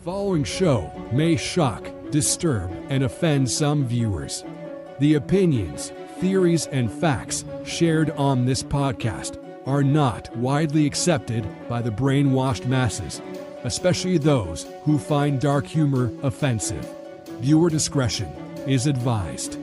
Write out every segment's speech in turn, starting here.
following show may shock, disturb, and offend some viewers. The opinions, theories, and facts shared on this podcast are not widely accepted by the brainwashed masses, especially those who find dark humor offensive. Viewer discretion is advised.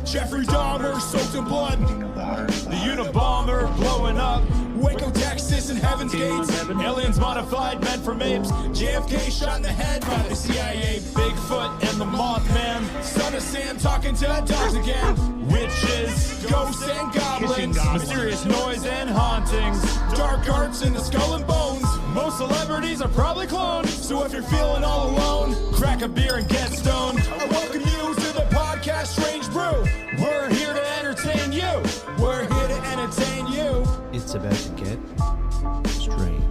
Jeffrey Dahmer soaked in blood. The Unabomber blowing up. Waco, Texas, and Heaven's Gates. Aliens modified, meant for apes. JFK shot in the head by the CIA. Bigfoot and the Mothman. Son of Sam talking to dogs again. Witches, ghosts, and goblins. Mysterious noise and hauntings. Dark arts in the skull and bones. Most celebrities are probably cloned. So if you're feeling all alone, crack a beer and get stoned. I welcome you to the podcast Strange Brew. We're here to entertain you. We're here to entertain you. It's about to get strange.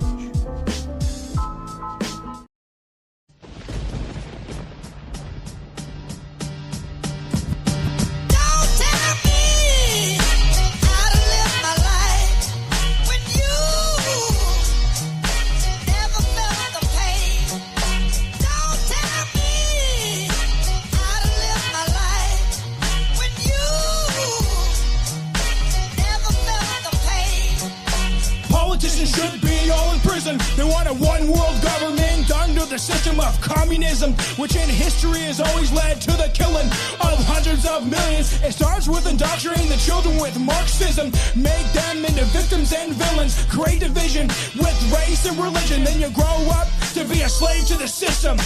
They want a one-world government under the system of communism, which in history has always led to the killing of hundreds of millions. It starts with indoctrinating the children with Marxism, make them into victims and villains, create division with race and religion. Then you grow up to be a slave to the system.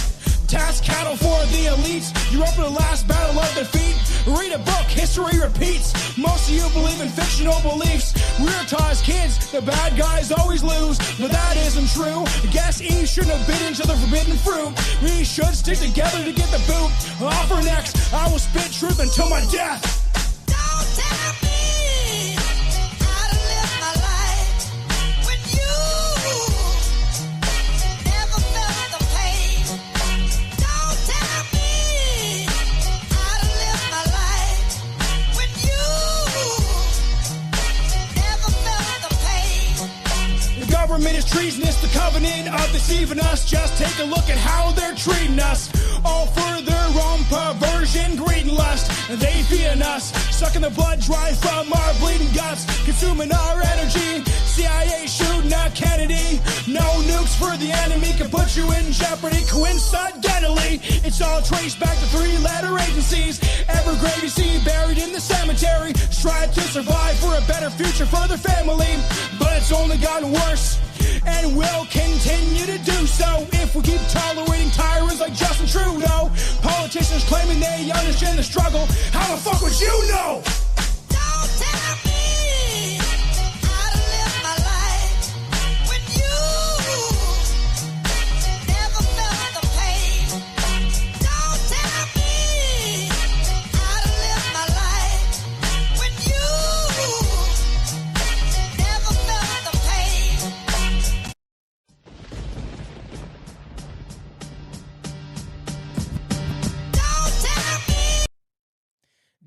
Task cattle for the elites. You're up in the last battle of defeat. Read a book, history repeats. Most of you believe in fictional beliefs. We're taught as kids, the bad guys always lose, but that isn't true. Guess Eve shouldn't have bitten into the forbidden fruit. We should stick together to get the boot off our necks. I will spit truth until my death. Don't tell me how to live my life when you never felt the pain. Don't tell me how to live my life when you never felt the pain. The government is treasonous, the covenant of deceiving us. Just take a look at how they're treating us. All for their own perversion, greed and lust. They feeding us, sucking the blood dry from our bleeding guts, consuming our energy. CIA shooting at Kennedy. No nukes for the enemy can put you in jeopardy. Coincidentally, it's all traced back to three-letter agencies. Evergrave you see buried in the cemetery. Strive to survive for a better future for their family, but it's only gotten worse and will continue to do so if we keep tolerating tyrants like Justin Trudeau. Politicians claiming they understand the struggle. How the fuck would you know? Don't tell me how to live my life when you never felt the pain. Don't tell me how to live my life when you never felt the pain.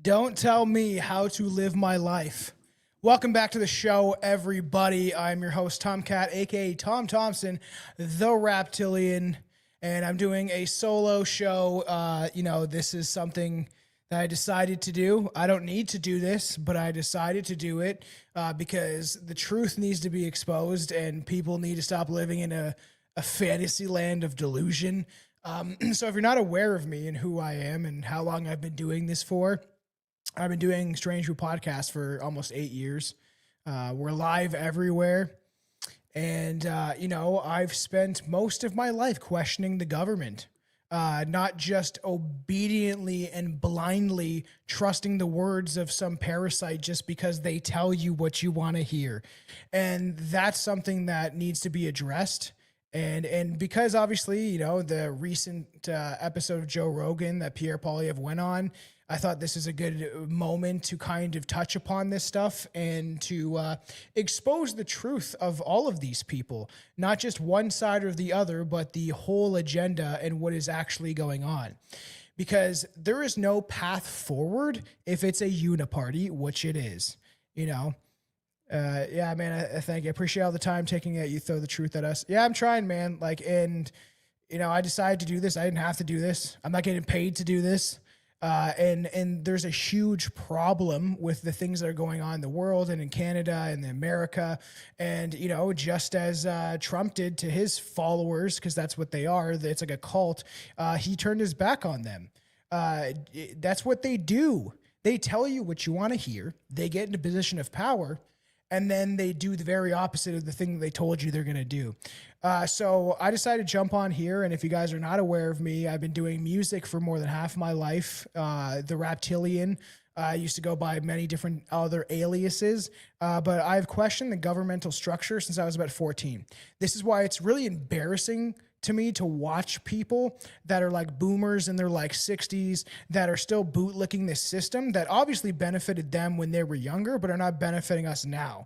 Don't tell me how to live my life. Welcome back to the show, everybody. I'm your host, Tomcat, aka Tom Thompson, the Raptilian, and I'm doing a solo show. This is something that I decided to do. I don't need to do this, but I decided to do it because the truth needs to be exposed and people need to stop living in a fantasy land of delusion. So if you're not aware of me and who I am and how long I've been doing this for, I've been doing Strange Brew Podcast for almost 8 years. We're live everywhere. And, I've spent most of my life questioning the government, not just obediently and blindly trusting the words of some parasite just because they tell you what you want to hear. And that's something that needs to be addressed. And because obviously, the recent episode of Joe Rogan that Pierre Poilievre went on, I thought this is a good moment to kind of touch upon this stuff and to expose the truth of all of these people, not just one side or the other, but the whole agenda and what is actually going on. Because there is no path forward if it's a UNIPARTY, which it is, Yeah, man, I thank you. I appreciate all the time taking it. You throw the truth at us. Yeah, I'm trying, man. Like, and, you know, I decided to do this. I didn't have to do this. I'm not getting paid to do this. And there's a huge problem with the things that are going on in the world and in Canada and in America. And, you know, just as Trump did to his followers, because that's what they are, it's like a cult, he turned his back on them. That's what they do. They tell you what you want to hear. They get in a position of power, and then they do the very opposite of the thing they told you they're going to do. So I decided to jump on here, and if you guys are not aware of me, I've been doing music for more than half my life. The Reptilian. I used to go by many different other aliases, but I've questioned the governmental structure since I was about 14. This is why it's really embarrassing to me to watch people that are like boomers in their like 60s that are still bootlicking this system that obviously benefited them when they were younger, but are not benefiting us now.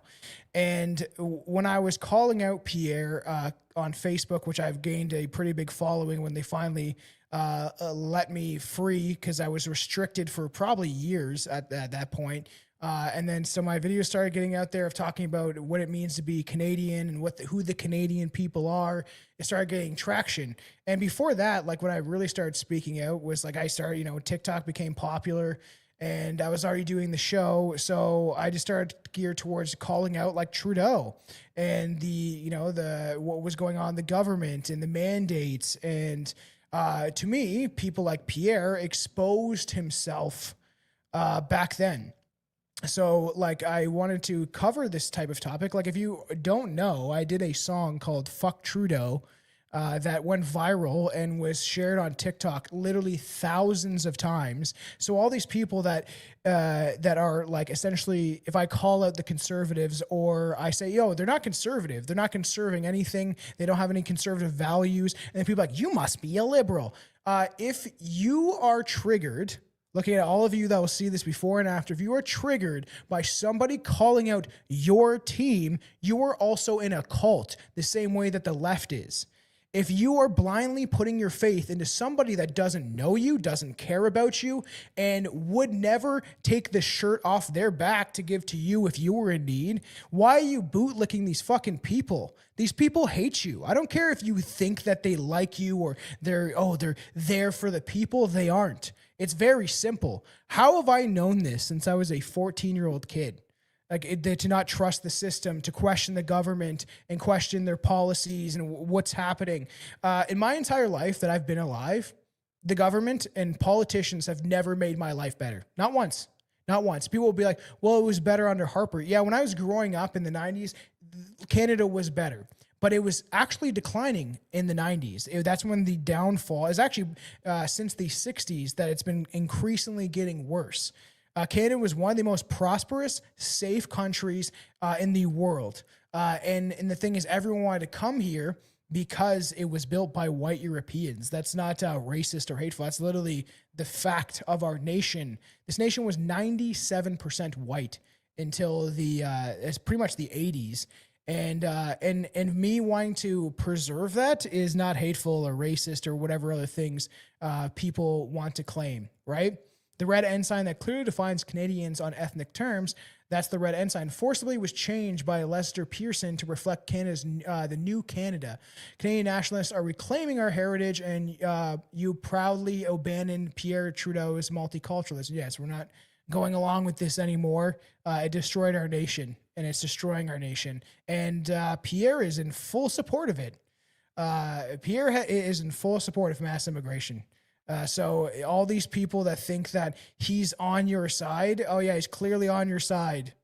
And when I was calling out Pierre on Facebook, which I've gained a pretty big following when they finally let me free, because I was restricted for probably years at that point. And then so my videos started getting out there of talking about what it means to be Canadian and who the Canadian people are. It started getting traction. And before that, like when I really started speaking out was like I started, you know, TikTok became popular and I was already doing the show. So I just started geared towards calling out like Trudeau and the, you know, what was going on in the government and the mandates. And to me, people like Pierre exposed himself back then. So, like, I wanted to cover this type of topic. Like, if you don't know, I did a song called Fuck Trudeau that went viral and was shared on TikTok literally thousands of times. So all these people that are, like, essentially, if I call out the conservatives or I say, yo, they're not conservative, they're not conserving anything, they don't have any conservative values, and then people are like, you must be a liberal. If you are triggered... Looking at all of you that will see this before and after, if you are triggered by somebody calling out your team, you are also in a cult the same way that the left is. If you are blindly putting your faith into somebody that doesn't know you, doesn't care about you, and would never take the shirt off their back to give to you if you were in need, why are you bootlicking these fucking people? These people hate you. I don't care if you think that they like you or they're there for the people. They aren't. It's very simple. How have I known this since I was a 14-year-old kid? Like to not trust the system, to question the government and question their policies and what's happening. In my entire life that I've been alive, the government and politicians have never made my life better. Not once. Not once. People will be like, well, it was better under Harper. Yeah, when I was growing up in the 90s, Canada was better. But it was actually declining in the 90s. That's when the downfall is actually since the 60s that it's been increasingly getting worse. Canada was one of the most prosperous, safe countries in the world. And the thing is, everyone wanted to come here because it was built by white Europeans. That's not racist or hateful. That's literally the fact of our nation. This nation was 97% white until it's pretty much the 80s. And me wanting to preserve that is not hateful or racist or whatever other things people want to claim, right? The red ensign that clearly defines Canadians on ethnic terms, that's the red ensign, forcibly was changed by Lester Pearson to reflect Canada's the new Canada. Canadian nationalists are reclaiming our heritage, and you proudly abandon Pierre Trudeau's multiculturalism. Yes, we're not going along with this anymore. It destroyed our nation, and it's destroying our nation. And Pierre is in full support of it. Pierre is in full support of mass immigration. So all these people that think that he's on your side, oh yeah, he's clearly on your side.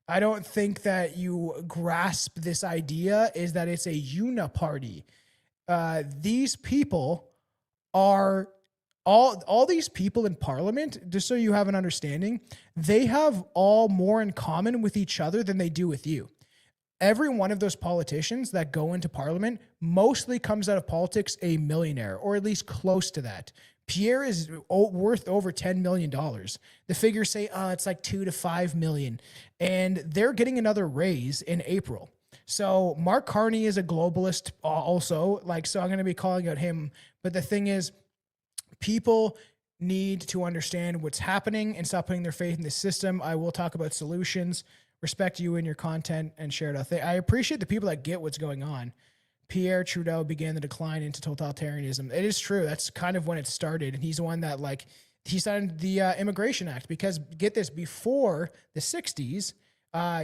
I don't think that you grasp this idea is that it's a UNIPARTY. These people are all these people in Parliament, just so you have an understanding, they have all more in common with each other than they do with you. Every one of those politicians that go into Parliament mostly comes out of politics a millionaire, or at least close to that. Pierre is worth over $10 million. The figures say, it's like $2 to $5 million. And they're getting another raise in April. So Mark Carney is a globalist also. So I'm going to be calling out him. But the thing is, people need to understand what's happening and stop putting their faith in the system. I will talk about solutions. respect you and your content and share it. I appreciate the people that get what's going on. Pierre Trudeau began the decline into totalitarianism. It is true. That's kind of when it started. And he's the one that he signed the Immigration Act because get this, before the 60s,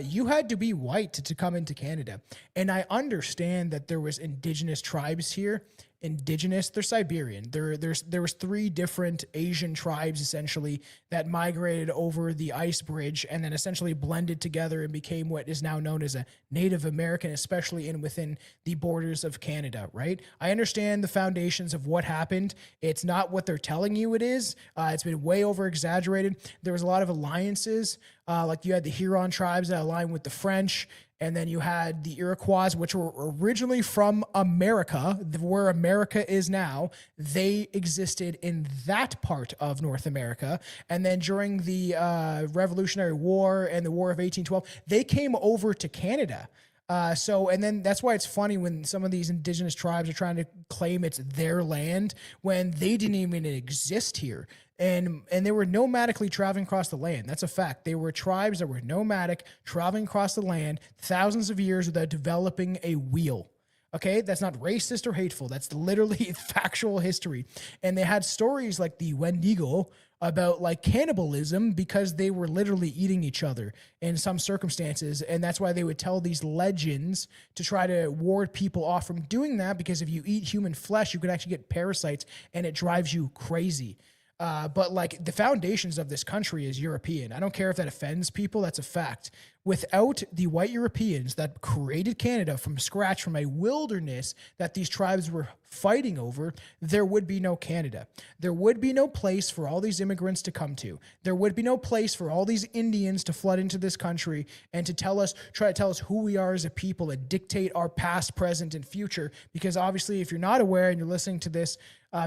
you had to be white to come into Canada. And I understand that there was indigenous tribes here. They're Siberian. There was 3 different Asian tribes essentially that migrated over the ice bridge and then essentially blended together and became what is now known as a Native American, especially within the borders of Canada, right? I understand the foundations of what happened. It's not what they're telling you it is. It's been way over exaggerated. There was a lot of alliances. Like you had the Huron tribes that aligned with the French. And then you had the Iroquois, which were originally from America, where America is now. They existed in that part of North America. And then during the Revolutionary War and the War of 1812, they came over to Canada. And then that's why it's funny when some of these indigenous tribes are trying to claim it's their land when they didn't even exist here. And they were nomadically traveling across the land. That's a fact. They were tribes that were nomadic, traveling across the land thousands of years without developing a wheel. Okay, that's not racist or hateful. That's literally factual history. And they had stories like the Wendigo about like cannibalism because they were literally eating each other in some circumstances. And that's why they would tell these legends to try to ward people off from doing that, because if you eat human flesh, you can actually get parasites and it drives you crazy. But like the foundations of this country is European. I don't care if that offends people. That's a fact. Without the white Europeans that created Canada from scratch, from a wilderness that these tribes were fighting over, there would be no Canada. There would be no place for all these immigrants to come to. There would be no place for all these Indians to flood into this country and to try to tell us who we are as a people and dictate our past, present, and future. Because obviously, if you're not aware and you're listening to this,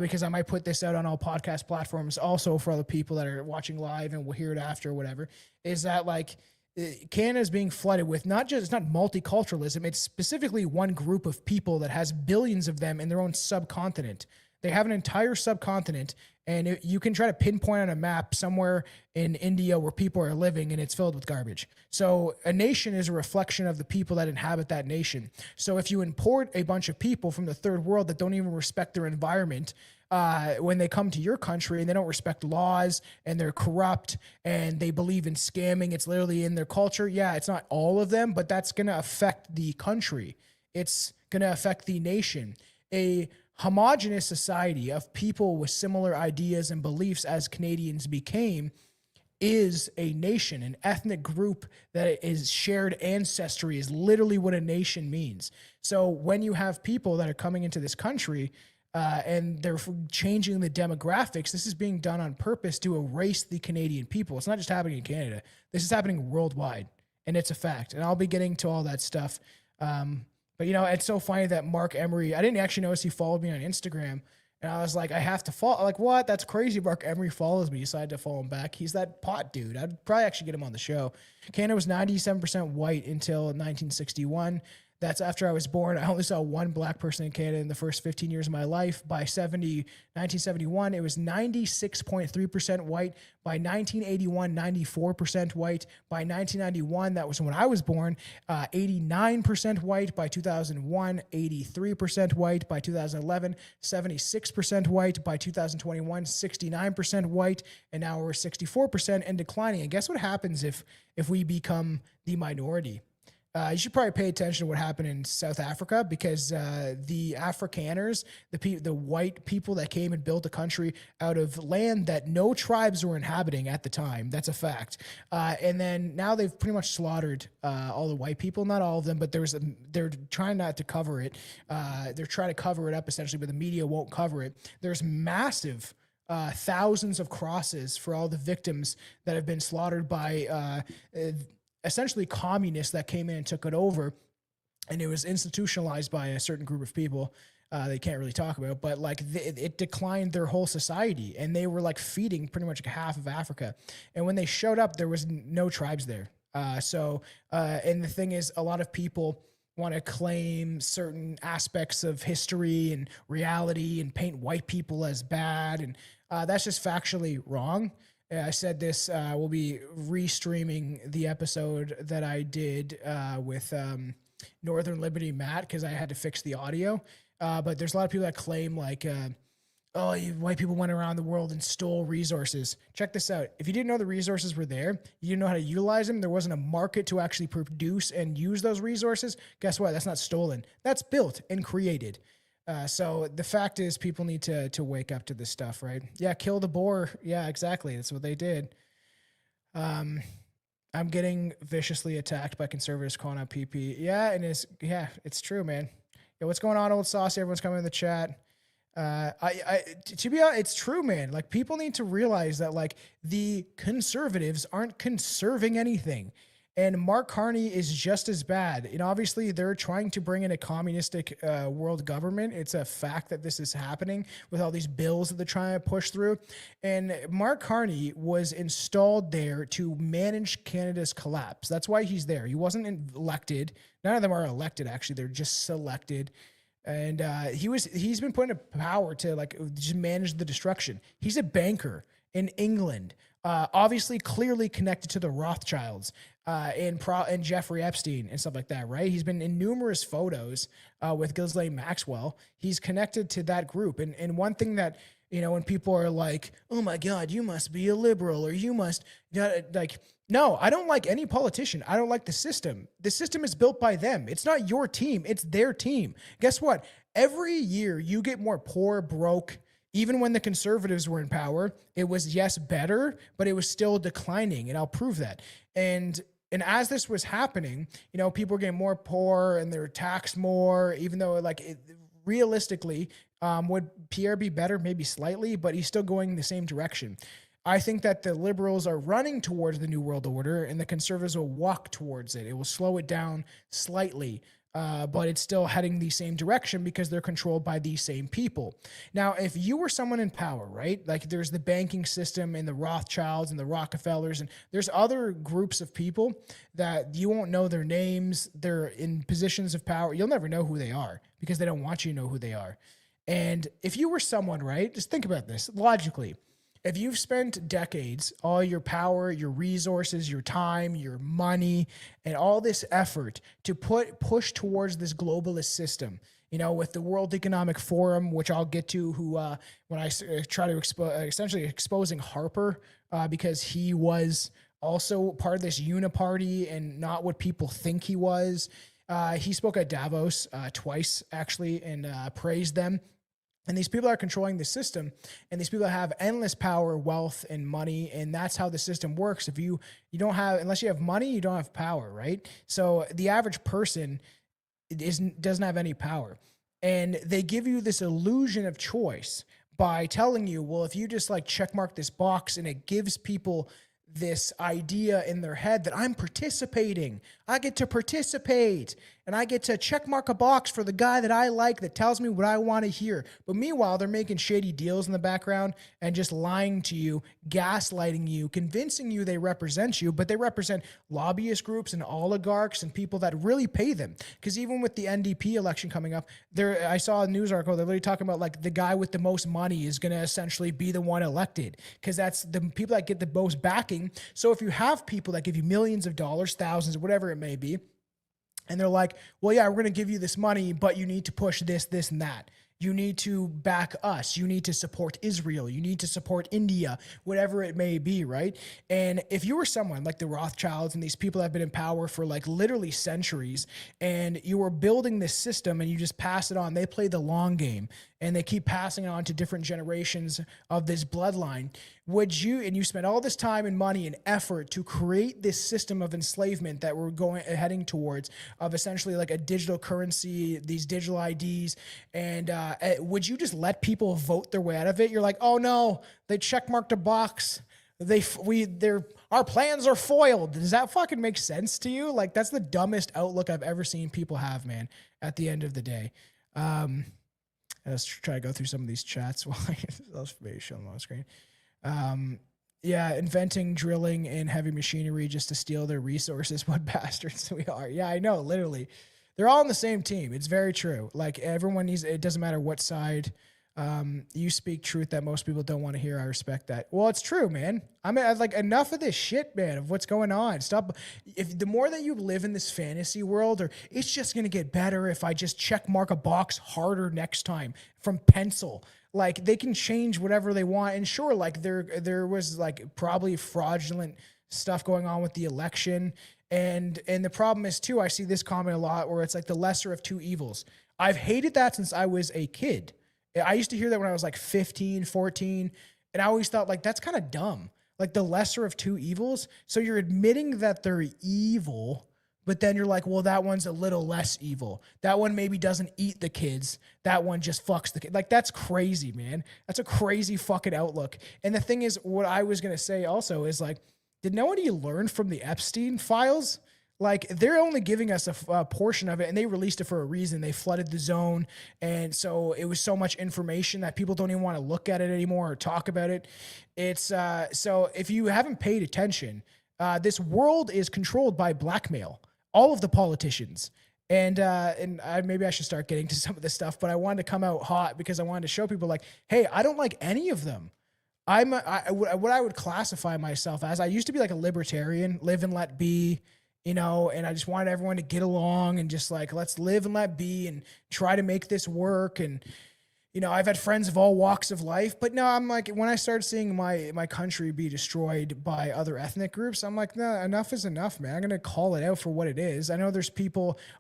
because I might put this out on all podcast platforms also for other people that are watching live and will hear it after or whatever, is that like Canada is being flooded with it's not multiculturalism. It's specifically one group of people that has billions of them in their own subcontinent. They have an entire subcontinent, and you can try to pinpoint on a map somewhere in India where people are living and it's filled with garbage. So a nation is a reflection of the people that inhabit that nation. So if you import a bunch of people from the third world that don't even respect their environment, when they come to your country and they don't respect laws and they're corrupt and they believe in scamming, it's literally in their culture. Yeah, it's not all of them, but that's going to affect the country. It's going to affect the nation. A homogenous society of people with similar ideas and beliefs as Canadians became is a nation. An ethnic group that is shared ancestry is literally what a nation means. So when you have people that are coming into this country and they're changing the demographics, this is being done on purpose to erase the Canadian people. It's not just happening in Canada. This is happening worldwide, and it's a fact. And I'll be getting to all that stuff. But, you know, it's so funny that Mark Emery, I didn't actually notice he followed me on Instagram. And I was like, I have to follow. Like, what? That's crazy. Mark Emery follows me. So I had to follow him back. He's that pot dude. I'd probably actually get him on the show. Canada was 97% white until 1961. That's after I was born. I only saw one black person in Canada in the first 15 years of my life. By 1971, it was 96.3% white. By 1981, 94% white. By 1991, that was when I was born, 89% white. By 2001, 83% white. By 2011, 76% white. By 2021, 69% white. And now we're 64% and declining. And guess what happens if we become the minority? You should probably pay attention to what happened in South Africa, because the Afrikaners, the white people that came and built a country out of land that no tribes were inhabiting at the time. That's a fact. And then now they've pretty much slaughtered all the white people. Not all of them, but they're trying not to cover it. They're trying to cover it up essentially, but the media won't cover it. There's massive thousands of crosses for all the victims that have been slaughtered by essentially communists that came in and took it over, and it was institutionalized by a certain group of people they can't really talk about, but like it declined their whole society, and they were like feeding pretty much half of Africa. And when they showed up, there was no tribes there. And the thing is, a lot of people want to claim certain aspects of history and reality and paint white people as bad, and that's just factually wrong. I said this, we'll be restreaming the episode that I did with Northern Liberty Matt because I had to fix the audio. But there's a lot of people that claim like, oh, white people went around the world and stole resources. Check this out. If you didn't know the resources were there, you didn't know how to utilize them, there wasn't a market to actually produce and use those resources, guess what? That's not stolen. That's built and created. So the fact is people need to wake up to this stuff, right? Yeah, kill the boar. Yeah, exactly. That's what they did. I'm getting viciously attacked by conservatives calling out PP. Yeah, it's true, man. Yeah, what's going on, Old Saucy? Everyone's coming in the chat. To be honest, it's true, man. Like, people need to realize that, like, the conservatives aren't conserving anything. And Mark Carney is just as bad. And obviously, they're trying to bring in a communistic world government. It's a fact that this is happening with all these bills that they're trying to push through. And Mark Carney was installed there to manage Canada's collapse. That's why he's there. He wasn't elected. None of them are elected, actually. They're just selected. And he's been put in power to like just manage the destruction. He's a banker in England, obviously clearly connected to the Rothschilds and Jeffrey Epstein and stuff like that, right? He's been in numerous photos with Ghislaine Maxwell. He's connected to that group. And one thing that, you know, when people are like, oh my God, you must be a liberal, or you must, like, no, I don't like any politician. I don't like the system. The system is built by them. It's not your team. It's their team. Guess what? Every year you get more poor, broke. Even when the conservatives were in power, it was, yes, better, but it was still declining. And I'll prove that. And as this was happening, you know, people were getting more poor and they're taxed more, even though realistically, would Pierre be better? Maybe slightly, but he's still going the same direction. I think that the liberals are running towards the New World Order and the conservatives will walk towards it. It will slow it down slightly, but it's still heading the same direction because they're controlled by these same people. Now, if you were someone in power, right? Like there's the banking system and the Rothschilds and the Rockefellers, and there's other groups of people that you won't know their names. They're in positions of power. You'll never know who they are because they don't want you to know who they are. And if you were someone, right? Just think about this logically. If you've spent decades, all your power, your resources, your time, your money, and all this effort to push towards this globalist system, you know, with the World Economic Forum, which I'll get to, who when I try to essentially exposing Harper because he was also part of this UNIPARTY and not what people think he was. He spoke at Davos twice, actually, and praised them. And these people are controlling the system, and these people have endless power, wealth, and money, and that's how the system works. If you don't have, unless you have money, you don't have power, right? So the average person doesn't have any power, and they give you this illusion of choice by telling you, well, if you just like check mark this box, and it gives people this idea in their head that I'm participating. I get to participate and I get to check mark a box for the guy that I like that tells me what I want to hear. But meanwhile, they're making shady deals in the background and just lying to you, gaslighting you, convincing you they represent you, but they represent lobbyist groups and oligarchs and people that really pay them. Because even with the NDP election coming up, I saw a news article, they're literally talking about like the guy with the most money is going to essentially be the one elected because that's the people that get the most backing. So if you have people that give you millions of dollars, thousands, whatever it may be, and they're like, well, yeah, we're going to give you this money, but you need to push this, this, and that. You need to back us. You need to support Israel. You need to support India, whatever it may be, right? And if you were someone like the Rothschilds and these people that have been in power for like literally centuries, and you were building this system and you just pass it on, they play the long game and they keep passing it on to different generations of this bloodline. And you spent all this time and money and effort to create this system of enslavement that we're heading towards, of essentially like a digital currency, these digital IDs, and would you just let people vote their way out of it? You're like, oh no, they checkmarked a box. Our plans are foiled. Does that fucking make sense to you? Like, that's the dumbest outlook I've ever seen people have, man, at the end of the day. Let's try to go through some of these chats while I'll maybe show them on the screen. Yeah, inventing drilling and heavy machinery just to steal their resources. What bastards we are. Yeah, I know, literally. They're all on the same team. It's very true. Like, everyone needs, it doesn't matter what side You speak truth that most people don't want to hear. I respect that. Well, it's true, man. I mean, like enough of this shit, man, of what's going on. Stop. If the more that you live in this fantasy world, or it's just going to get better if I just check mark a box harder next time from pencil. Like they can change whatever they want. And sure, like there was like probably fraudulent stuff going on with the election. And the problem is too, I see this comment a lot where it's like the lesser of two evils. I've hated that since I was a kid. I used to hear that when I was like 15, 14, and I always thought like, that's kind of dumb. Like the lesser of two evils. So you're admitting that they're evil, but then you're like, well, that one's a little less evil. That one maybe doesn't eat the kids. That one just fucks the kid. Like that's crazy, man. That's a crazy fucking outlook. And the thing is, what I was going to say also is like, did nobody learn from the Epstein files? Like they're only giving us a portion of it, and they released it for a reason. They flooded the zone, and so it was so much information that people don't even want to look at it anymore or talk about it. It's so if you haven't paid attention, this world is controlled by blackmail. All of the politicians, and maybe I should start getting to some of this stuff, but I wanted to come out hot because I wanted to show people like, hey, I don't like any of them. What I would classify myself as, I used to be like a libertarian, live and let be. And I just wanted everyone to get along and just like, let's live and let be and try to make this work. And, I've had friends of all walks of life, but no, I'm like, when I started seeing my country be destroyed by other ethnic groups, I'm like, no, enough is enough, man. I'm going to call it out for what it is. I know there's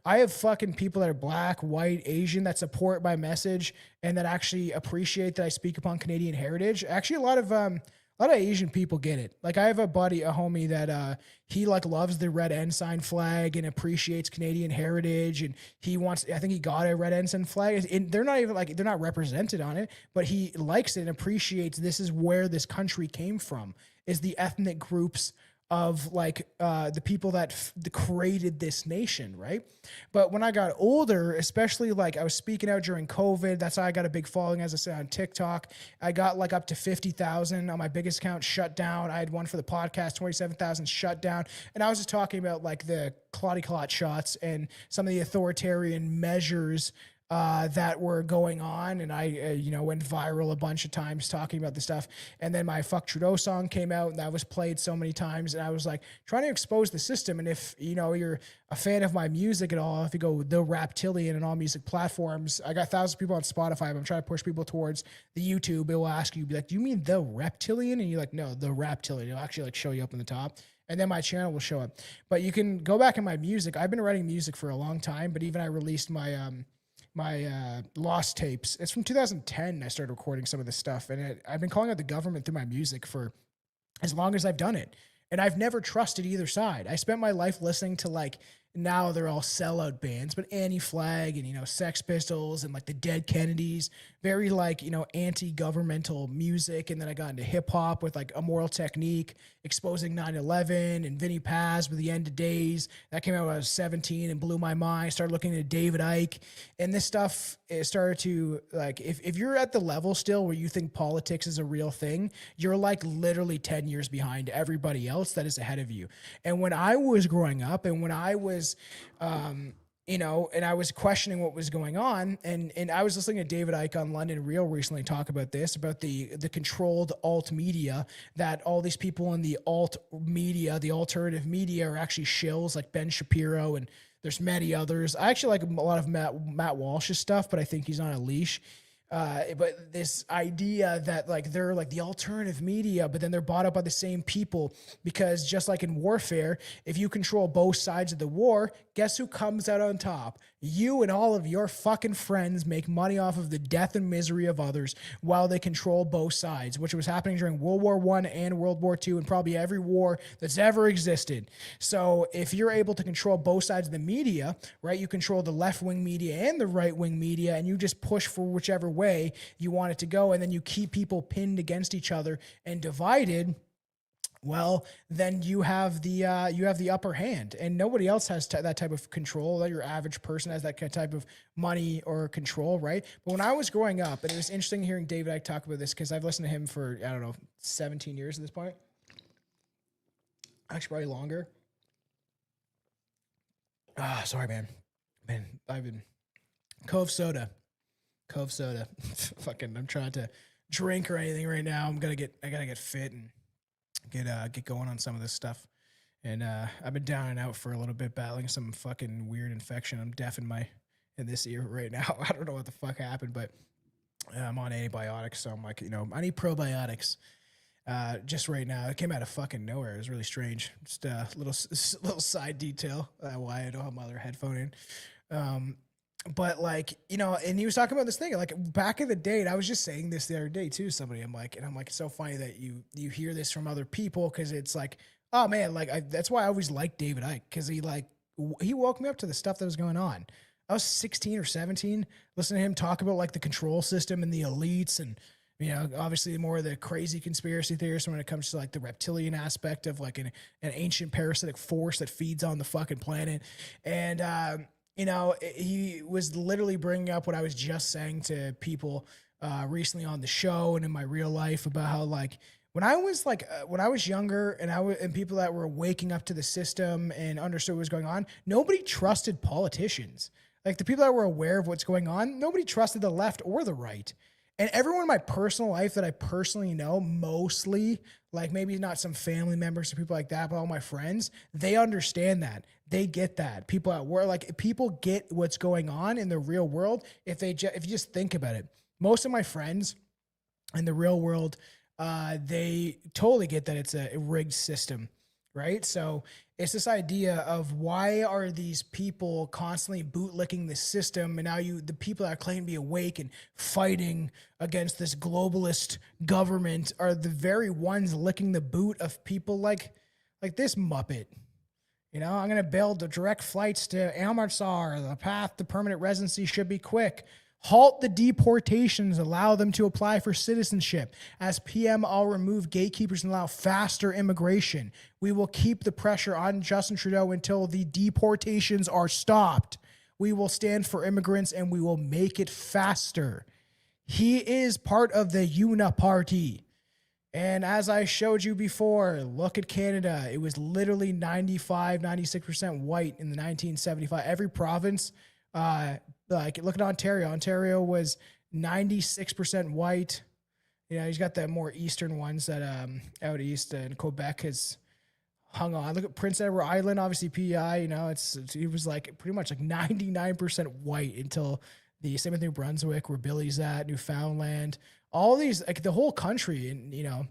I have fucking people that are black, white, Asian that support my message and that actually appreciate that I speak upon Canadian heritage. Actually, a lot of Asian people get it. Like I have a homie that he like loves the red ensign flag and appreciates Canadian heritage, and I think he got a red ensign flag. And they're not represented on it, but he likes it and appreciates this is where this country came from, is the ethnic groups of like the people that created this nation, right? But when I got older, especially like I was speaking out during COVID, that's how I got a big following, as I said, on TikTok. I got like up to 50,000 on my biggest account shut down. I had one for the podcast, 27,000 shut down. And I was just talking about like the clotty clot shots and some of the authoritarian measures that were going on, and I went viral a bunch of times talking about this stuff. And then my Fuck Trudeau song came out, and that was played so many times, and I was like trying to expose the system. And if you're a fan of my music at all, if you go The Raptillion and all music platforms, I got thousands of people on Spotify, but I'm trying to push people towards the YouTube. It will ask you, be like, do you mean The Reptilian? And you're like, no, The Raptillion. It'll actually like show you up in the top, and then my channel will show up. But you can go back in my music. I've been writing music for a long time, but even I released my lost tapes. It's from 2010. I started recording some of this stuff, and I've been calling out the government through my music for as long as I've done it. And I've never trusted either side. I spent my life listening to like, now they're all sellout bands, but Anti-Flag and, Sex Pistols and like the Dead Kennedys, very like, anti-governmental music. And then I got into hip hop with like Immoral Technique, exposing 9/11, and Vinnie Paz with The End of Days. That came out when I was 17 and blew my mind. Started looking at David Icke, and this stuff, it started to like, if you're at the level still where you think politics is a real thing, you're like literally 10 years behind everybody else that is ahead of you. And when I was growing up and when I was, and I was questioning what was going on, and I was listening to David Icke on London Real recently talk about this, about the controlled alt media, that all these people in the alt media, the alternative media, are actually shills like Ben Shapiro, and there's many others. I actually like a lot of Matt Walsh's stuff, but I think he's on a leash. But this idea that like they're like the alternative media, but then they're bought up by the same people, because just like in warfare, if you control both sides of the war, guess who comes out on top? You and all of your fucking friends make money off of the death and misery of others while they control both sides, which was happening during World War I and World War II and probably every war that's ever existed. So if you're able to control both sides of the media, right, you control the left-wing media and the right-wing media, and you just push for whichever way you want it to go, and then you keep people pinned against each other and divided, well, then you have the upper hand, and nobody else has that type of control. That your average person has that type of money or control, right? But when I was growing up, and it was interesting hearing David Icke talk about this, because I've listened to him for, 17 years at this point. Actually, probably longer. Sorry, man. I've been Cove Soda. Cove soda. Fucking, I'm trying to drink or anything right now. I gotta get fit and get going on some of this stuff. And I've been down and out for a little bit, battling some fucking weird infection. I'm deaf in this ear right now. I don't know what the fuck happened, but I'm on antibiotics, so I'm like, I need probiotics. Just right now, it came out of fucking nowhere. It was really strange. Just a little side detail why I don't have my other headphone in. But like, and he was talking about this thing like back in the day, and I was just saying this the other day too. Somebody, I'm like, it's so funny that you hear this from other people, because it's like, oh man, like that's why I always liked David Icke, because he woke me up to the stuff that was going on. I was 16 or 17, listening to him talk about like the control system and the elites, and obviously more of the crazy conspiracy theorists when it comes to like the reptilian aspect of like an ancient parasitic force that feeds on the fucking planet. And he was literally bringing up what I was just saying to people recently on the show and in my real life about how like when I was younger and people that were waking up to the system and understood what was going on, nobody trusted politicians. Like the people that were aware of what's going on, nobody trusted the left or the right. And everyone in my personal life that I personally know, mostly, like maybe not some family members or people like that, but all my friends, they understand that. They get that. People at work, like people get what's going on in the real world if you just think about it. Most of my friends in the real world, they totally get that it's a rigged system, right? So it's this idea of why are these people constantly bootlicking the system, and now the people that claim to be awake and fighting against this globalist government are the very ones licking the boot of people like this Muppet. I'm going to build the direct flights to Amritsar. The path to permanent residency should be quick. Halt the deportations, allow them to apply for citizenship. As PM, I'll remove gatekeepers and allow faster immigration. We will keep the pressure on Justin Trudeau until the deportations are stopped. We will stand for immigrants and we will make it faster. He is part of the UNIPARTY. And as I showed you before, look at Canada. It was literally 96% white in the 1975. Every province, like look at Ontario. Ontario was 96% white. He's got the more eastern ones that out east, and Quebec has hung on. Look at Prince Edward Island, obviously PEI. It was like pretty much like 99% white until the same with New Brunswick, where Billy's at, Newfoundland. All these, like the whole country, and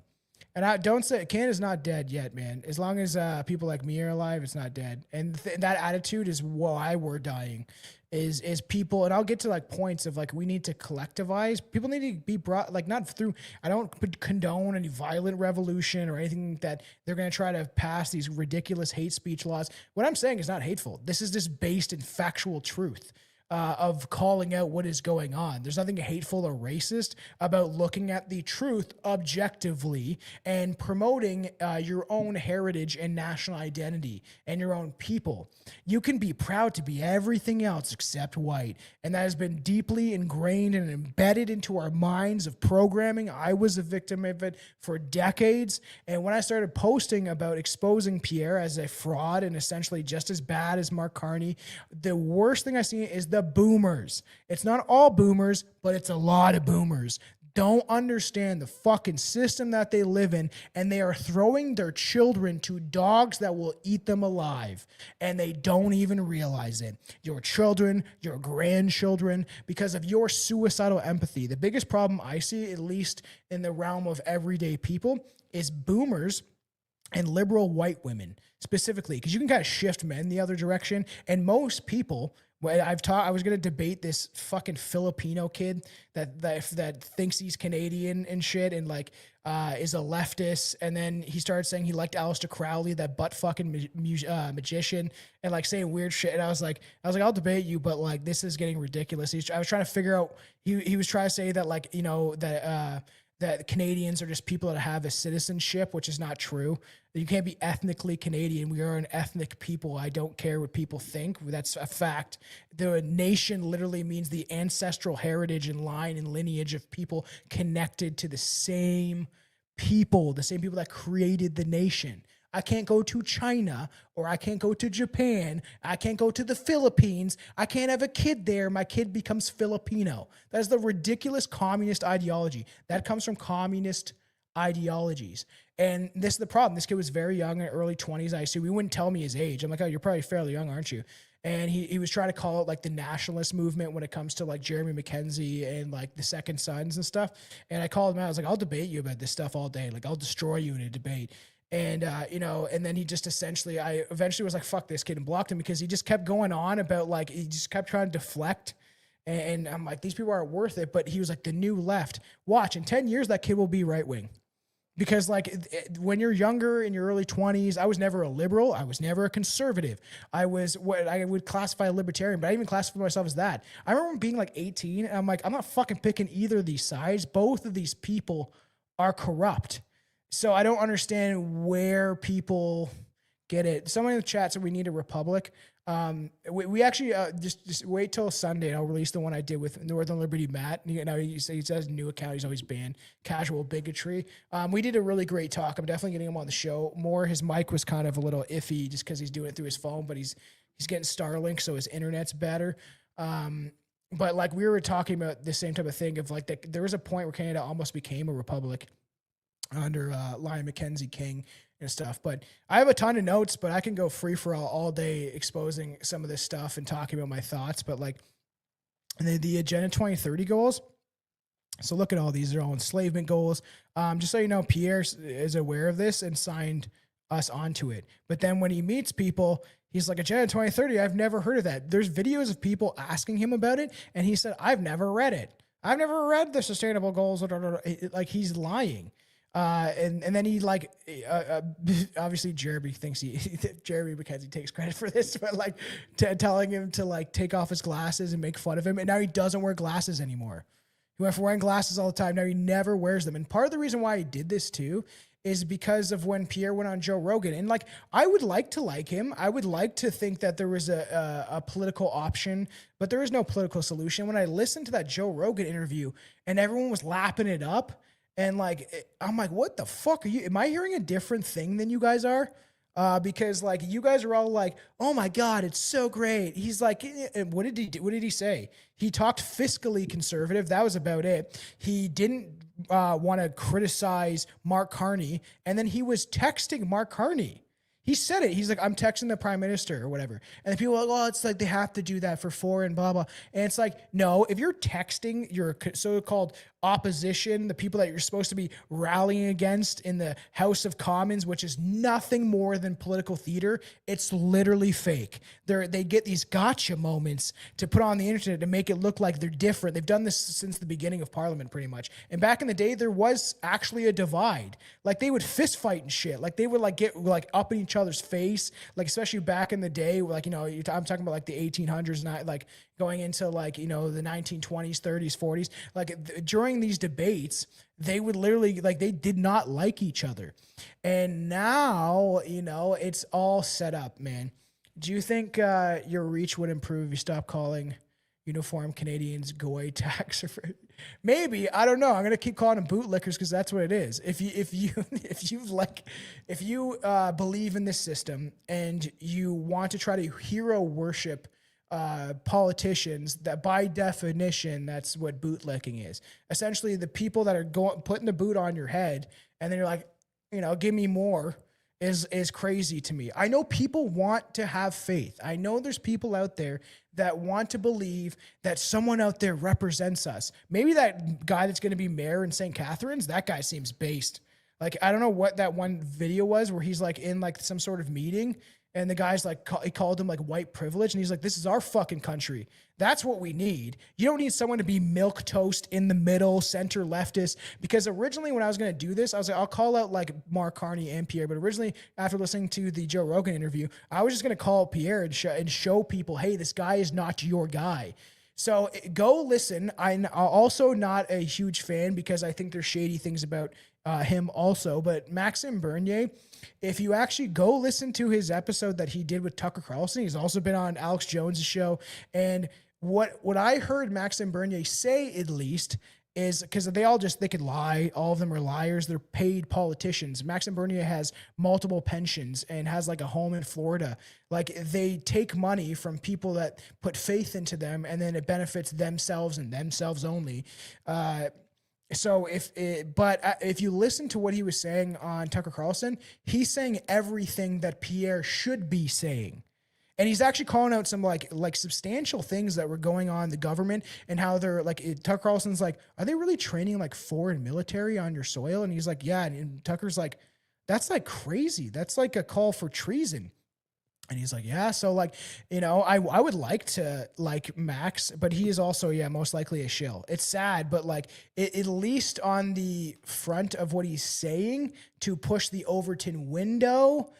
I don't say Canada's not dead yet, man. As long as people like me are alive, it's not dead. And that attitude is why we're dying. Is people, and I'll get to like points of like we need to collectivize. People need to be brought, like not through, I don't condone any violent revolution or anything that they're going to try to pass these ridiculous hate speech laws. What I'm saying is not hateful. This is just based in factual truth. Of calling out what is going on. There's nothing hateful or racist about looking at the truth objectively and promoting your own heritage and national identity and your own people. You can be proud to be everything else except white. And that has been deeply ingrained and embedded into our minds of programming. I was a victim of it for decades. And when I started posting about exposing Pierre as a fraud and essentially just as bad as Mark Carney, the worst thing I see is the boomers. It's not all boomers, but it's a lot of boomers. Don't understand the fucking system that they live in, and they are throwing their children to dogs that will eat them alive, and they don't even realize it. Your children, your grandchildren, because of your suicidal empathy. The biggest problem I see, at least in the realm of everyday people, is boomers and liberal white women specifically, because you can kind of shift men the other direction, and most people. I was going to debate this fucking Filipino kid that thinks he's Canadian and shit, and like is a leftist, and then he started saying he liked Aleister Crowley, that butt fucking magician, and like saying weird shit. And I was like, I'll debate you, but like this is getting ridiculous. I was trying to figure out. He was trying to say that like that Canadians are just people that have a citizenship, which is not true. You can't be ethnically Canadian. We are an ethnic people. I don't care what people think. That's a fact. The nation literally means the ancestral heritage and line and lineage of people connected to the same people that created the nation. I can't go to China, or I can't go to Japan. I can't go to the Philippines. I can't have a kid there. My kid becomes Filipino. That is the ridiculous communist ideology. That comes from communist ideologies. And this is the problem. This kid was very young, in early 20s. I assume he wouldn't tell me his age. I'm like, oh, you're probably fairly young, aren't you? And he was trying to call it like the nationalist movement when it comes to like Jeremy McKenzie and like the Second Sons and stuff. And I called him out. I was like, I'll debate you about this stuff all day. Like, I'll destroy you in a debate. And, and then he just I eventually was like, fuck this kid, and blocked him because he just kept going on about like, he just kept trying to deflect. And I'm like, these people aren't worth it. But he was like, the new left. Watch, in 10 years, that kid will be right wing. Because like when you're younger in your early 20s, I was never a liberal. I was never a conservative. I was what I would classify a libertarian, but I didn't even classify myself as that. I remember being like 18 and I'm like, I'm not fucking picking either of these sides. Both of these people are corrupt. So I don't understand where people get it. Someone in the chat said we need a republic. We actually just wait till Sunday and I'll release the one I did with Northern Liberty Matt. He says new account. He's always banned casual bigotry. We did a really great talk. I'm definitely getting him on the show more. His mic was kind of a little iffy just because he's doing it through his phone, but he's getting Starlink, so his internet's better. But like we were talking about the same type of thing of like there was a point where Canada almost became a republic under Lion Mackenzie King and stuff. But I have a ton of notes, but I can go free for all day exposing some of this stuff and talking about my thoughts. But like the Agenda 2030 goals. So look at all these. They're all enslavement goals. Just so you know, Pierre is aware of this and signed us onto it. But then when he meets people, he's like, Agenda 2030, I've never heard of that. There's videos of people asking him about it. And he said, I've never read it. I've never read the sustainable goals. Like he's lying. And then he like, obviously Jeremy thinks Jeremy McKenzie takes credit for this, but like telling him to like take off his glasses and make fun of him. And now he doesn't wear glasses anymore. He went from wearing glasses all the time. Now he never wears them. And part of the reason why he did this too is because of when Pierre went on Joe Rogan. And like, I would like to like him. I would like to think that there was a political option, but there is no political solution. When I listened to that Joe Rogan interview and everyone was lapping it up, and like, I'm like, what the fuck are you? Am I hearing a different thing than you guys are? Because like, you guys are all like, oh my God, it's so great. He's like, what did he do? What did he say? He talked fiscally conservative. That was about it. He didn't want to criticize Mark Carney. And then he was texting Mark Carney. He said it. He's like, I'm texting the prime minister or whatever. And the people are like, oh, it's like they have to do that for foreign, blah, blah. And it's like, no, if you're texting your so-called opposition, the people that you're supposed to be rallying against in the House of Commons, which is nothing more than political theater, it's literally fake. They get these gotcha moments to put on the internet to make it look like they're different. They've done this since the beginning of Parliament pretty much. And back in the day, there was actually a divide. Like they would fist fight and shit. Like they would like get like up in each other's face. Like especially back in the day, like, you know, I'm talking about like the 1800s, not like going into like, you know, the 1920s, 30s, 40s, like during these debates, they would literally like, they did not like each other. And now, you know, it's all set up, man. Do you think your reach would improve if you stop calling uniform Canadians goy tax? Maybe, I don't know. I'm gonna keep calling them bootlickers because that's what it is. If you believe in this system and you want to try to hero worship politicians, that by definition, that's what bootlicking is. Essentially, the people that are putting the boot on your head, and then you're like, you know, give me more, is crazy to me. I know people want to have faith. I know there's people out there that want to believe that someone out there represents us. Maybe that guy that's going to be mayor in St. Catharines, that guy seems based. Like, I don't know what that one video was where he's like in like some sort of meeting and the guy's like, he called him like white privilege. And he's like, this is our fucking country. That's what we need. You don't need someone to be milk toast in the middle, center leftist. Because originally when I was going to do this, I was like, I'll call out like Mark Carney and Pierre. But originally after listening to the Joe Rogan interview, I was just going to call Pierre and show people, hey, this guy is not your guy. So go listen. I'm also not a huge fan because I think there's shady things about him also. But Maxime Bernier, if you actually go listen to his episode that he did with Tucker Carlson, he's also been on Alex Jones' show. And what I heard Maxime Bernier say, at least, is because they could lie. All of them are liars. They're paid politicians. Maxime Bernier has multiple pensions and has like a home in Florida. Like they take money from people that put faith into them, and then it benefits themselves and themselves only. So if you listen to what he was saying on Tucker Carlson, he's saying everything that Pierre should be saying. And he's actually calling out some like substantial things that were going on in the government, and how they're like, Tucker Carlson's like, are they really training like foreign military on your soil? And he's like, yeah. And Tucker's like, that's like crazy. That's like a call for treason. And he's like, yeah. So like, I would like to like Max, but he is also, most likely a shill. It's sad, but like at least on the front of what he's saying to push the Overton window,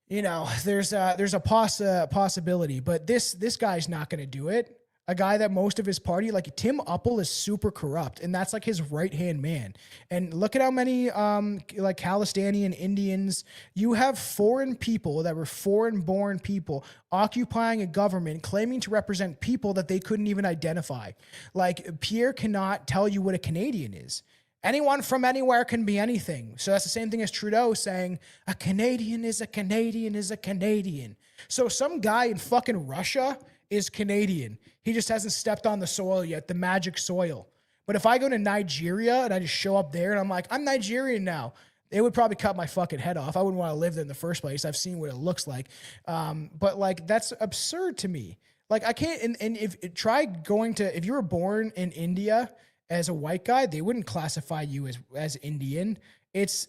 there's a possibility, but this guy's not going to do it. A guy that most of his party, like Tim Uppel, is super corrupt, and that's like his right-hand man. And look at how many like Palestinian Indians, you have foreign people that were foreign-born people occupying a government, claiming to represent people that they couldn't even identify. Like Pierre cannot tell you what a Canadian is. Anyone from anywhere can be anything. So that's the same thing as Trudeau saying, a Canadian is a Canadian is a Canadian. So some guy in fucking Russia is Canadian. He just hasn't stepped on the soil yet, the magic soil. But if I go to Nigeria and I just show up there and I'm like, I'm Nigerian now, it would probably cut my fucking head off. I wouldn't want to live there in the first place. I've seen what it looks like. But like, that's absurd to me. Like I can't, and if you were born in India as a white guy, they wouldn't classify you as Indian. This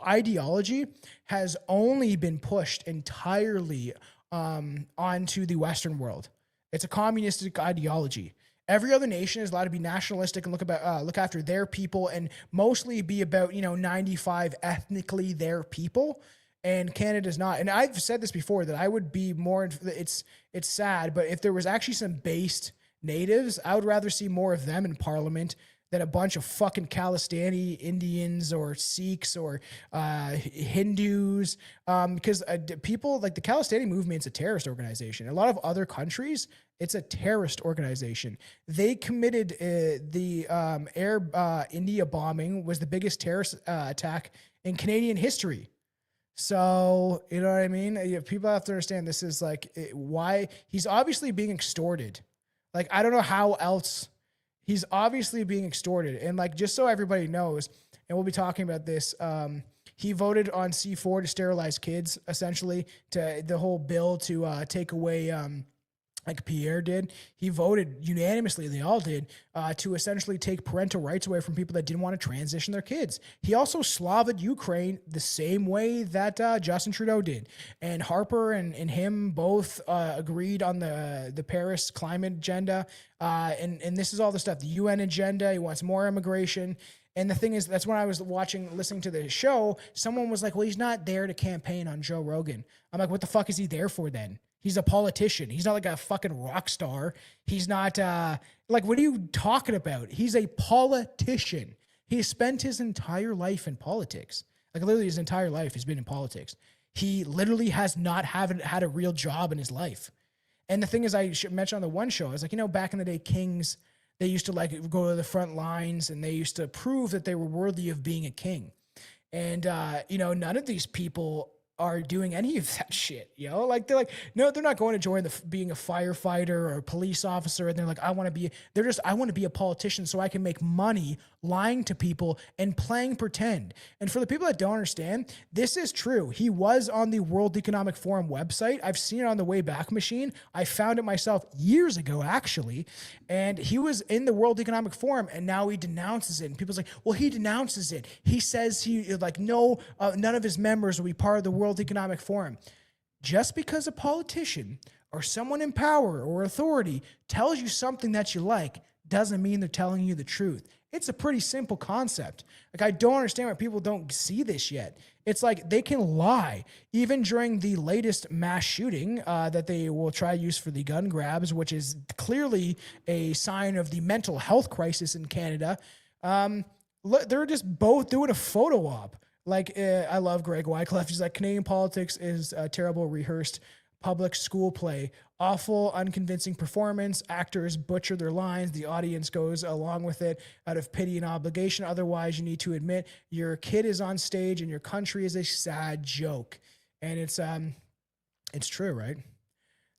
ideology has only been pushed entirely onto the Western world. It's a communistic ideology. Every other nation is allowed to be nationalistic and look after their people, and mostly be about 95 ethnically their people. And Canada's not. And I've said this before that I would be more. It's sad, but if there was actually some based natives, I would rather see more of them in Parliament than a bunch of fucking Khalistani Indians or Sikhs or Hindus, because people like the Khalistani movement's a terrorist organization. A lot of other countries, it's a terrorist organization. They committed the Air India bombing was the biggest terrorist attack in Canadian history. So, you know what I mean? People have to understand this is like why he's obviously being extorted. Like, I don't know how else he's obviously being extorted. And like, just so everybody knows, and we'll be talking about this, he voted on C4 to sterilize kids, essentially, to the whole bill to take away, like Pierre did. He voted unanimously, they all did, to essentially take parental rights away from people that didn't want to transition their kids. He also Slavic Ukraine the same way that Justin Trudeau did. And Harper and him both agreed on the Paris climate agenda. And this is all the stuff, the UN agenda. He wants more immigration. And the thing is, that's when I was listening to the show, someone was like, well, he's not there to campaign on Joe Rogan. I'm like, what the fuck is he there for then? He's a politician. He's not like a fucking rock star. He's not, like, what are you talking about? He's a politician. He has spent his entire life in politics. Like, literally his entire life has been in politics. He literally has not had a real job in his life. And the thing is, I should mention on the one show, I was like, back in the day, kings, they used to like go to the front lines and they used to prove that they were worthy of being a king. And, none of these people are doing any of that shit, like they're like, no, they're not going to join being a firefighter or a police officer. And they're like, I want to be a politician so I can make money lying to people and playing pretend. And for the people that don't understand, this is true. He was on the World Economic Forum website. I've seen it on the Wayback Machine. I found it myself years ago, actually. And he was in the World Economic Forum, and now he denounces it. And people's like, well, he denounces it. He says none of his members will be part of the World Economic Forum. Just because a politician or someone in power or authority tells you something that you like doesn't mean they're telling you the truth. It's a pretty simple concept. Like, I don't understand why people don't see this yet. It's like they can lie. Even during the latest mass shooting that they will try to use for the gun grabs, which is clearly a sign of the mental health crisis in Canada, they're just both doing a photo op. Like, I love Greg Wycliffe. He's like, Canadian politics is a terrible rehearsed public school play. awful, unconvincing performance. Actors butcher their lines. The audience goes along with it out of pity and obligation. Otherwise, you need to admit your kid is on stage and your country is a sad joke. And it's true, right?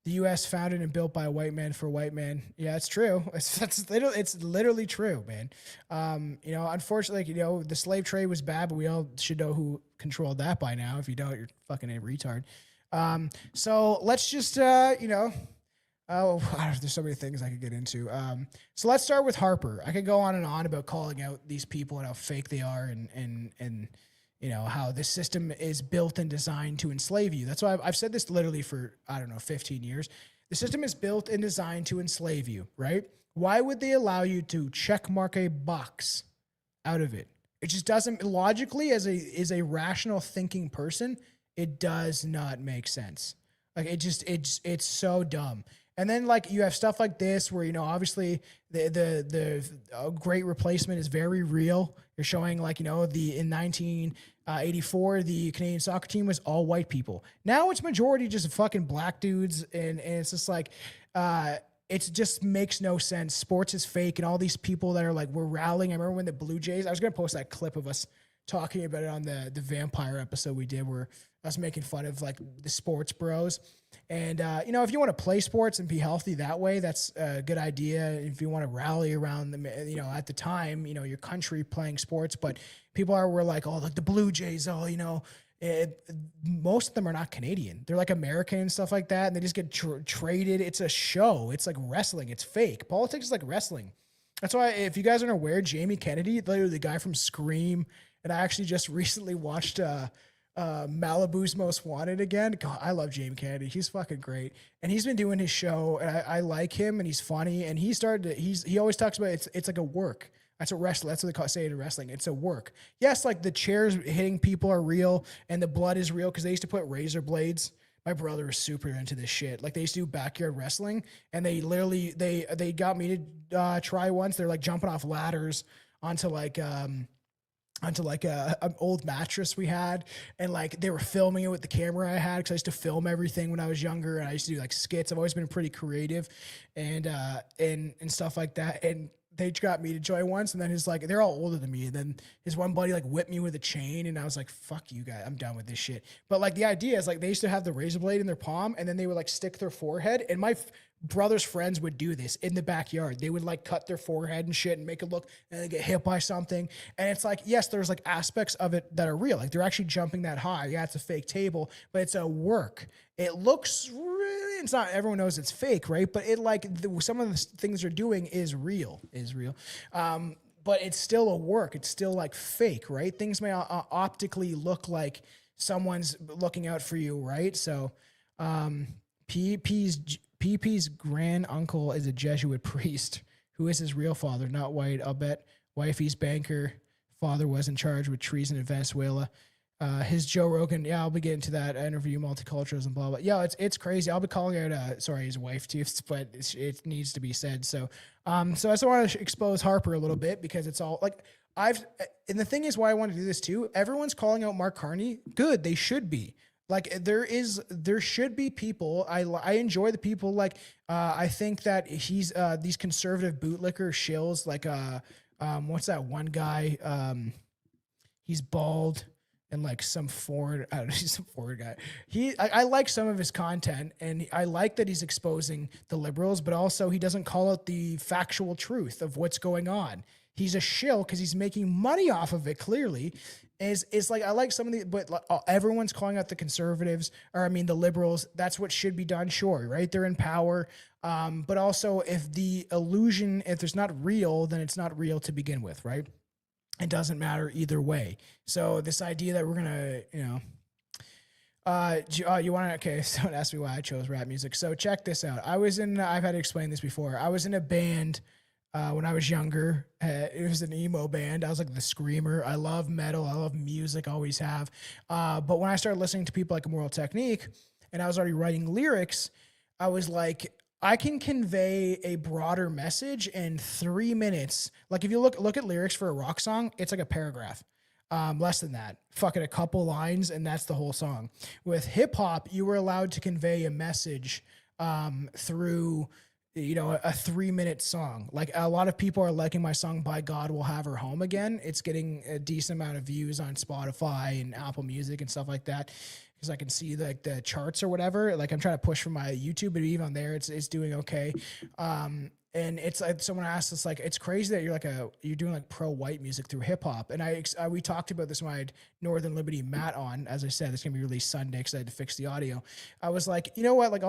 The U.S. founded and built by a white man for a white man. Yeah, it's true. It's literally true, man. Unfortunately, the slave trade was bad, but we all should know who controlled that by now. If you don't, you're fucking a retard. So let's just, there's so many things I could get into. So let's start with Harper. I could go on and on about calling out these people and how fake they are and how this system is built and designed to enslave you. That's why I've said this literally for, 15 years. The system is built and designed to enslave you, right? Why would they allow you to check mark a box out of it? It just doesn't, logically, as a rational thinking person, it does not make sense. Like it's so dumb. And then like you have stuff like this where, obviously the Great Replacement is very real. You're showing like, in 1984, the Canadian soccer team was all white people. Now it's majority just fucking black dudes. And it's just like, it just makes no sense. Sports is fake. And all these people that are like, we're rallying. I remember when the Blue Jays, I was going to post that clip of us talking about it on the vampire episode we did where I was making fun of like the sports bros. And, if you want to play sports and be healthy that way, that's a good idea. If you want to rally around them, at the time, your country playing sports, but people were like, oh, like the Blue Jays, most of them are not Canadian. They're like American and stuff like that. And they just get traded. It's a show. It's like wrestling. It's fake. Politics is like wrestling. That's why if you guys aren't aware, Jamie Kennedy, literally the guy from Scream, and I actually just recently watched Malibu's Most Wanted again. God, I love Jamie Kennedy. He's fucking great. And he's been doing his show, and I like him, and he's funny. And he always talks about it's like a work. That's what they say in wrestling. It's a work. Yes, like the chairs hitting people are real, and the blood is real because they used to put razor blades. My brother is super into this shit. Like they used to do backyard wrestling, and they literally they got me to try once. They're like jumping off ladders onto an old mattress we had, and like they were filming it with the camera I had because I used to film everything when I was younger, and I used to do like skits. I've always been pretty creative and stuff like that. And they got me to join once, and then they're all older than me, and then his one buddy like whipped me with a chain, and I was like, fuck you guys, I'm done with this shit. But like the idea is like they used to have the razor blade in their palm, and then they would like stick their forehead, and my brother's friends would do this in the backyard. They would like cut their forehead and shit and make it look, and they get hit by something. And it's like, yes, there's like aspects of it that are real. Like they're actually jumping that high. Yeah, it's a fake table, but it's a work. It looks really, it's not, everyone knows it's fake, right? But it like some of the things they're doing is real. But it's still a work. It's still like fake, right? Things may optically look like someone's looking out for you, right? So, PP's grand uncle is a Jesuit priest. Who is his real father? Not white. I'll bet wifey's banker father was in charge with treason in Venezuela. His Joe Rogan. Yeah, I'll be getting to that interview, multiculturalism, blah, blah. Yeah, it's crazy. I'll be calling out, his wife too, but it needs to be said. So I just want to expose Harper a little bit because it's all like and the thing is why I want to do this too. Everyone's calling out Mark Carney. Good. They should be. Like there should be people. I enjoy the people. Like I think that he's these conservative bootlicker shills. Like what's that one guy? He's bald and like some foreign. I don't know, he's some foreign guy. I like some of his content, and I like that he's exposing the liberals, but also he doesn't call out the factual truth of what's going on. He's a shill because he's making money off of it. Clearly. Is like I like some of the, but like, everyone's calling out the conservatives, or the liberals. That's what should be done, sure, right? They're in power, but also if there's not real, then it's not real to begin with, right? It doesn't matter either way. So this idea that we're gonna, you want to? Okay, someone asked me why I chose rap music. So check this out. I've had to explain this before. I was in a band. When I was younger, it was an emo band. I was like the screamer. I love metal. I love music. Always have. But when I started listening to people like Moral Technique, and I was already writing lyrics, I was like, I can convey a broader message in 3 minutes. Like if you look at lyrics for a rock song, it's like a paragraph. Less than that. Fucking a couple lines, and that's the whole song. With hip hop, you were allowed to convey a message through, you know, a 3-minute song. Like a lot of people are liking my song "By God We'll Have Her Home Again." It's getting a decent amount of views on Spotify and Apple Music and stuff like that, because I can see like the charts or whatever. Like I'm trying to push for my YouTube, but even on there, it's doing okay. And it's like someone asked us, like, it's crazy that you're doing like pro-white music through hip hop. And we talked about this when I had Northern Liberty Matt on. As I said, it's gonna be released Sunday because I had to fix the audio. I was like, you know what? Like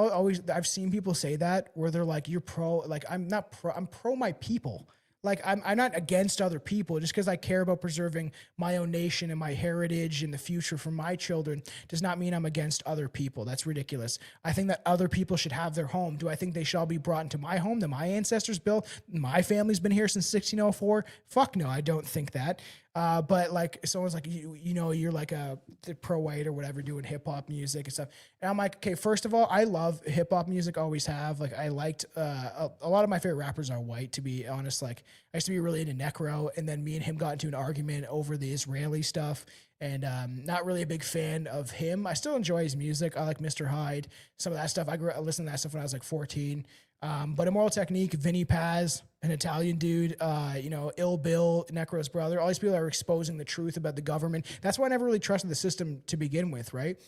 I've seen people say that where they're like, you're pro. Like I'm not pro. I'm pro my people. Like I'm not against other people. Just because I care about preserving my own nation and my heritage and the future for my children does not mean I'm against other people. That's ridiculous. I think that other people should have their home. Do I think they should all be brought into my home that my ancestors built? My family's been here since 1604. Fuck no, I don't think that. But like someone's like, you know, you're like the pro-white or whatever doing hip hop music and stuff. And I'm like, okay, first of all, I love hip hop music, always have. Like I liked, a lot of my favorite rappers are white, to be honest. Like I used to be really into Necro, and then me and him got into an argument over the Israeli stuff, and not really a big fan of him. I still enjoy his music. I like Mr. Hyde, some of that stuff. I listened to that stuff when I was like 14. But Immoral Technique, Vinny Paz, an Italian dude, you know, Ill Bill, Necro's brother, all these people are exposing the truth about the government. That's why I never really trusted the system to begin with, right?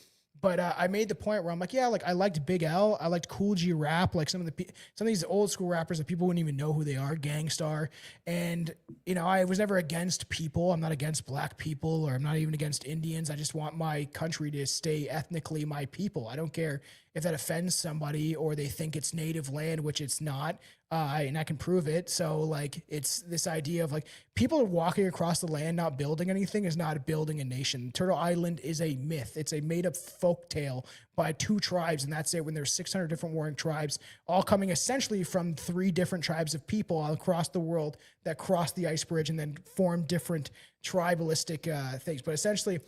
But I made the point where I'm like, yeah, like I liked Big L, I liked Cool G Rap, like some of these old school rappers that people wouldn't even know who they are, Gangstar. And you know, I was never against people. I'm not against black people, or I'm not even against Indians. I just want my country to stay ethnically my people. I don't care if that offends somebody or they think it's native land, which it's not. And I can prove it. So like, it's this idea of like people are walking across the land, not building anything is not building a nation. Turtle Island is a myth. It's a made up folk tale by 2 tribes. And that's it. When there's 600 different warring tribes, all coming essentially from 3 different tribes of people all across the world that cross the ice bridge and then form different tribalistic things. But essentially,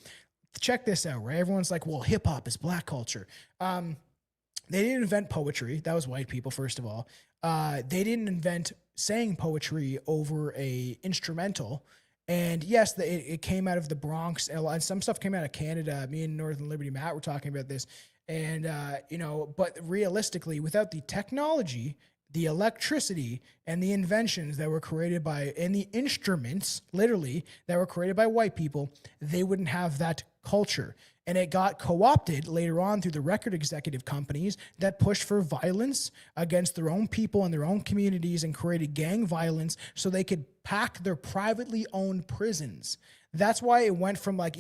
check this out, right? Everyone's like, well, hip hop is black culture. They didn't invent poetry. That was white people, first of all. They didn't invent saying poetry over a instrumental. And yes, it came out of the Bronx, and some stuff came out of Canada. Me and Northern Liberty Matt were talking about this. And, you know, but realistically, without the technology, the electricity, and the inventions that were created and the instruments, literally, that were created by white people, they wouldn't have that culture. And it got co-opted later on through the record executive companies that pushed for violence against their own people and their own communities and created gang violence so they could pack their privately owned prisons. That's why it went from like,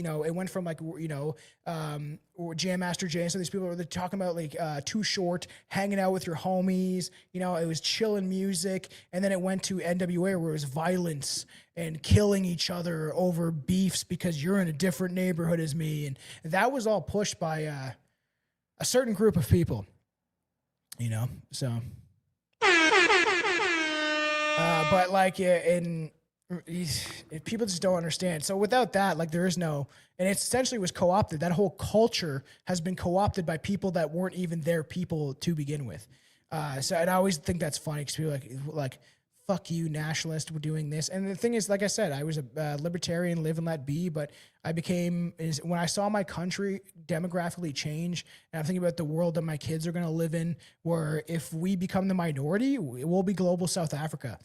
Jam Master Jay and some of these people were talking about like Too Short, hanging out with your homies, you know, it was chilling music. And then it went to NWA where it was violence and killing each other over beefs because you're in a different neighborhood as me. And that was all pushed by a certain group of people, you know, so. But like, people just don't understand. So without that, like there is no, and it essentially was co-opted. That whole culture has been co-opted by people that weren't even their people to begin with. So and I always think that's funny because people like, fuck you, nationalist, we're doing this. And the thing is, like I said, I was a libertarian, live and let be, but I when I saw my country demographically change, and I'm thinking about the world that my kids are going to live in, where if we become the minority, it will be global South Africa.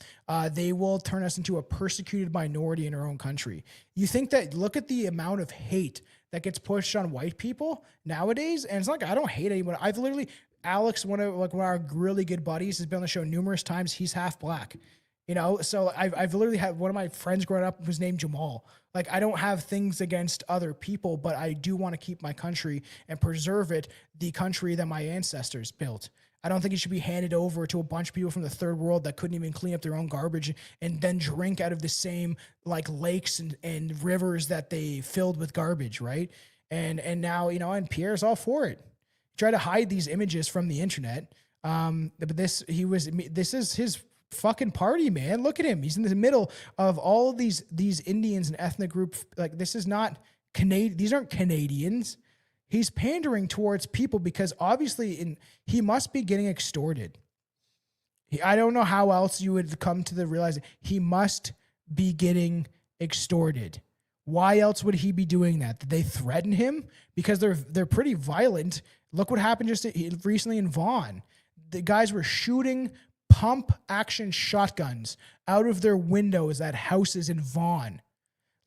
They will turn us into a persecuted minority in our own country. You think that, look at the amount of hate that gets pushed on white people nowadays. And it's like, I don't hate anyone. I've literally, Alex, one of our really good buddies, has been on the show numerous times. He's half black, you know? So I've literally had one of my friends growing up was named Jamal. Like, I don't have things against other people, but I do want to keep my country and preserve it, the country that my ancestors built. I don't think it should be handed over to a bunch of people from the third world that couldn't even clean up their own garbage and then drink out of the same like lakes and rivers that they filled with garbage, right? And now, you know, and Pierre's all for it. Try to hide these images from the internet. But this is his fucking party, man. Look at him. He's in the middle of all of these Indians and ethnic group. Like, this is not Canadian. These aren't Canadians. He's pandering towards people because obviously he must be getting extorted. I don't know how else you would come to the realization he must be getting extorted. Why else would he be doing that? Did they threaten him? Because they're pretty violent. Look what happened just recently in Vaughan. the guys were shooting pump action shotguns out of their windows at houses in Vaughan.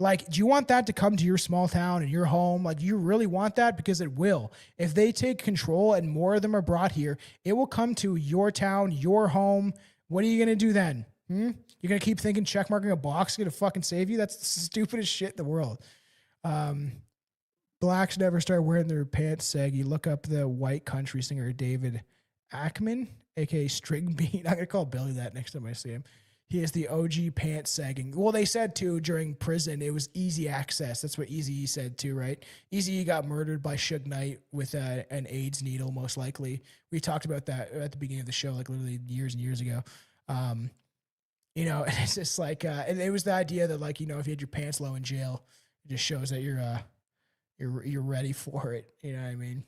Like, do you want that to come to your small town and your home? Like, do you really want that? Because it will. If they take control and more of them are brought here, it will come to your town, your home. What are you going to do then? You're going to keep thinking checkmarking a box is going to fucking save you? That's the stupidest shit in the world. Blacks never start wearing their pants saggy. Look up the white country singer David Ackman, a.k.a. String Bean. I'm going to call Billy that next time I see him. He is the OG pants sagging. Well, they said, too, during prison, it was easy access. That's what Eazy-E said, too, right? Eazy-E got murdered by Suge Knight with an AIDS needle, most likely. We talked about that at the beginning of the show, like literally years and years ago. You know, and it's just like, and it was the idea that, like, you know, if you had your pants low in jail, it just shows that you're ready for it. You know what I mean?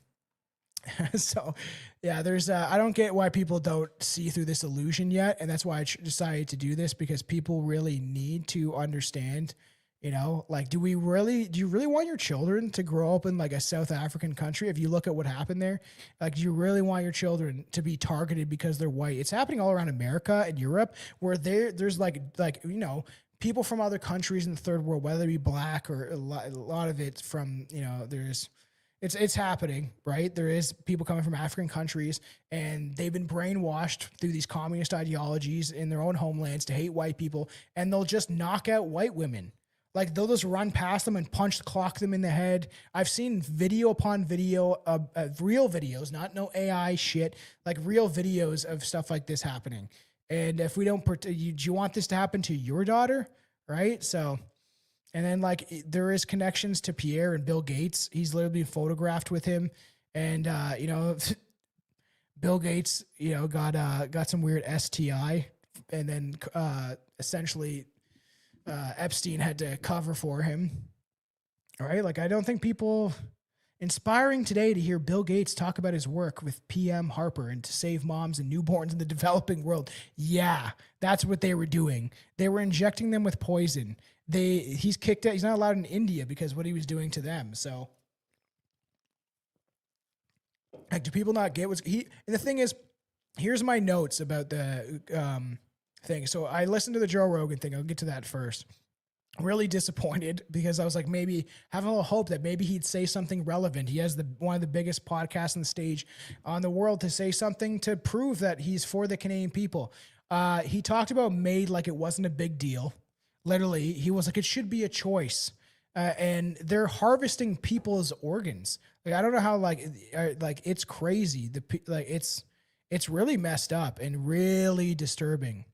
So, yeah, there's, I don't get why people don't see through this illusion yet. And that's why I decided to do this, because people really need to understand, you know, like, do you really want your children to grow up in like a South African country? If you look at what happened there, like, do you really want your children to be targeted because they're white? It's happening all around America and Europe, where there's like, you know, people from other countries in the third world, whether it be black or a lot of it from, you know, it's happening, right? There is people coming from African countries, and they've been brainwashed through these communist ideologies in their own homelands to hate white people, and they'll just knock out white women. Like, they'll just run past them and clock them in the head. I've seen video upon video of real videos, no AI shit, like real videos of stuff like this happening. And if we don't, do you want this to happen to your daughter, right? So... And then, like, there is connections to Pierre and Bill Gates. He's literally been photographed with him. And, you know, Bill Gates, you know, got some weird STI. And then essentially Epstein had to cover for him. All right? Like, I don't think people... Inspiring today to hear Bill Gates talk about his work with PM Harper and to save moms and newborns in the developing world. Yeah, that's what they were doing. They were injecting them with poison. He's kicked out. He's not allowed in India because what he was doing to them. So, like, do people not get and the thing is, here's my notes about the thing. So I listened to the Joe Rogan thing. I'll get to that first. Really disappointed, because I was like, maybe having a little hope that maybe he'd say something relevant. He has one of the biggest podcasts on the stage on the world to say something to prove that he's for the Canadian people. He talked about MAID like it wasn't a big deal. Literally, he was like, it should be a choice. And they're harvesting people's organs. Like, I don't know how, like it's crazy. It's really messed up and really disturbing.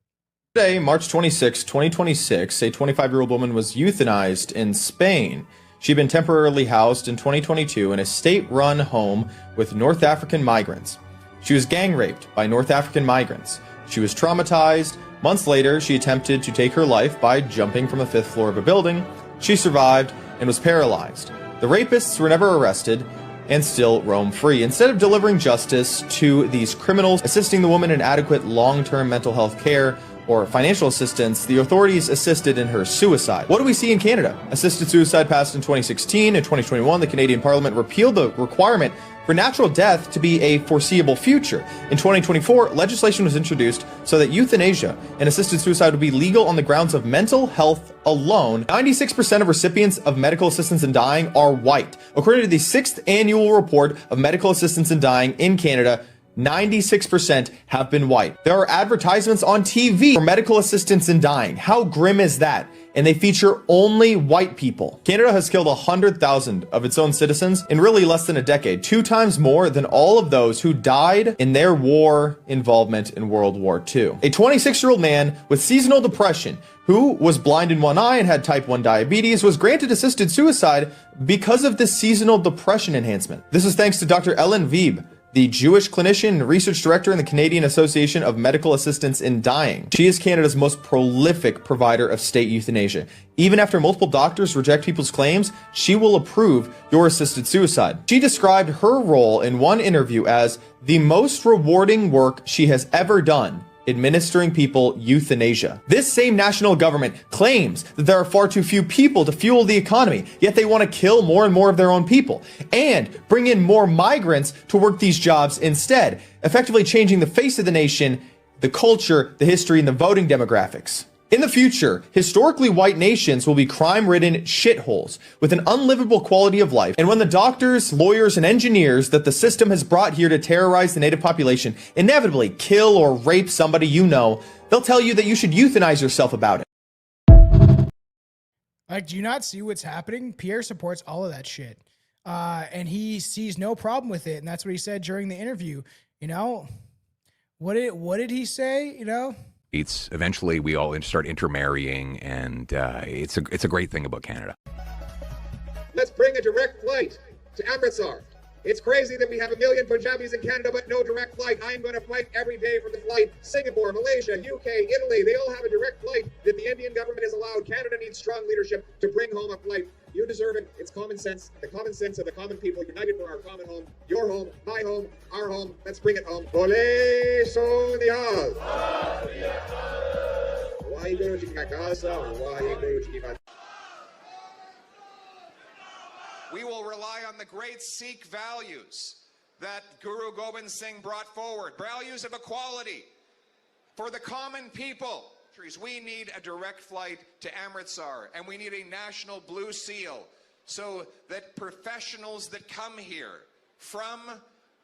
Today, March 26, 2026, a 25-year-old woman was euthanized in Spain. She'd been temporarily housed in 2022 in a state-run home with North African migrants. She was gang raped by North African migrants. She was traumatized. Months later, she attempted to take her life by jumping from the 5th floor of a building. She survived and was paralyzed. The rapists were never arrested and still roam free. Instead of delivering justice to these criminals, assisting the woman in adequate long-term mental health care, or financial assistance, the authorities assisted in her suicide. What do we see in Canada? Assisted suicide passed in 2016. In 2021, the Canadian Parliament repealed the requirement for natural death to be a foreseeable future. In 2024, legislation was introduced so that euthanasia and assisted suicide would be legal on the grounds of mental health alone. 96% of recipients of medical assistance in dying are white. According to the 6th annual report of medical assistance in dying in Canada, 96% have been white. There are advertisements on TV for medical assistance in dying. How grim is that? And they feature only white people. Canada has killed 100,000 of its own citizens in really less than a decade, 2 times more than all of those who died in their war involvement in World War II. A 26-year-old man with seasonal depression who was blind in one eye and had type 1 diabetes was granted assisted suicide because of this seasonal depression enhancement. This is thanks to Dr. Ellen Wiebe, the Jewish clinician and research director in the Canadian Association of Medical Assistance in Dying. She is Canada's most prolific provider of state euthanasia. Even after multiple doctors reject people's claims, she will approve your assisted suicide. She described her role in one interview as the most rewarding work she has ever done, administering people euthanasia. This same national government claims that there are far too few people to fuel the economy, yet they want to kill more and more of their own people and bring in more migrants to work these jobs instead. effectively changing the face of the nation, the culture, the history, and the voting demographics. In the future, historically white nations will be crime-ridden shitholes with an unlivable quality of life. And when the doctors, lawyers, and engineers that the system has brought here to terrorize the native population inevitably kill or rape somebody you know, they'll tell you that you should euthanize yourself about it. Like, do you not see what's happening? Pierre supports all of that shit. And he sees no problem with it. And that's what he said during the interview. You know, what did he say? You know? It's eventually we all start intermarrying, and it's a great thing about Canada. Let's bring a direct flight to Amritsar. It's crazy that we have 1 million Punjabis in Canada, but no direct flight. I'm going to fight every day for the flight. Singapore, Malaysia, UK, Italy, they all have a direct flight that the Indian government has allowed. Canada needs strong leadership to bring home a flight. You deserve it. It's common sense. The common sense of the common people united for our common home. Your home, my home, our home. Let's bring it home. Ole so nihal. Waheguru ji ka khalsa, Waheguru ji ki fateh. We will rely on the great Sikh values that Guru Gobind Singh brought forward. Values of equality for the common people. We need a direct flight to Amritsar, and we need a national blue seal so that professionals that come here from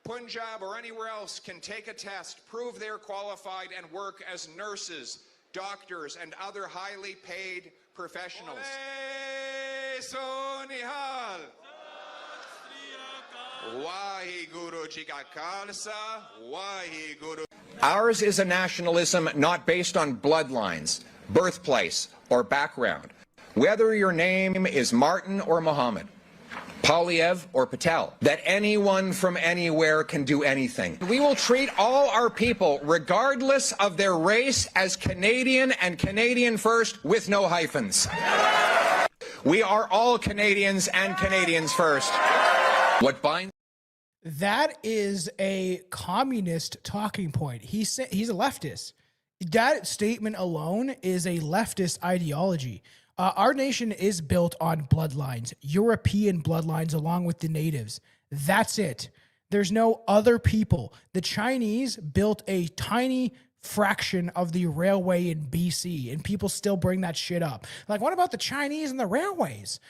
Punjab or anywhere else can take a test, prove they're qualified, and work as nurses, doctors, and other highly paid professionals. Waheguru ji ka khalsa, Waheguru. Ours is a nationalism not based on bloodlines, birthplace, or background. Whether your name is Martin or Mohammed, Poilievre or Patel, that anyone from anywhere can do anything. We will treat all our people, regardless of their race, as Canadian and Canadian first with no hyphens. We are all Canadians and Canadians first. What binds? That is a communist talking point. He's a leftist. That statement alone is a leftist ideology. Our nation is built on bloodlines, European bloodlines along with the natives. That's it. There's no other people. The Chinese built a tiny fraction of the railway in BC, and people still bring that shit up. Like, what about the Chinese and the railways?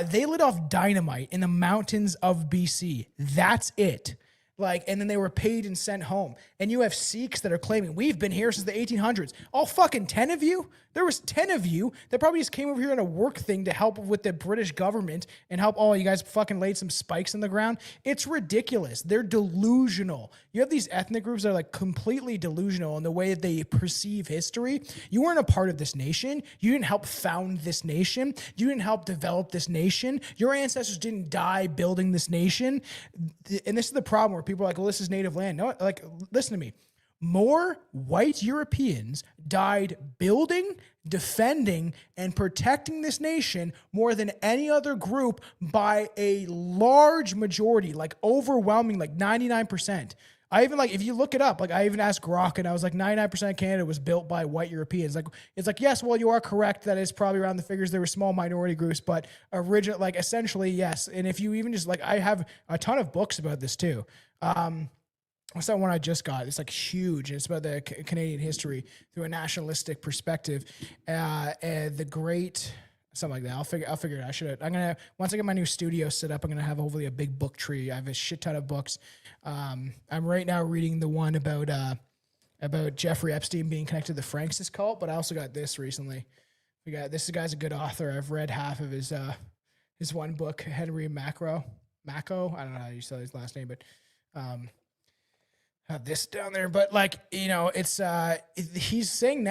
They lit off dynamite in the mountains of BC. That's it. Like, and then they were paid and sent home. And you have Sikhs that are claiming, we've been here since the 1800s. All fucking 10 of you? There was 10 of you that probably just came over here on a work thing to help with the British government and help all you guys fucking laid some spikes in the ground. It's ridiculous. They're delusional. You have these ethnic groups that are like completely delusional in the way that they perceive history. You weren't a part of this nation. You didn't help found this nation. You didn't help develop this nation. Your ancestors didn't die building this nation. And this is the problem where people are like, well, this is native land. No, like, listen to me. More white Europeans died building, defending, and protecting this nation more than any other group by a large majority, like overwhelming, like 99%. I even, like, if you look it up, like, I even asked Grok, and I was like, 99% of Canada was built by white Europeans. Like, it's like, yes, well, you are correct. That is probably around the figures. There were small minority groups, but original, like, essentially, yes. And if you even just, like, I have a ton of books about this too. What's that one I just got? It's like huge. It's about the Canadian history through a nationalistic perspective. And the great, something like that. I'll figure it out. Once I get my new studio set up, I'm going to have hopefully a big book tree. I have a shit ton of books. I'm right now reading the one about Jeffrey Epstein being connected to the Francis cult, but I also got this recently. This guy's a good author. I've read half of his one book, Henry Macro. Mako. I don't know how you spell his last name, but have this down there. But, like, you know, it's he's saying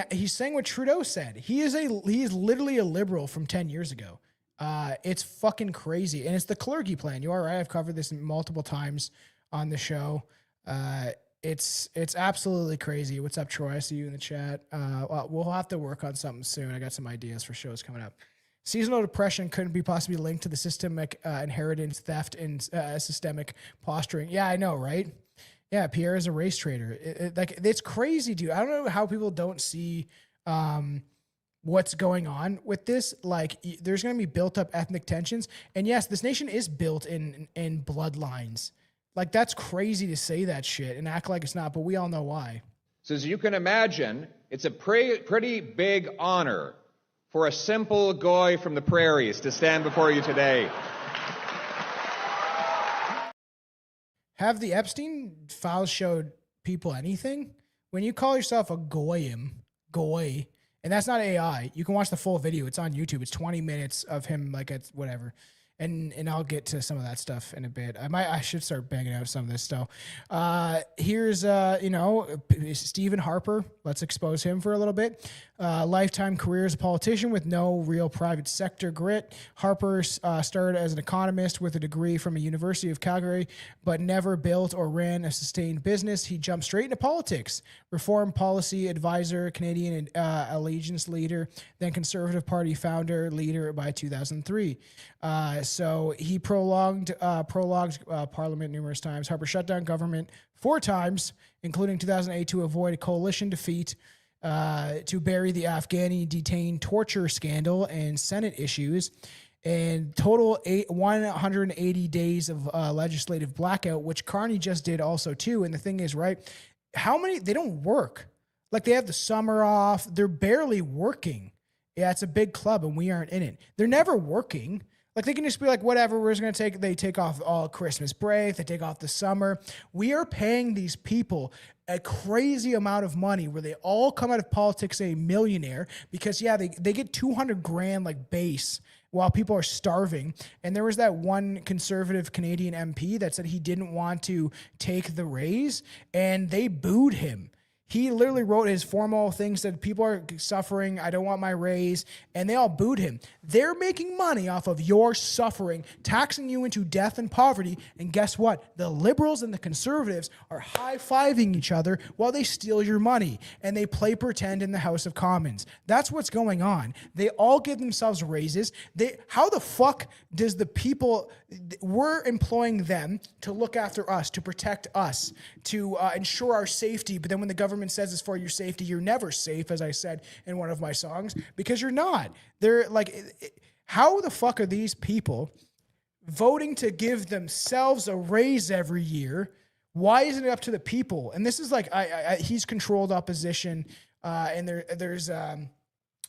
what Trudeau said. He is literally a liberal from 10 years ago. It's fucking crazy, and it's the clergy plan. You are right. I've covered this multiple times on the show. It's absolutely crazy. What's up, Troy? I see you in the chat. We'll have to work on something soon. I got some ideas for shows coming up. Seasonal depression couldn't be possibly linked to the systemic inheritance, theft, and systemic posturing. Yeah, I know, right? Yeah, Pierre is a race trader. It's crazy, dude. I don't know how people don't see what's going on with this. Like, there's going to be built up ethnic tensions. And yes, this nation is built in bloodlines. Like, that's crazy to say that shit and act like it's not, but we all know why. So as you can imagine, it's a pretty big honor for a simple guy from the prairies to stand before you today. Have the Epstein files showed people anything? When you call yourself a goy, and that's not AI, you can watch the full video. It's on YouTube. It's 20 minutes of him, like, it's whatever. And I'll get to some of that stuff in a bit. I should start banging out some of this stuff. Here's Stephen Harper. Let's expose him for a little bit. Lifetime career as a politician with no real private sector grit. Harper started as an economist with a degree from a University of Calgary, but never built or ran a sustained business. He jumped straight into politics. Reform policy advisor, Canadian Allegiance leader, then Conservative Party founder, leader by 2003. So he prologued Parliament numerous times. Harper shut down government 4 times, including 2008, to avoid a coalition defeat, to bury the Afghani detained torture scandal and Senate issues, and total 180 days of legislative blackout, which Carney just did also too. And the thing is, right, how many, they don't work. Like, they have the summer off. They're barely working. Yeah, it's a big club and we aren't in it. They're never working. Like, they can just be like, whatever, we're just going to they take off all Christmas break, they take off the summer. We are paying these people a crazy amount of money where they all come out of politics a millionaire because, yeah, they get 200 grand like base while people are starving. And there was that one conservative Canadian MP that said he didn't want to take the raise, and they booed him. He literally wrote his formal thing, said, people are suffering, I don't want my raise, and they all booed him. They're making money off of your suffering, taxing you into death and poverty, and guess what? The Liberals and the Conservatives are high-fiving each other while they steal your money, and they play pretend in the House of Commons. That's what's going on. They all give themselves raises. How the fuck does the people, we're employing them to look after us, to protect us, to ensure our safety, but then when the government says it's for your safety, you're never safe, as I said in one of my songs, because you're not. They're like, how the fuck are these people voting to give themselves a raise every year? Why isn't it up to the people? And this is like, he's controlled opposition, and there's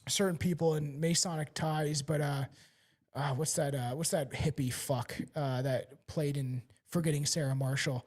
certain people in Masonic ties, but what's that hippie fuck that played in Forgetting Sarah Marshall?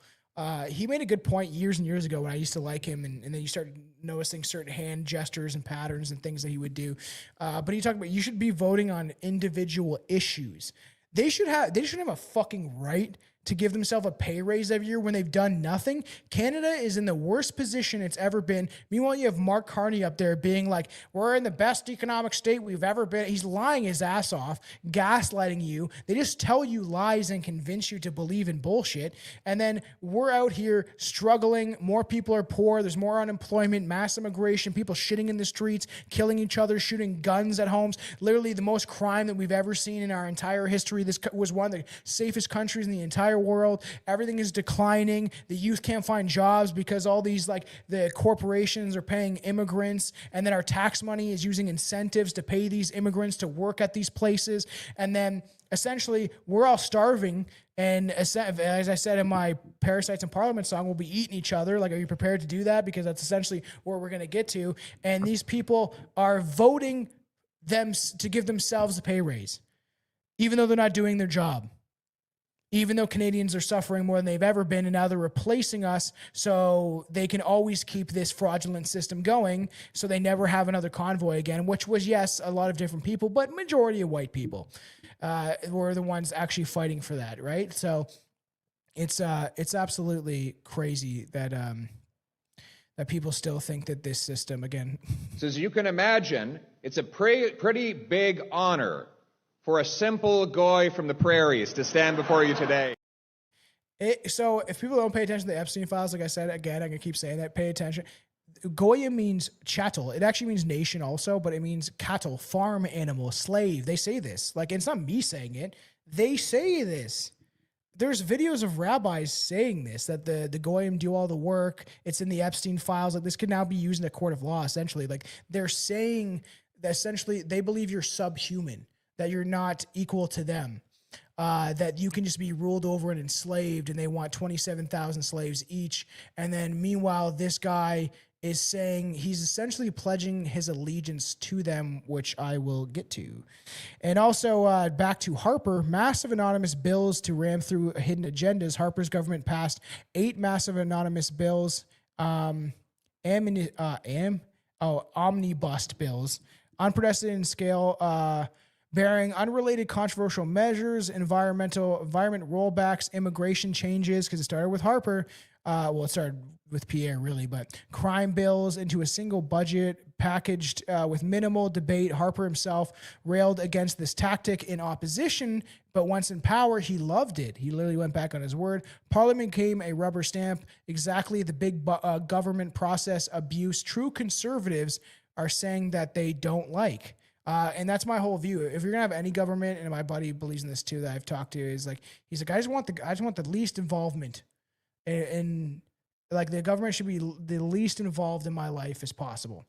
He made a good point years and years ago when I used to like him, and then you started noticing certain hand gestures and patterns and things that he would do. But he talked about you should be voting on individual issues. They should have a fucking right to give themselves a pay raise every year when they've done nothing. Canada is in the worst position it's ever been. Meanwhile, you have Mark Carney up there being like, we're in the best economic state we've ever been. He's lying his ass off, gaslighting you. They just tell you lies and convince you to believe in bullshit. And then we're out here struggling. More people are poor. There's more unemployment, mass immigration, people shitting in the streets, killing each other, shooting guns at homes. Literally the most crime that we've ever seen in our entire history. This was one of the safest countries in the entire world. Everything is declining. The youth can't find jobs because all these, like, the corporations are paying immigrants, and then our tax money is using incentives to pay these immigrants to work at these places. And then essentially we're all starving. And as I said in my Parasites in Parliament song, we'll be eating each other. Like, are you prepared to do that? Because that's essentially where we're going to get to. And these people are voting them to give themselves a pay raise, even though they're not doing their job. Even though Canadians are suffering more than they've ever been, and now they're replacing us so they can always keep this fraudulent system going, so they never have another convoy again, which was, yes, a lot of different people, but majority of white people were the ones actually fighting for that, right? So it's absolutely crazy that that people still think that this system, again... So as you can imagine, it's a pretty big honor for a simple guy from the prairies to stand before you today. So if people don't pay attention to the Epstein files, like I said, again, I'm going to keep saying that, pay attention. Goya means chattel. It actually means nation also, but it means cattle, farm animal, slave. They say this. Like, it's not me saying it. They say this. There's videos of rabbis saying this, that the Goyim do all the work. It's in the Epstein files. Like, this could now be used in a court of law, essentially. Like, they're saying that essentially they believe you're subhuman, that you're not equal to them. that you can just be ruled over and enslaved, and they want 27,000 slaves each. And then meanwhile, this guy is saying he's essentially pledging his allegiance to them, which I will get to. And also back to Harper, massive anonymous bills to ram through hidden agendas. Harper's government passed 8 massive anonymous bills, omnibus bills, unprecedented scale, bearing unrelated controversial measures, environment rollbacks, immigration changes, because it started with Harper. It started with Pierre, really, but crime bills into a single budget packaged with minimal debate. Harper himself railed against this tactic in opposition, but once in power, he loved it. He literally went back on his word. Parliament became a rubber stamp, exactly the big government process abuse true conservatives are saying that they don't like. And that's my whole view. If you're gonna have any government, and my buddy believes in this too, that I've talked to, is like, he's like, I just want the least involvement, and like the government should be the least involved in my life as possible.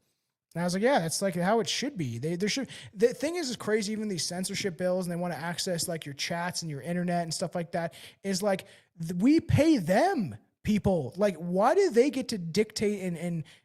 And I was like, yeah, that's like how it should be. There should. The thing is crazy. Even these censorship bills, and they want to access like your chats and your internet and stuff like that. Is like we pay them, people. Like, why do they get to dictate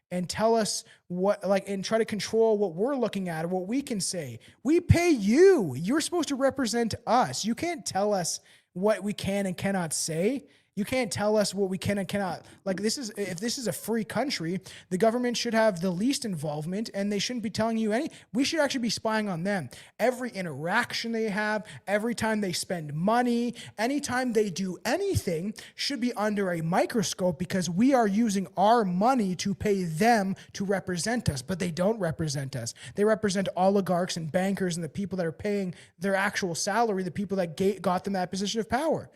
and tell us what, like, and try to control what we're looking at or what we can say? We pay you. You're supposed to represent us. You can't tell us what we can and cannot say. You can't tell us what we can and cannot. Like, if this is a free country, the government should have the least involvement, and they shouldn't be telling you any. We should actually be spying on them. Every interaction they have, every time they spend money, anytime they do anything should be under a microscope, because we are using our money to pay them to represent us, but they don't represent us. They represent oligarchs and bankers and the people that are paying their actual salary, the people that got them that position of power.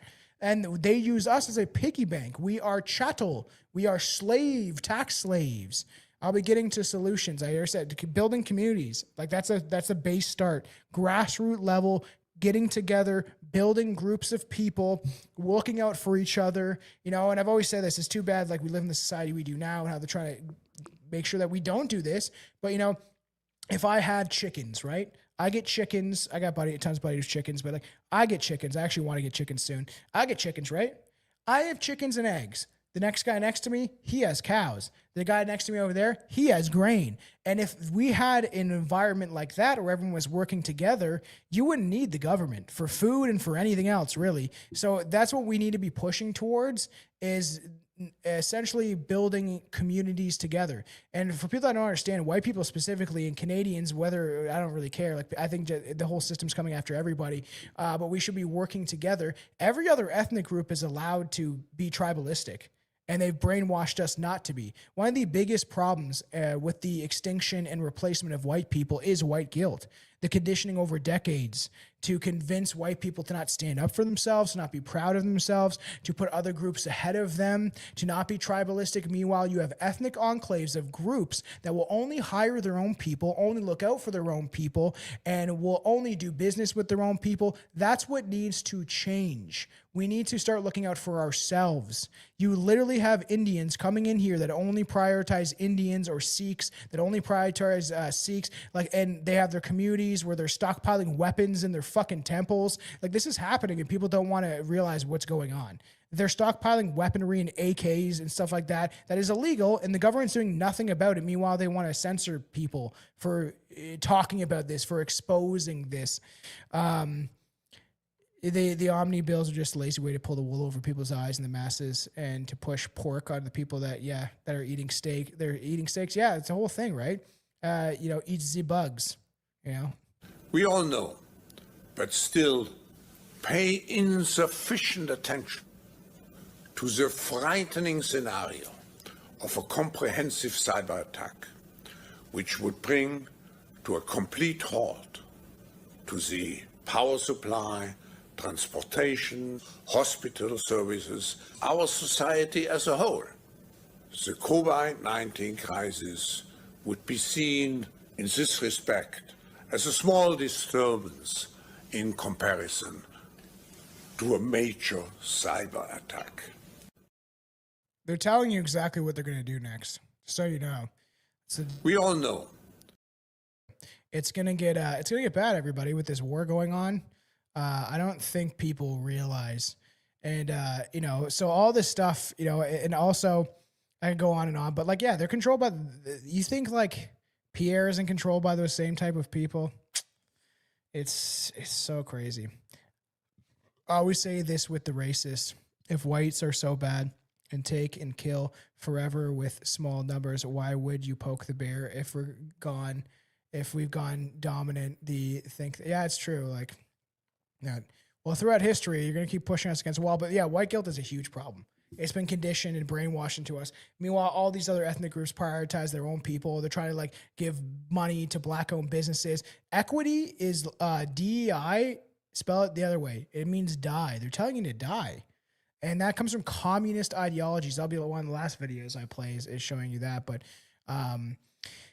And they use us as a piggy bank. We are chattel. We are tax slaves. I'll be getting to solutions. I already said building communities. Like that's a base start. Grassroots level, getting together, building groups of people, looking out for each other. And I've always said this, it's too bad like we live in the society we do now and how they're trying to make sure that we don't do this. But if I had chickens, right? I get chickens. I got tons of buddies chickens, but like I get chickens. I actually want to get chickens soon. I get chickens, right? I have chickens and eggs. The next guy next to me, he has cows. The guy next to me over there, he has grain. And if we had an environment like that where everyone was working together, you wouldn't need the government for food and for anything else, really. So that's what we need to be pushing towards, is essentially building communities together. And for people that don't understand, white people specifically and Canadians, whether, I don't really care, like I think the whole system's coming after everybody, but we should be working together. Every other ethnic group is allowed to be tribalistic, and they've brainwashed us not to be. One of the biggest problems with the extinction and replacement of white people is white guilt. The conditioning over decades to convince white people to not stand up for themselves, to not be proud of themselves, to put other groups ahead of them, to not be tribalistic. Meanwhile, you have ethnic enclaves of groups that will only hire their own people, only look out for their own people, and will only do business with their own people. That's what needs to change. We need to start looking out for ourselves. You literally have Indians coming in here that only prioritize Indians, or Sikhs that only prioritize Sikhs, and they have their communities where they're stockpiling weapons in their fucking temples. Like, this is happening, and people don't want to realize what's going on. They're stockpiling weaponry and AKs and stuff like that. That is illegal, and the government's doing nothing about it. Meanwhile, they want to censor people for talking about this, for exposing this. The omni bills are just a lazy way to pull the wool over people's eyes and the masses, and to push pork on the people that are eating steak. They're eating steaks. Yeah, it's a whole thing, right? Eat the bugs, We all know, but still pay insufficient attention to the frightening scenario of a comprehensive cyber attack, which would bring to a complete halt to the power supply, transportation, hospital services, our society as a whole. The COVID-19 crisis would be seen in this respect as a small disturbance in comparison to a major cyber attack. They're telling you exactly what they're going to do next, so you know. We all know. It's going to get bad, everybody, with this war going on. I don't think people realize. And, so all this stuff, and also I can go on and on, but like, yeah, they're controlled by, you think like Pierre isn't controlled by those same type of people? It's so crazy. I always say this with the racists. If whites are so bad and take and kill forever with small numbers, why would you poke the bear if we've gone dominant? Yeah, it's true. Like, yeah. Well, throughout history, you're going to keep pushing us against the wall. But yeah, white guilt is a huge problem. It's been conditioned and brainwashed into us. Meanwhile, all these other ethnic groups prioritize their own people. They're trying to like give money to black-owned businesses. Equity is DEI. Spell it the other way. It means die. They're telling you to die. And that comes from communist ideologies. That'll be one of the last videos I play is showing you that. But, and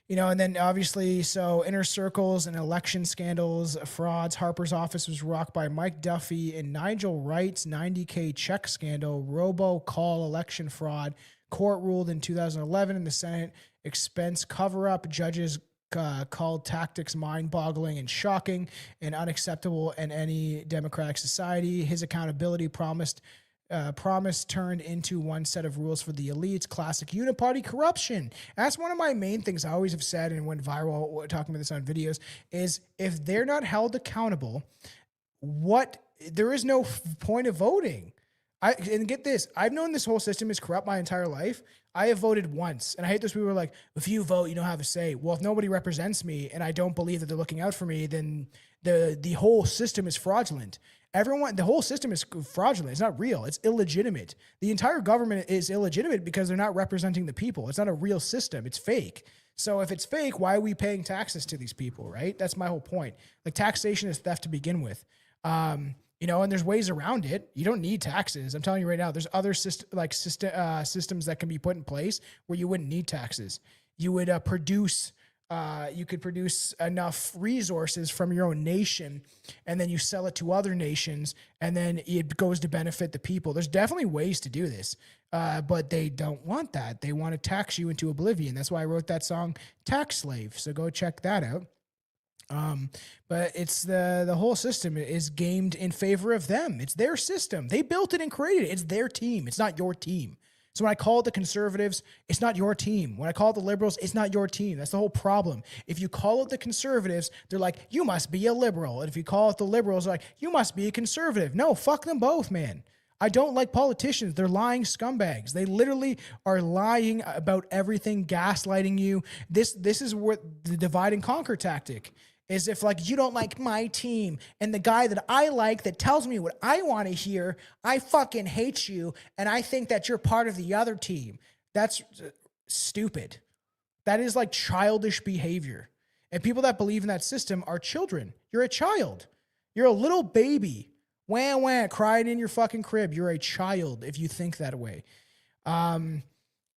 then obviously, so inner circles and election scandals, frauds. Harper's office was rocked by Mike Duffy and Nigel Wright's 90K check scandal, robocall election fraud. Court ruled in 2011 in the Senate expense cover-up. Judges called tactics mind-boggling and shocking and unacceptable in any democratic society. His accountability promise turned into one set of rules for the elites. Classic UNIPARTY corruption. That's one of my main things I always have said and went viral talking about this on videos is if they're not held accountable, there is no point of voting. And get this, I've known this whole system is corrupt my entire life. I have voted once, and I hate those people who are like, if you vote, you don't have a say. Well, if nobody represents me and I don't believe that they're looking out for me, then the whole system is fraudulent. The whole system is fraudulent. It's not real. It's illegitimate. The entire government is illegitimate because they're not representing the people. It's not a real system. It's fake. So if it's fake, why are we paying taxes to these people, right? That's my whole point. Like taxation is theft to begin with. And there's ways around it. You don't need taxes. I'm telling you right now, there's other systems that can be put in place where you wouldn't need taxes. You would you could produce enough resources from your own nation and then you sell it to other nations and then it goes to benefit the people. There's definitely ways to do this, but they don't want that. They want to tax you into oblivion. That's why I wrote that song, Tax Slave. So go check that out. But it's the whole system is gamed in favor of them. It's their system. They built it and created it. It's their team. It's not your team. So when I call it the conservatives, it's not your team. When I call it the liberals, it's not your team. That's the whole problem. If you call it the conservatives, they're like, you must be a liberal. And if you call it the liberals, they're like, you must be a conservative. No, fuck them both, man. I don't like politicians. They're lying scumbags. They literally are lying about everything, gaslighting you. This is what the divide and conquer tactic is. If like you don't like my team and the guy that I like that tells me what I want to hear, I fucking hate you and I think that you're part of the other team. That's stupid. That is like childish behavior. And people that believe in that system are children. You're a child. You're a little baby. Wah, wah, crying in your fucking crib. You're a child if you think that way.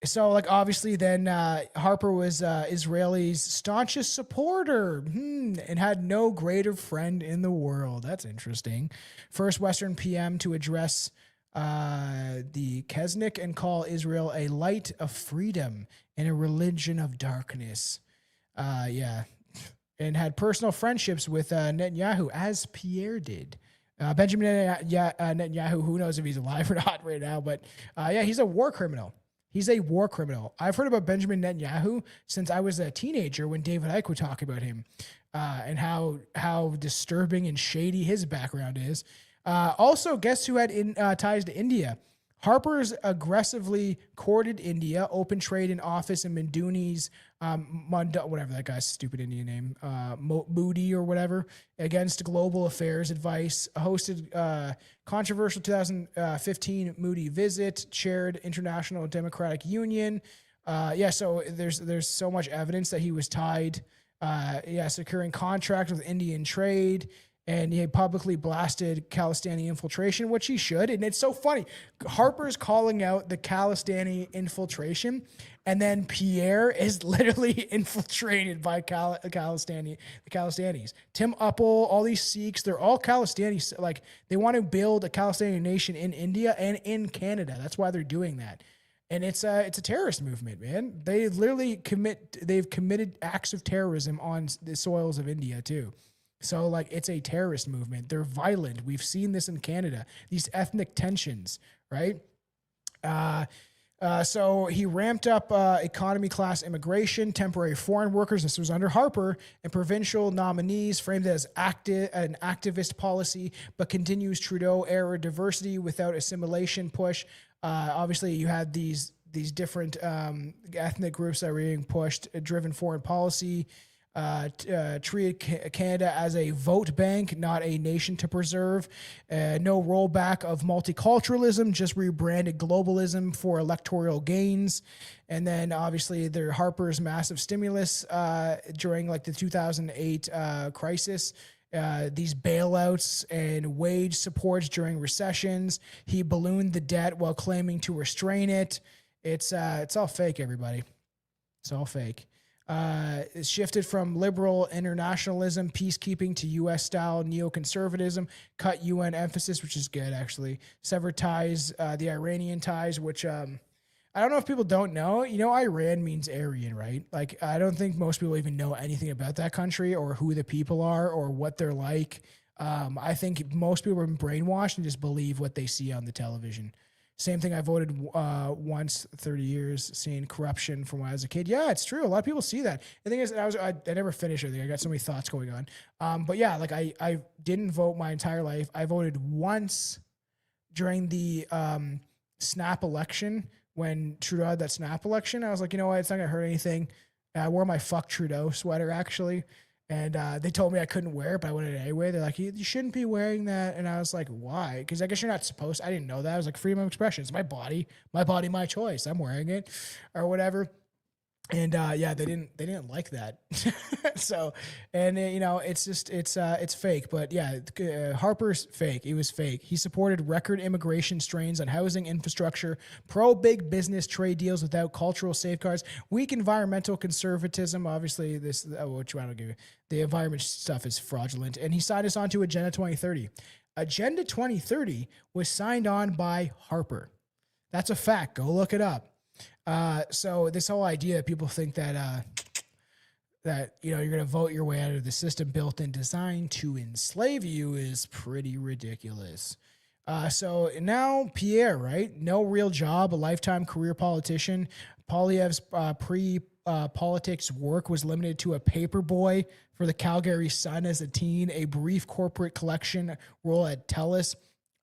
So, like, obviously, then Harper was Israeli's staunchest supporter and had no greater friend in the world. That's interesting. First Western PM to address the Kesnick and call Israel a light of freedom and a religion of darkness. And had personal friendships with Netanyahu, as Pierre did. Benjamin Netanyahu, who knows if he's alive or not right now, but he's a war criminal. He's a war criminal. I've heard about Benjamin Netanyahu since I was a teenager when David Icke would talk about him and how disturbing and shady his background is. Also, guess who had ties to India? Harper's aggressively courted India, open trade in office in Minduni's, whatever that guy's stupid Indian name, Moody or whatever, against global affairs advice, hosted controversial 2015 Moody visit, chaired International Democratic Union. So there's so much evidence that he was tied, securing contracts with Indian trade. And he publicly blasted Khalistani infiltration, which he should. And it's so funny. Harper's calling out the Khalistani infiltration, and then Pierre is literally infiltrated by the Khalistanis. Tim Uppal, all these Sikhs, they're all Khalistanis. Like, they want to build a Khalistani nation in India and in Canada. That's why they're doing that. And it's a terrorist movement, man. They've committed acts of terrorism on the soils of India, too. So like it's a terrorist movement. They're violent. We've seen this in Canada, these ethnic tensions, right? So he ramped up economy class immigration, temporary foreign workers. This was under Harper, and provincial nominees, framed as an activist policy, but continues Trudeau era diversity without assimilation push. Obviously, you had these different ethnic groups that were being pushed, driven foreign policy. Treated Canada as a vote bank, not a nation to preserve. No rollback of multiculturalism, just rebranded globalism for electoral gains. And then obviously their Harper's massive stimulus during like the 2008 crisis. These bailouts and wage supports during recessions. He ballooned the debt while claiming to restrain it. It's all fake, everybody. It's all fake. It shifted from liberal internationalism, peacekeeping to U.S.-style neoconservatism, cut UN emphasis, which is good, actually. Severed ties, the Iranian ties, which I don't know if people don't know. You know, Iran means Aryan, right? Like, I don't think most people even know anything about that country or who the people are or what they're like. I think most people are brainwashed and just believe what they see on the television. Same thing. I voted once, 30 years, seeing corruption from when I was a kid. Yeah, it's true. A lot of people see that. The thing is, I never finished everything. I got so many thoughts going on. But yeah, like I didn't vote my entire life. I voted once during the snap election when Trudeau had that snap election. I was like, you know what? It's not gonna hurt anything. And I wore my "fuck Trudeau" sweater actually. And they told me I couldn't wear it, but I went it anyway. They're like, you shouldn't be wearing that. And I was like, why? Because I guess you're not supposed to. I didn't know that. I was like, freedom of expression. It's my body, my choice. I'm wearing it or whatever. And yeah, they didn't like that. So, and you know, it's just it's fake. But yeah, Harper's fake. It was fake. He supported record immigration strains on housing infrastructure, pro big business trade deals without cultural safeguards, weak environmental conservatism. Obviously, which one I'll give you. The environment stuff is fraudulent. And he signed us on to Agenda 2030. Agenda 2030 was signed on by Harper. That's a fact. Go look it up. So this whole idea that people think that you know you're going to vote your way out of the system built and designed to enslave you is pretty ridiculous. So now Pierre, right? No real job, a lifetime career politician. Poilievre's politics work was limited to a paper boy for the Calgary Sun as a teen, a brief corporate collection role at TELUS,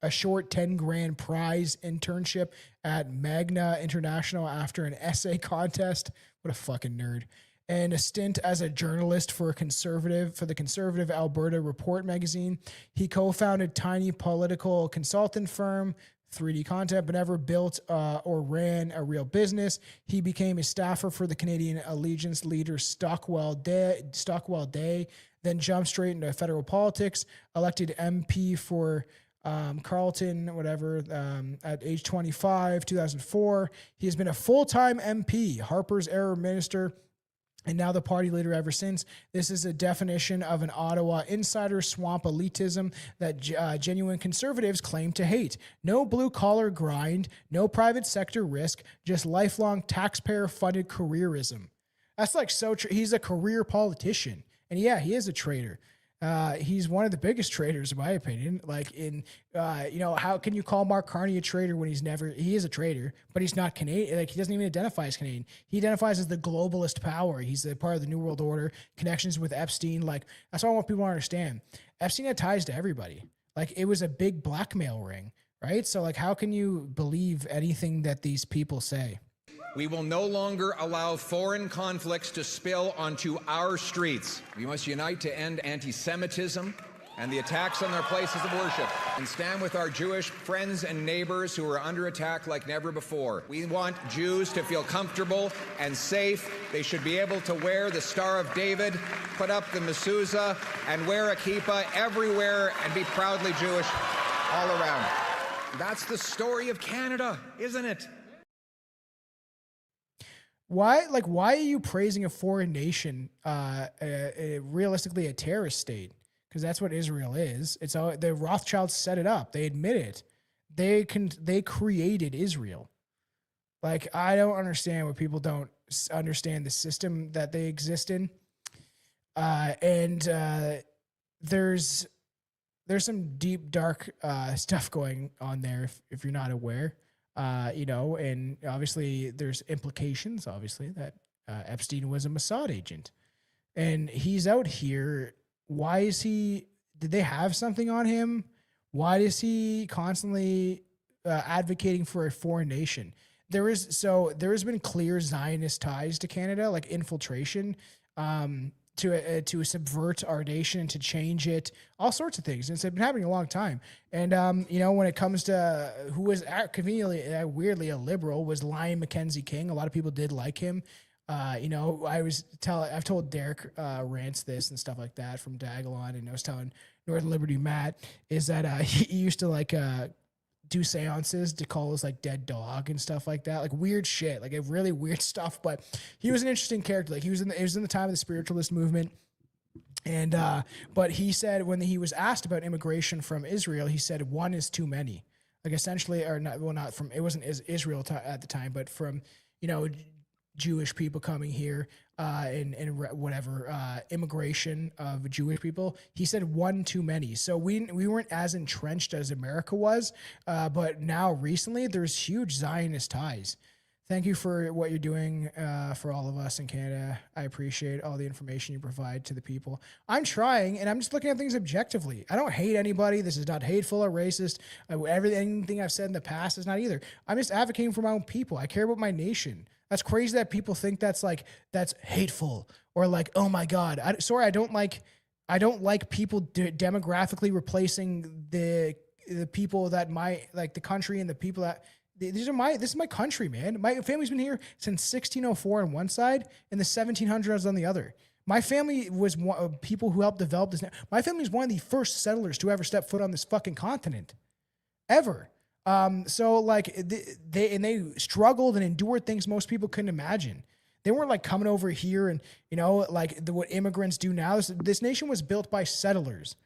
a short $10,000 prize internship at Magna International after an essay contest. What a fucking nerd. And a stint as a journalist for the conservative Alberta Report magazine. He co-founded tiny political consultant firm 3D Content, but never built or ran a real business. He became a staffer for the Canadian Allegiance leader Stockwell Day, then jumped straight into federal politics, elected MP for Carleton, at age 25, 2004. He has been a full-time MP, Harper's era minister, and now the party leader ever since. This is a definition of an Ottawa insider swamp elitism that genuine conservatives claim to hate. No blue-collar grind, no private sector risk, just lifelong taxpayer-funded careerism. That's like so true. He's a career politician. And yeah, he is a traitor. He's one of the biggest traitors, in my opinion. Like how can you call Mark Carney a traitor when he is a traitor, but he's not Canadian. Like, he doesn't even identify as Canadian. He identifies as the globalist power. He's a part of the New World Order, connections with Epstein. Like, that's what I want people to understand. Epstein had ties to everybody. Like, it was a big blackmail ring, right? So like, how can you believe anything that these people say? We will no longer allow foreign conflicts to spill onto our streets. We must unite to end anti-Semitism and the attacks on their places of worship, and stand with our Jewish friends and neighbors who are under attack like never before. We want Jews to feel comfortable and safe. They should be able to wear the Star of David, put up the mezuzah, and wear a kippah everywhere and be proudly Jewish all around. That's the story of Canada, isn't it? Why are you praising a foreign nation, realistically a terrorist state? Because that's what Israel is. It's all, the Rothschilds set it up. They admit it. They created Israel. Like, I don't understand what people don't understand the system that they exist in. there's some deep, dark stuff going on there if you're not aware, and obviously there's implications, obviously, that Epstein was a Mossad agent. And he's out here. Why is he? Did they have something on him? Why is he constantly advocating for a foreign nation? There has been clear Zionist ties to Canada, like infiltration, to subvert our nation and to change it, all sorts of things. And it's been happening a long time. And when it comes to who was conveniently, weirdly a liberal, was Lion Mackenzie King. A lot of people did like him. I've told Derek Rants this and stuff like that from Dagalon, and I was telling Northern Liberty Matt is that he used to do seances to call us like dead dog and stuff like that, like weird shit, like really weird stuff. But he was an interesting character. Like it was in the time of the spiritualist movement. And but he said when he was asked about immigration from Israel, he said one is too many. Like essentially, or not, well, not from, it wasn't Israel at the time, but from Jewish people coming here and immigration of Jewish people. He said one too many. So we weren't as entrenched as America was, but now recently there's huge Zionist ties. Thank you for what you're doing for all of us in Canada. I appreciate all the information you provide to the people. I'm trying, and I'm just looking at things objectively. I don't hate anybody. This is not hateful or racist. Anything I've said in the past is not either. I'm just advocating for my own people. I care about my nation. That's crazy that people think that's hateful or like, oh my God. I don't like people demographically replacing the people that the country and the people that this is my country, man. My family's been here since 1604 on one side and the 1700s on the other. My family was people who helped develop this. My family is one of the first settlers to ever step foot on this fucking continent, ever. So like they struggled and endured things most people couldn't imagine. They weren't like coming over here and, what immigrants do now. This nation was built by settlers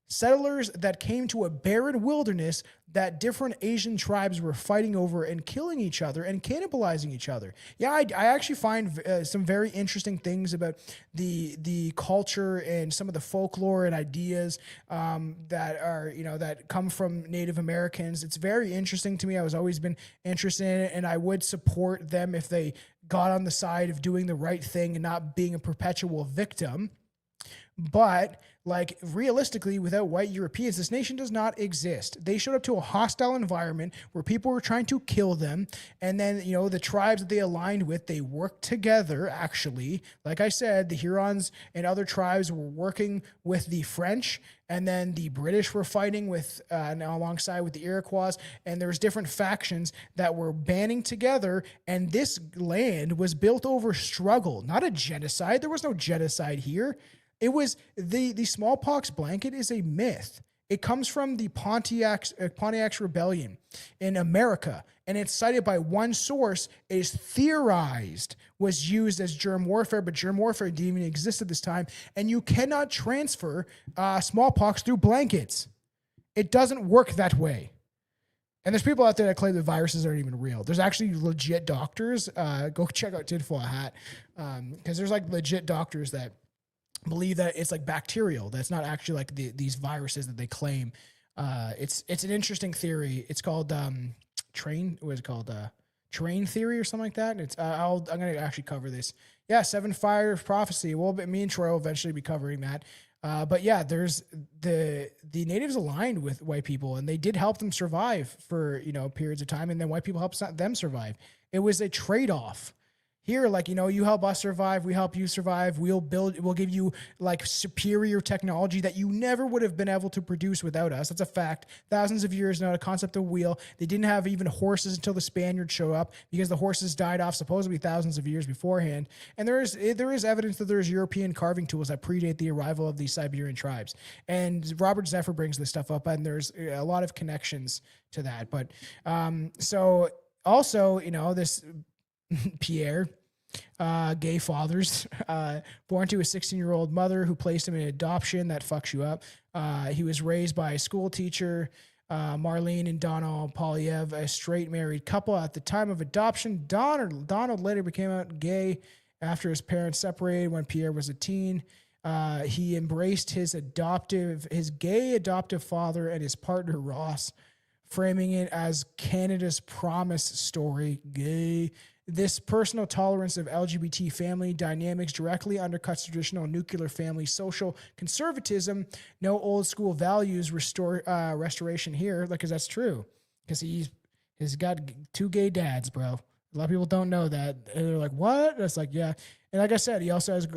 that came to a barren wilderness that different Asian tribes were fighting over and killing each other and cannibalizing each other. Yeah, I actually find some very interesting things about the culture and some of the folklore and ideas that are, that come from Native Americans. It's very interesting to me. I was always been interested in it, and I would support them if they got on the side of doing the right thing and not being a perpetual victim. But realistically, without white Europeans, this nation does not exist. They showed up to a hostile environment where people were trying to kill them. And then, the tribes that they aligned with, they worked together, actually. Like I said, the Hurons and other tribes were working with the French, and then the British were fighting with, alongside with the Iroquois. And there was different factions that were banding together. And this land was built over struggle, not a genocide. There was no genocide here. It was the smallpox blanket is a myth. It comes from the Pontiac's Rebellion in America, and it's cited by one source. It is theorized was used as germ warfare, but germ warfare didn't even exist at this time, and you cannot transfer smallpox through blankets. It doesn't work that way. And there's people out there that claim that viruses aren't even real. There's actually legit doctors. Go check out Tinfoil Hat, because there's legit doctors that believe that it's bacterial. That's not actually these viruses that they claim. It's an interesting theory. It's called terrain theory or something like that. And I'm going to actually cover this. Yeah, 7 Fire Prophecy. Well, me and Troy will eventually be covering that. But yeah, there's the natives aligned with white people, and they did help them survive for periods of time, and then white people helped them survive. It was a trade-off. Here, you help us survive, we help you survive, we'll give you superior technology that you never would have been able to produce without us. That's a fact. Thousands of years now, the concept of wheel. They didn't have even horses until the Spaniards show up, because the horses died off supposedly thousands of years beforehand. And there is evidence that there's European carving tools that predate the arrival of these Siberian tribes. And Robert Zephyr brings this stuff up, and there's a lot of connections to that. But so also, this Pierre, gay fathers, born to a 16-year-old mother who placed him in adoption. That fucks you up. He was raised by a school teacher, Marlene and Donald Poilievre, a straight married couple. At the time of adoption, Donald later became out gay after his parents separated when Pierre was a teen. He embraced his gay adoptive father and his partner Ross, framing it as Canada's promise story. Gay. This personal tolerance of LGBT family dynamics directly undercuts traditional nuclear family social conservatism. No old school values restoration here, because that's true. Because he's got 2 gay dads, bro. A lot of people don't know that. And they're like, what? That's like, yeah. And like I said, he also has.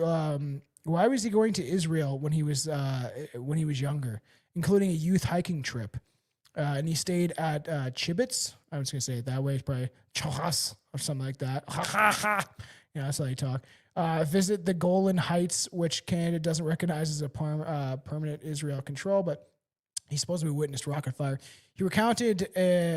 Why was he going to Israel when he was younger, including a youth hiking trip? And he stayed at Chibbits. I was going to say it that way. It's probably Chohas or something like that. Yeah, that's how they talk. Visit the Golan Heights, which Canada doesn't recognize as a permanent Israel control, but he supposedly witnessed rocket fire. He recounted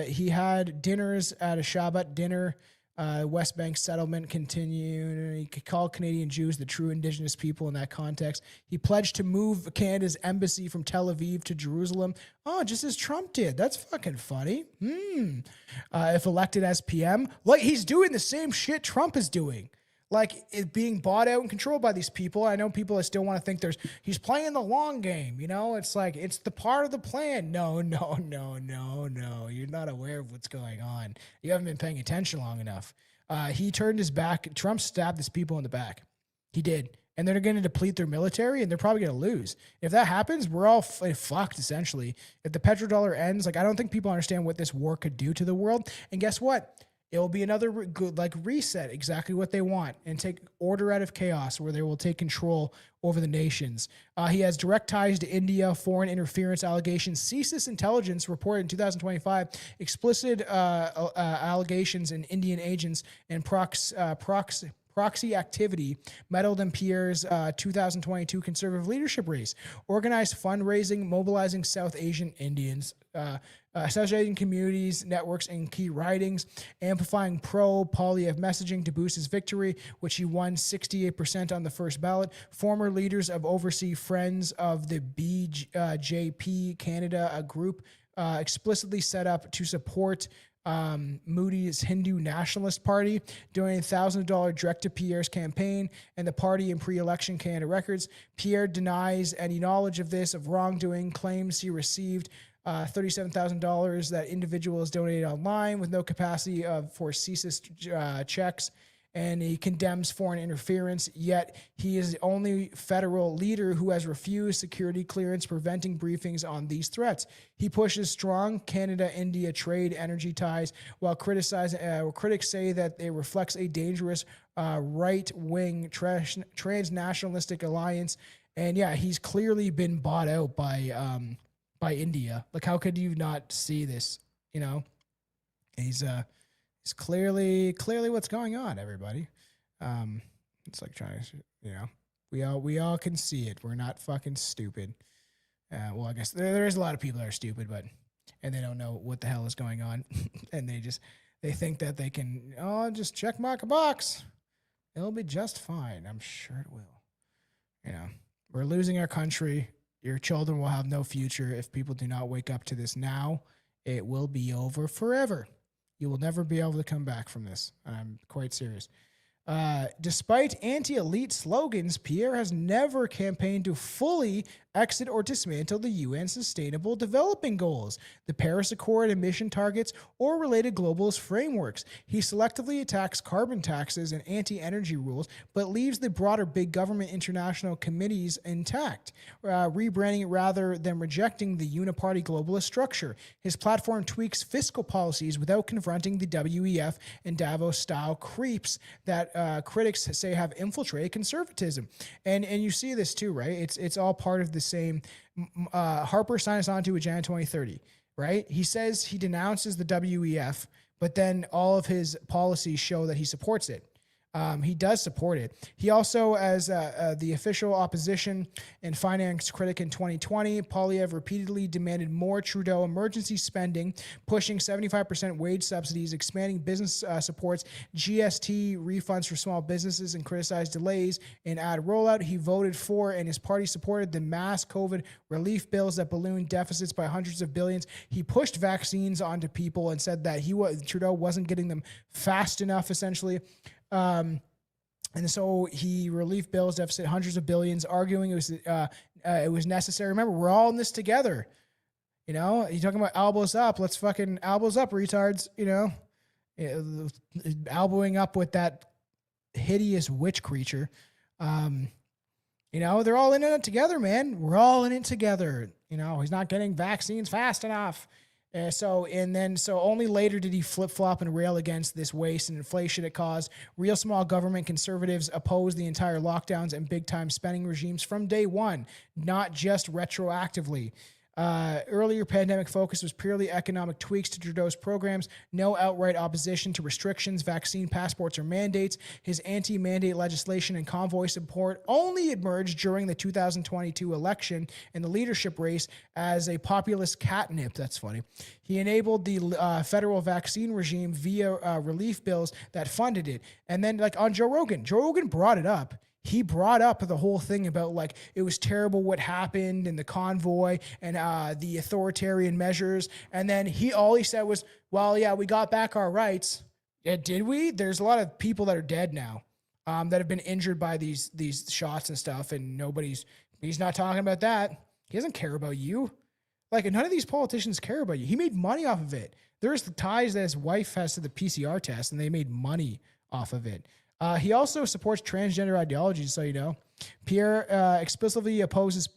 he had dinners at a Shabbat dinner, West Bank settlement continued. He called Canadian Jews the true indigenous people in that context. He pledged to move Canada's embassy from Tel Aviv to Jerusalem. Oh, just as Trump did. That's fucking funny. If elected as PM, like he's doing the same shit Trump is doing. Like it being bought out and controlled by these people. I know people that still want to think he's playing the long game. You know, it's like it's the part of the plan. No. You're not aware of what's going on. You haven't been paying attention long enough. He turned his back. Trump stabbed his people in the back. He did. And they're going to deplete their military and they're probably going to lose. If that happens, we're all fucked essentially. If the petrodollar ends, like I don't think people understand what this war could do to the world. And guess what? It will be another good reset, exactly what they want, and take order out of chaos where they will take control over the nations. He has direct ties to India, foreign interference allegations. CSIS intelligence reported in 2025 explicit allegations in Indian agents and proxy activity meddled in Pierre's 2022 conservative leadership race, organized fundraising, mobilizing South Asian Indians, associating communities, networks, and key ridings, amplifying pro-Poilievre messaging to boost his victory, which he won 68% on the first ballot. Former leaders of overseas Friends of the BJP Canada, a group explicitly set up to support Moody's Hindu Nationalist Party, donating $1,000 direct to Pierre's campaign and the party in pre-election Canada records. Pierre denies any knowledge of wrongdoing, claims he received $37,000 that individuals donated online with no capacity for CSIS checks, and he condemns foreign interference, yet he is the only federal leader who has refused security clearance, preventing briefings on these threats. He pushes strong Canada-India trade energy ties while critics say that it reflects a dangerous right-wing transnationalistic alliance. And yeah, he's clearly been bought out by India. Like, how could you not see this? You know, he's clearly what's going on, everybody. It's like trying to, you know, we all can see it. We're not fucking stupid. Well, I guess there is a lot of people that are stupid, and they don't know what the hell is going on. And they think that they can, just check mark a box. It'll be just fine. I'm sure it will. You know, we're losing our country. Your children will have no future if people do not wake up to this now. It will be over forever. You will never be able to come back from this. I'm quite serious. Despite anti-elite slogans, Pierre has never campaigned to fully exit or dismantle the UN Sustainable Development Goals, the Paris Accord emission targets, or related globalist frameworks. He selectively attacks carbon taxes and anti-energy rules, but leaves the broader big government international committees intact, rebranding it rather than rejecting the UNIPARTY globalist structure. His platform tweaks fiscal policies without confronting the WEF and Davos-style creeps that critics say have infiltrated conservatism. And you see this too, right? It's all part of the same. Harper signed us on to Agenda 2030, right? He says he denounces the WEF, but then all of his policies show that he supports it. He does support it. He also, as the official opposition and finance critic in 2020, Poilievre repeatedly demanded more Trudeau emergency spending, pushing 75% wage subsidies, expanding business supports, GST refunds for small businesses, and criticized delays in ad rollout. He voted for, and his party supported, the mass COVID relief bills that ballooned deficits by hundreds of billions. He pushed vaccines onto people and said that Trudeau wasn't getting them fast enough, essentially. And so he relief bills deficit hundreds of billions, arguing it was necessary. Remember, we're all in this together. You know, you're talking about elbows up. Let's fucking elbows up, retards. You know, elbowing up with that hideous witch creature. You know, they're all in it together, man. We're all in it together. You know, he's not getting vaccines fast enough. So only later did he flip-flop and rail against this waste and inflation it caused. Real small government conservatives opposed the entire lockdowns and big-time spending regimes from day one, not just retroactively. Earlier pandemic focus was purely economic tweaks to Trudeau's programs, no outright opposition to restrictions, vaccine passports, or mandates. His anti-mandate legislation and convoy support only emerged during the 2022 election in the leadership race as a populist catnip. That's funny. He enabled the federal vaccine regime via relief bills that funded it. And then, like, on Joe Rogan brought it up. He brought up the whole thing about, like, it was terrible what happened in the convoy and the authoritarian measures. And then all he said was, well, yeah, we got back our rights. Yeah, did we? There's a lot of people that are dead now that have been injured by these shots and stuff. And he's not talking about that. He doesn't care about you. Like, none of these politicians care about you. He made money off of it. There's the ties that his wife has to the PCR test, and they made money off of it. He also supports transgender ideologies, so you know. Pierre explicitly opposes,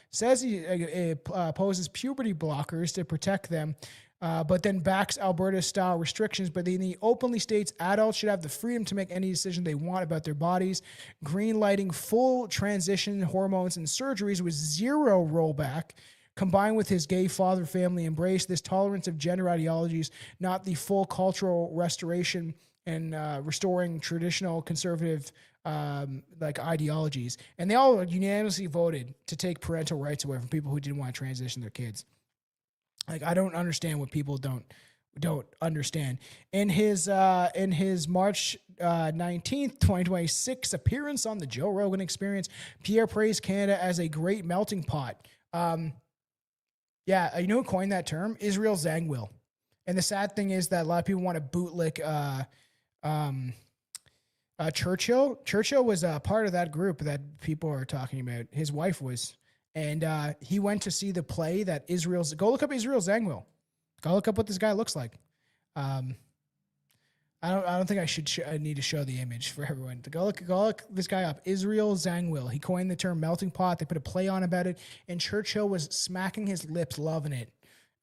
says he opposes puberty blockers to protect them, but then backs Alberta-style restrictions. But then he openly states adults should have the freedom to make any decision they want about their bodies, green-lighting full transition hormones and surgeries with zero rollback. Combined with his gay father family embrace, this tolerance of gender ideologies, not the full cultural restoration and restoring traditional conservative ideologies. And they all unanimously voted to take parental rights away from people who didn't want to transition their kids. Like, I don't understand what people don't understand. In his March 19th, 2026 appearance on the Joe Rogan Experience, Pierre praised Canada as a great melting pot. Yeah, you know who coined that term? Israel Zangwill. And the sad thing is that a lot of people want to bootlick Churchill. Churchill was a part of that group that people are talking about. His wife was, and he went to see the play that go look up Israel Zangwill. Go look up what this guy looks like. I don't think I need to show the image for everyone. Go look this guy up. Israel Zangwill. He coined the term melting pot. They put a play on about it, and Churchill was smacking his lips, loving it.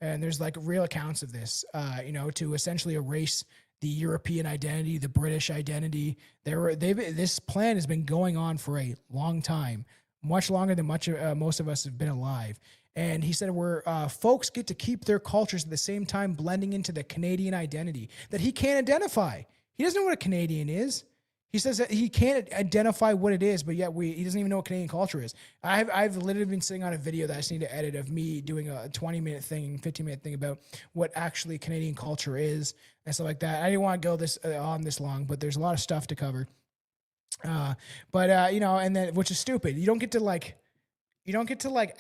And there's like real accounts of this, to essentially erase the European identity, the British identity. This plan has been going on for a long time, much longer than most of us have been alive. And he said where folks get to keep their cultures at the same time blending into the Canadian identity that he can't identify. He doesn't know what a Canadian is. He says that he can't identify what it is, but yet he doesn't even know what Canadian culture is. I've literally been sitting on a video that I just need to edit of me doing a 20-minute thing, 15-minute thing about what actually Canadian culture is and stuff like that. I didn't want to go on this long, but there's a lot of stuff to cover. And then, which is stupid. You don't get to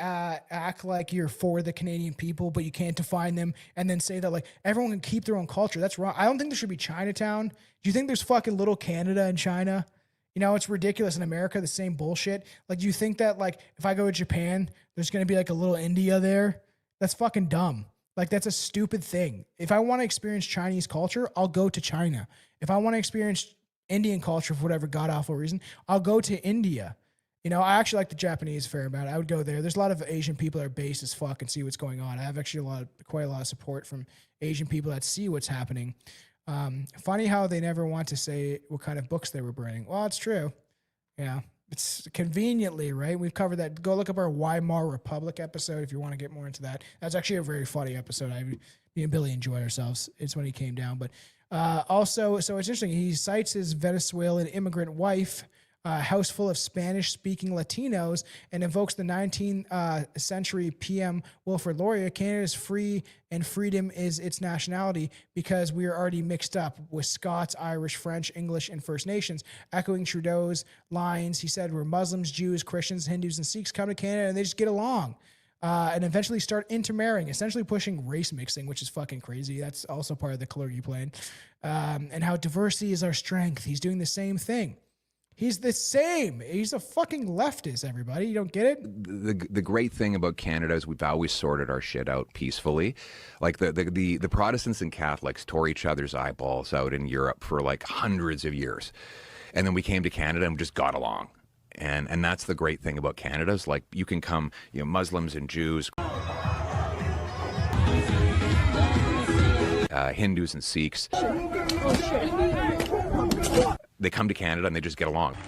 act like you're for the Canadian people, but you can't define them and then say that like everyone can keep their own culture. That's wrong. I don't think there should be Chinatown. Do you think there's fucking little Canada in China? You know, it's ridiculous. In America, the same bullshit. Like, do you think that like if I go to Japan, there's going to be like a little India there? That's fucking dumb. Like, that's a stupid thing. If I want to experience Chinese culture, I'll go to China. If I want to experience Indian culture for whatever god-awful reason, I'll go to India. You know, I actually like the Japanese a fair amount. I would go there. There's a lot of Asian people that are based as fuck and see what's going on. I have actually quite a lot of support from Asian people that see what's happening. Funny how they never want to say what kind of books they were burning. Well, it's true. Yeah, it's conveniently, right? We've covered that. Go look up our Weimar Republic episode if you want to get more into that. That's actually a very funny episode. Me and Billy enjoyed ourselves. It's when he came down. But also, so it's interesting. He cites his Venezuelan immigrant wife, house full of Spanish-speaking Latinos, and invokes the 19th century PM Wilfrid Laurier. Canada is free and freedom is its nationality because we are already mixed up with Scots, Irish, French, English, and First Nations. Echoing Trudeau's lines, he said, where Muslims, Jews, Christians, Hindus, and Sikhs come to Canada and they just get along and eventually start intermarrying, essentially pushing race mixing, which is fucking crazy. That's also part of the Kalergi plan. And how diversity is our strength. He's doing the same thing. He's the same. He's a fucking leftist, everybody. You don't get it? The great thing about Canada is we've always sorted our shit out peacefully. Like the Protestants and Catholics tore each other's eyeballs out in Europe for like hundreds of years. And then we came to Canada and we just got along. And that's the great thing about Canada is like you can come, Muslims and Jews, Hindus and Sikhs. They come to Canada and they just get along.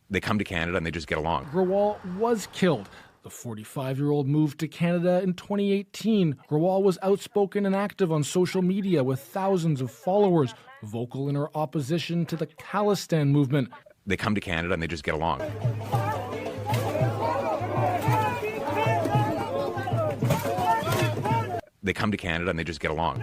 They come to Canada and they just get along. Grewal was killed. The 45-year-old moved to Canada in 2018. Grewal was outspoken and active on social media with thousands of followers, vocal in her opposition to the Khalistan movement. They come to Canada and they just get along. They come to Canada and they just get along.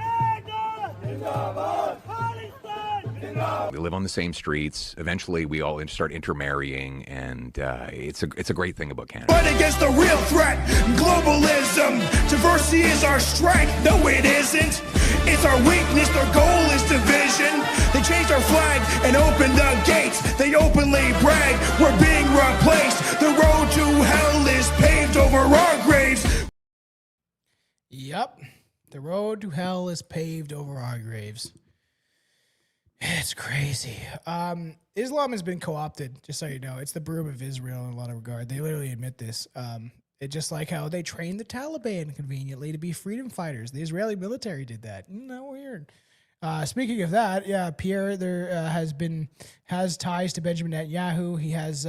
We live on the same streets. Eventually, we all start intermarrying, and it's a great thing about Canada. Fight against the real threat, globalism. Diversity is our strength. No, it isn't. It's our weakness. Their goal is division. They changed our flag and opened the gates. They openly brag we're being replaced. The road to hell is paved over our graves. Yep. The road to hell is paved over our graves. It's crazy. Islam has been co-opted, just so you know. It's the broom of Israel in a lot of regard. They literally admit this. It's just like how they trained the Taliban conveniently to be freedom fighters. The Israeli military did that. Isn't that weird? Speaking of that, yeah, Pierre there has ties to Benjamin Netanyahu. He has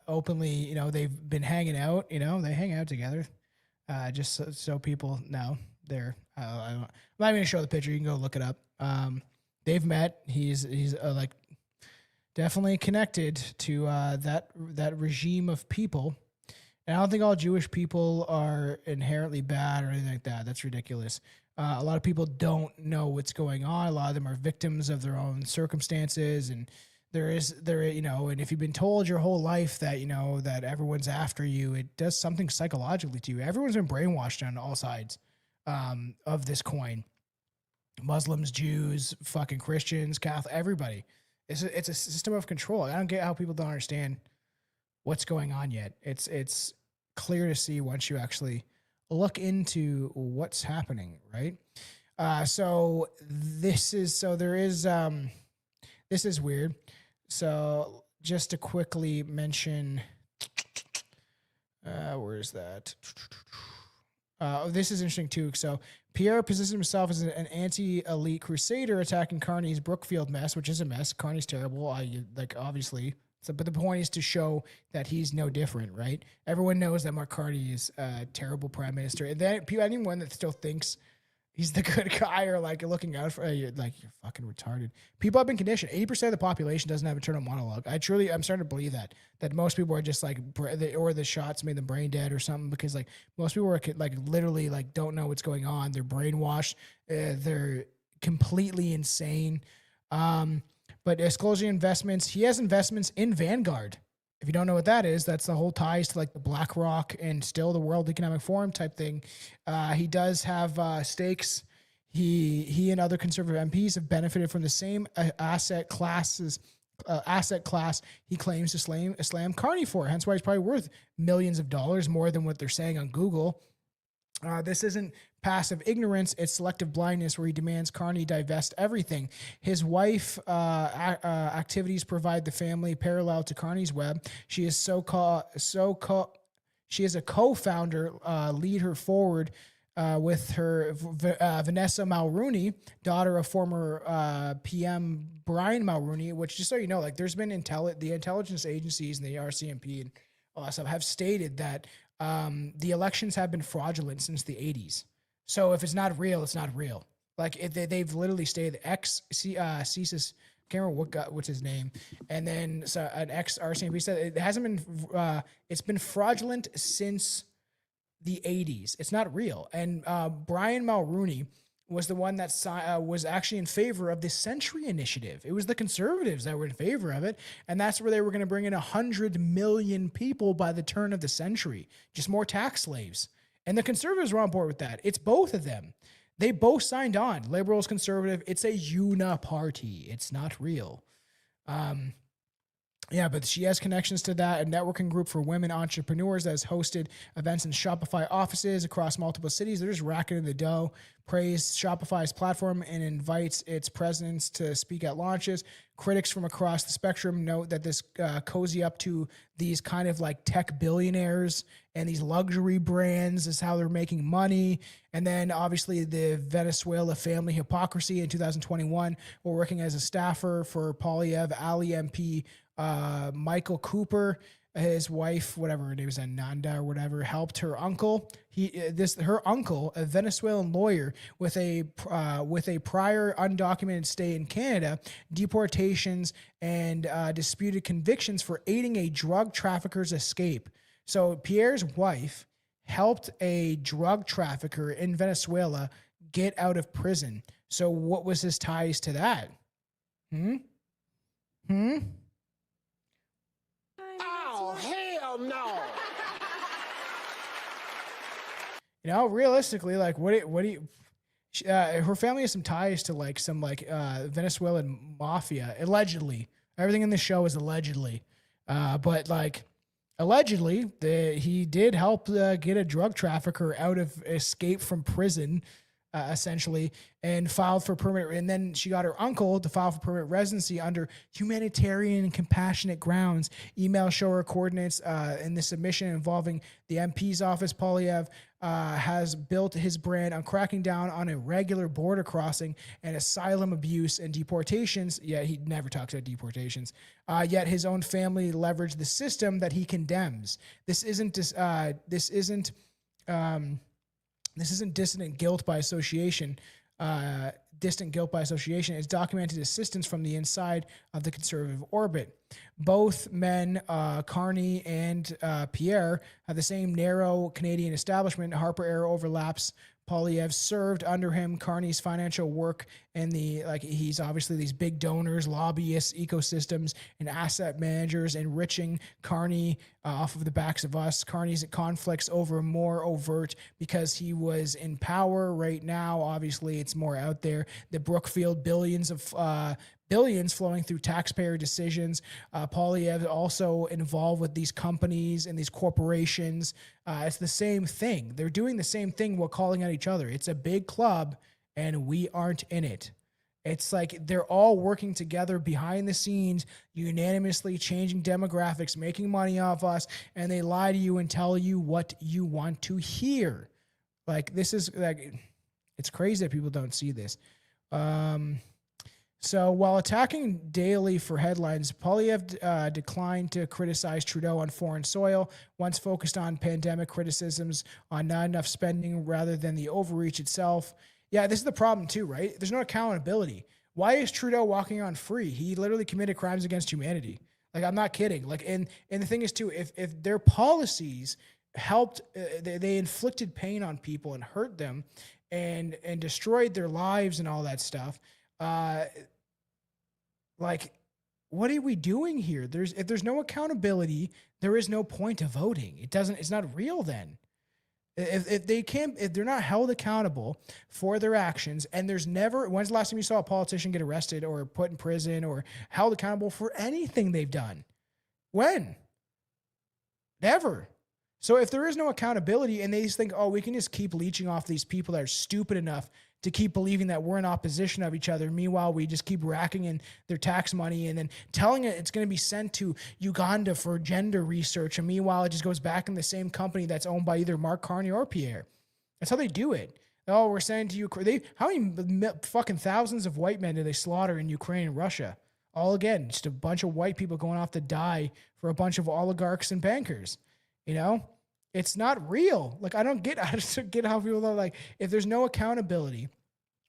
openly, they've been hanging out. They hang out together. Just so people know, they're. I'm not even gonna show the picture. You can go look it up. They've met. He's like definitely connected to that regime of people. And I don't think all Jewish people are inherently bad or anything like that. That's ridiculous. A lot of people don't know what's going on. A lot of them are victims of their own circumstances, and and if you've been told your whole life that that everyone's after you, it does something psychologically to you. Everyone's been brainwashed on all sides of this coin. Muslims, Jews, fucking Christians, Catholic, everybody. It's a system of control. I don't get how people don't understand what's going on yet. It's clear to see once you actually look into what's happening, right? This is weird. So just to quickly mention, where is that? This is interesting too. So Pierre positions himself as an anti-elite crusader attacking Carney's Brookfield mess, which is a mess. Carney's terrible, obviously. But the point is to show that he's no different, right? Everyone knows that Mark Carney is a terrible prime minister. And then anyone that still thinks he's the good guy or looking out for you're fucking retarded. People have been conditioned. 80% of the population doesn't have internal monologue. I'm starting to believe that most people are just or the shots made them brain dead or something, because most people are literally don't know what's going on. They're brainwashed. They're completely insane. But disclosing investments, he has investments in Vanguard. If you don't know what that is, that's the whole ties to the BlackRock and still the World Economic Forum type thing. He does have stakes. He and other conservative MPs have benefited from the same asset class he claims to slam Carney for. Hence why he's probably worth millions of dollars more than what they're saying on Google. This isn't passive ignorance, it's selective blindness, where he demands Carney divest everything. His wife activities provide the family parallel to Carney's web. She is she is a co-founder, lead her forward with her Vanessa Mulroney, daughter of former PM Brian Mulroney, which, just so you know, there's been the intelligence agencies and the RCMP and all that stuff have stated that the elections have been fraudulent since the 80s. So if it's not real, it's not real. They've literally stated CSIS, can't remember what's his name, and then an ex-RCMP said it hasn't been. It's been fraudulent since the 80s. It's not real. And Brian Mulroney was the one that was actually in favor of the Century Initiative. It was the conservatives that were in favor of it, and that's where they were going to bring in 100 million people by the turn of the century, just more tax slaves. And the conservatives were on board with that. It's both of them. They both signed on. Liberals, conservative. It's a UNIPARTY. It's not real. Yeah, but she has connections to that, a networking group for women entrepreneurs that has hosted events in Shopify offices across multiple cities. They're just racking in the dough. Praised Shopify's platform and invites its presidents to speak at launches. Critics from across the spectrum note that this cozy up to these kind of like tech billionaires and these luxury brands is how they're making money. And then obviously the Venezuela family hypocrisy in 2021. We're working as a staffer for Poilievre, Ali MP, Michael Cooper, his wife, whatever her name is, Ananda or whatever, helped her uncle. Her uncle, a Venezuelan lawyer with a prior undocumented stay in Canada, deportations, and disputed convictions for aiding a drug trafficker's escape. So Pierre's wife helped a drug trafficker in Venezuela get out of prison. So what was his ties to that? Oh, hell no! You know, realistically, like, what do you? Her family has some ties to like some Venezuelan mafia, allegedly. Everything in the show is allegedly, but like allegedly, he did help get a drug trafficker out of escape from prison. Essentially, and filed for permanent. And then she got her uncle to file for permanent residency under humanitarian and compassionate grounds. Emails show her coordinates in the submission involving the MP's office. Poilievre has built his brand on cracking down on irregular border crossing and asylum abuse and deportations. Yet he never talks about deportations. Yet his own family leveraged the system that he condemns. This isn't dissident guilt by association. Distant guilt by association is documented assistance from the inside of the conservative orbit. Both men, Carney and Pierre, have the same narrow Canadian establishment. Harper era overlaps. Poilievre served under him. Carney's financial work and he's obviously these big donors, lobbyists, ecosystems, and asset managers enriching Carney off of the backs of us. Carney's conflicts over more overt because he was in power. Right now, obviously, it's more out there. The Brookfield billions flowing through taxpayer decisions. Poilievre also involved with these companies and these corporations. It's the same thing. They're doing the same thing while calling out each other. It's a big club, and we aren't in it. It's like they're all working together behind the scenes, unanimously changing demographics, making money off us, and they lie to you and tell you what you want to hear. Like, this is like, it's crazy that people don't see this. So while attacking daily for headlines, Poilievre declined to criticize Trudeau on foreign soil, once focused on pandemic criticisms on not enough spending rather than the overreach itself. Yeah, this is the problem too, right? There's no accountability. Why is Trudeau walking on free? He literally committed crimes against humanity. Like, I'm not kidding. Like, and the thing is too, if their policies helped, they inflicted pain on people and hurt them and destroyed their lives and all that stuff, like, what are we doing here? If there's no accountability, there is no point of voting. It's not real then. If they're not held accountable for their actions, and when's the last time you saw a politician get arrested or put in prison or held accountable for anything they've done? When? Never. So if there is no accountability and they just think, oh, we can just keep leeching off these people that are stupid enough to keep believing that we're in opposition of each other. Meanwhile, we just keep racking in their tax money and then telling it it's going to be sent to Uganda for gender research. And meanwhile, it just goes back in the same company that's owned by either Mark Carney or Pierre. That's how they do it. Oh, we're sending to Ukraine. How many fucking thousands of white men do they slaughter in Ukraine and Russia? All again, just a bunch of white people going off to die for a bunch of oligarchs and bankers. You know? It's not real. Like, I just don't get how people are like, if there's no accountability,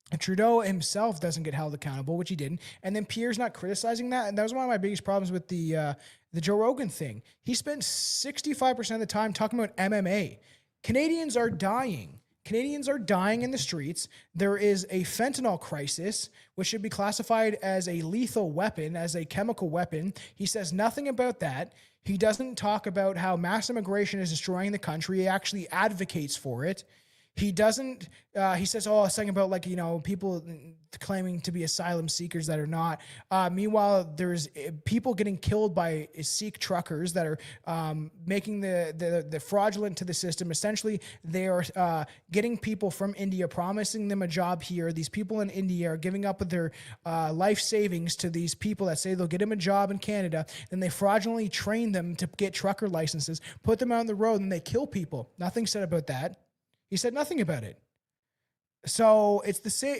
and Trudeau himself doesn't get held accountable, which he didn't, and then Pierre's not criticizing that, and that was one of my biggest problems with the Joe Rogan thing. He spent 65% of the time talking about MMA. Canadians are dying. Canadians are dying in the streets. There is a fentanyl crisis, which should be classified as a lethal weapon, as a chemical weapon. He says nothing about that. He doesn't talk about how mass immigration is destroying the country. He actually advocates for it. He doesn't, he says, something about like, people claiming to be asylum seekers that are not. Meanwhile, there's people getting killed by Sikh truckers that are making the fraudulent to the system. Essentially, they are getting people from India, promising them a job here. These people in India are giving up their life savings to these people that say they'll get them a job in Canada. Then they fraudulently train them to get trucker licenses, put them out on the road, and they kill people. Nothing said about that. He said nothing about it. So it's the same.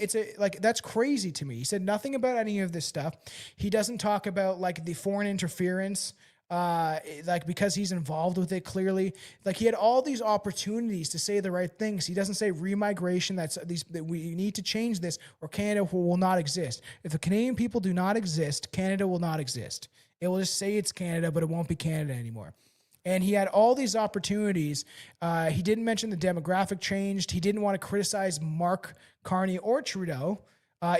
That's crazy to me. He said nothing about any of this stuff. He doesn't talk about like the foreign interference, because he's involved with it clearly. Like he had all these opportunities to say the right things. He doesn't say remigration. That we need to change this, or Canada will not exist. If the Canadian people do not exist, Canada will not exist. It will just say it's Canada, but it won't be Canada anymore. And he had all these opportunities. He didn't mention the demographic changed. He didn't want to criticize Mark Carney or Trudeau,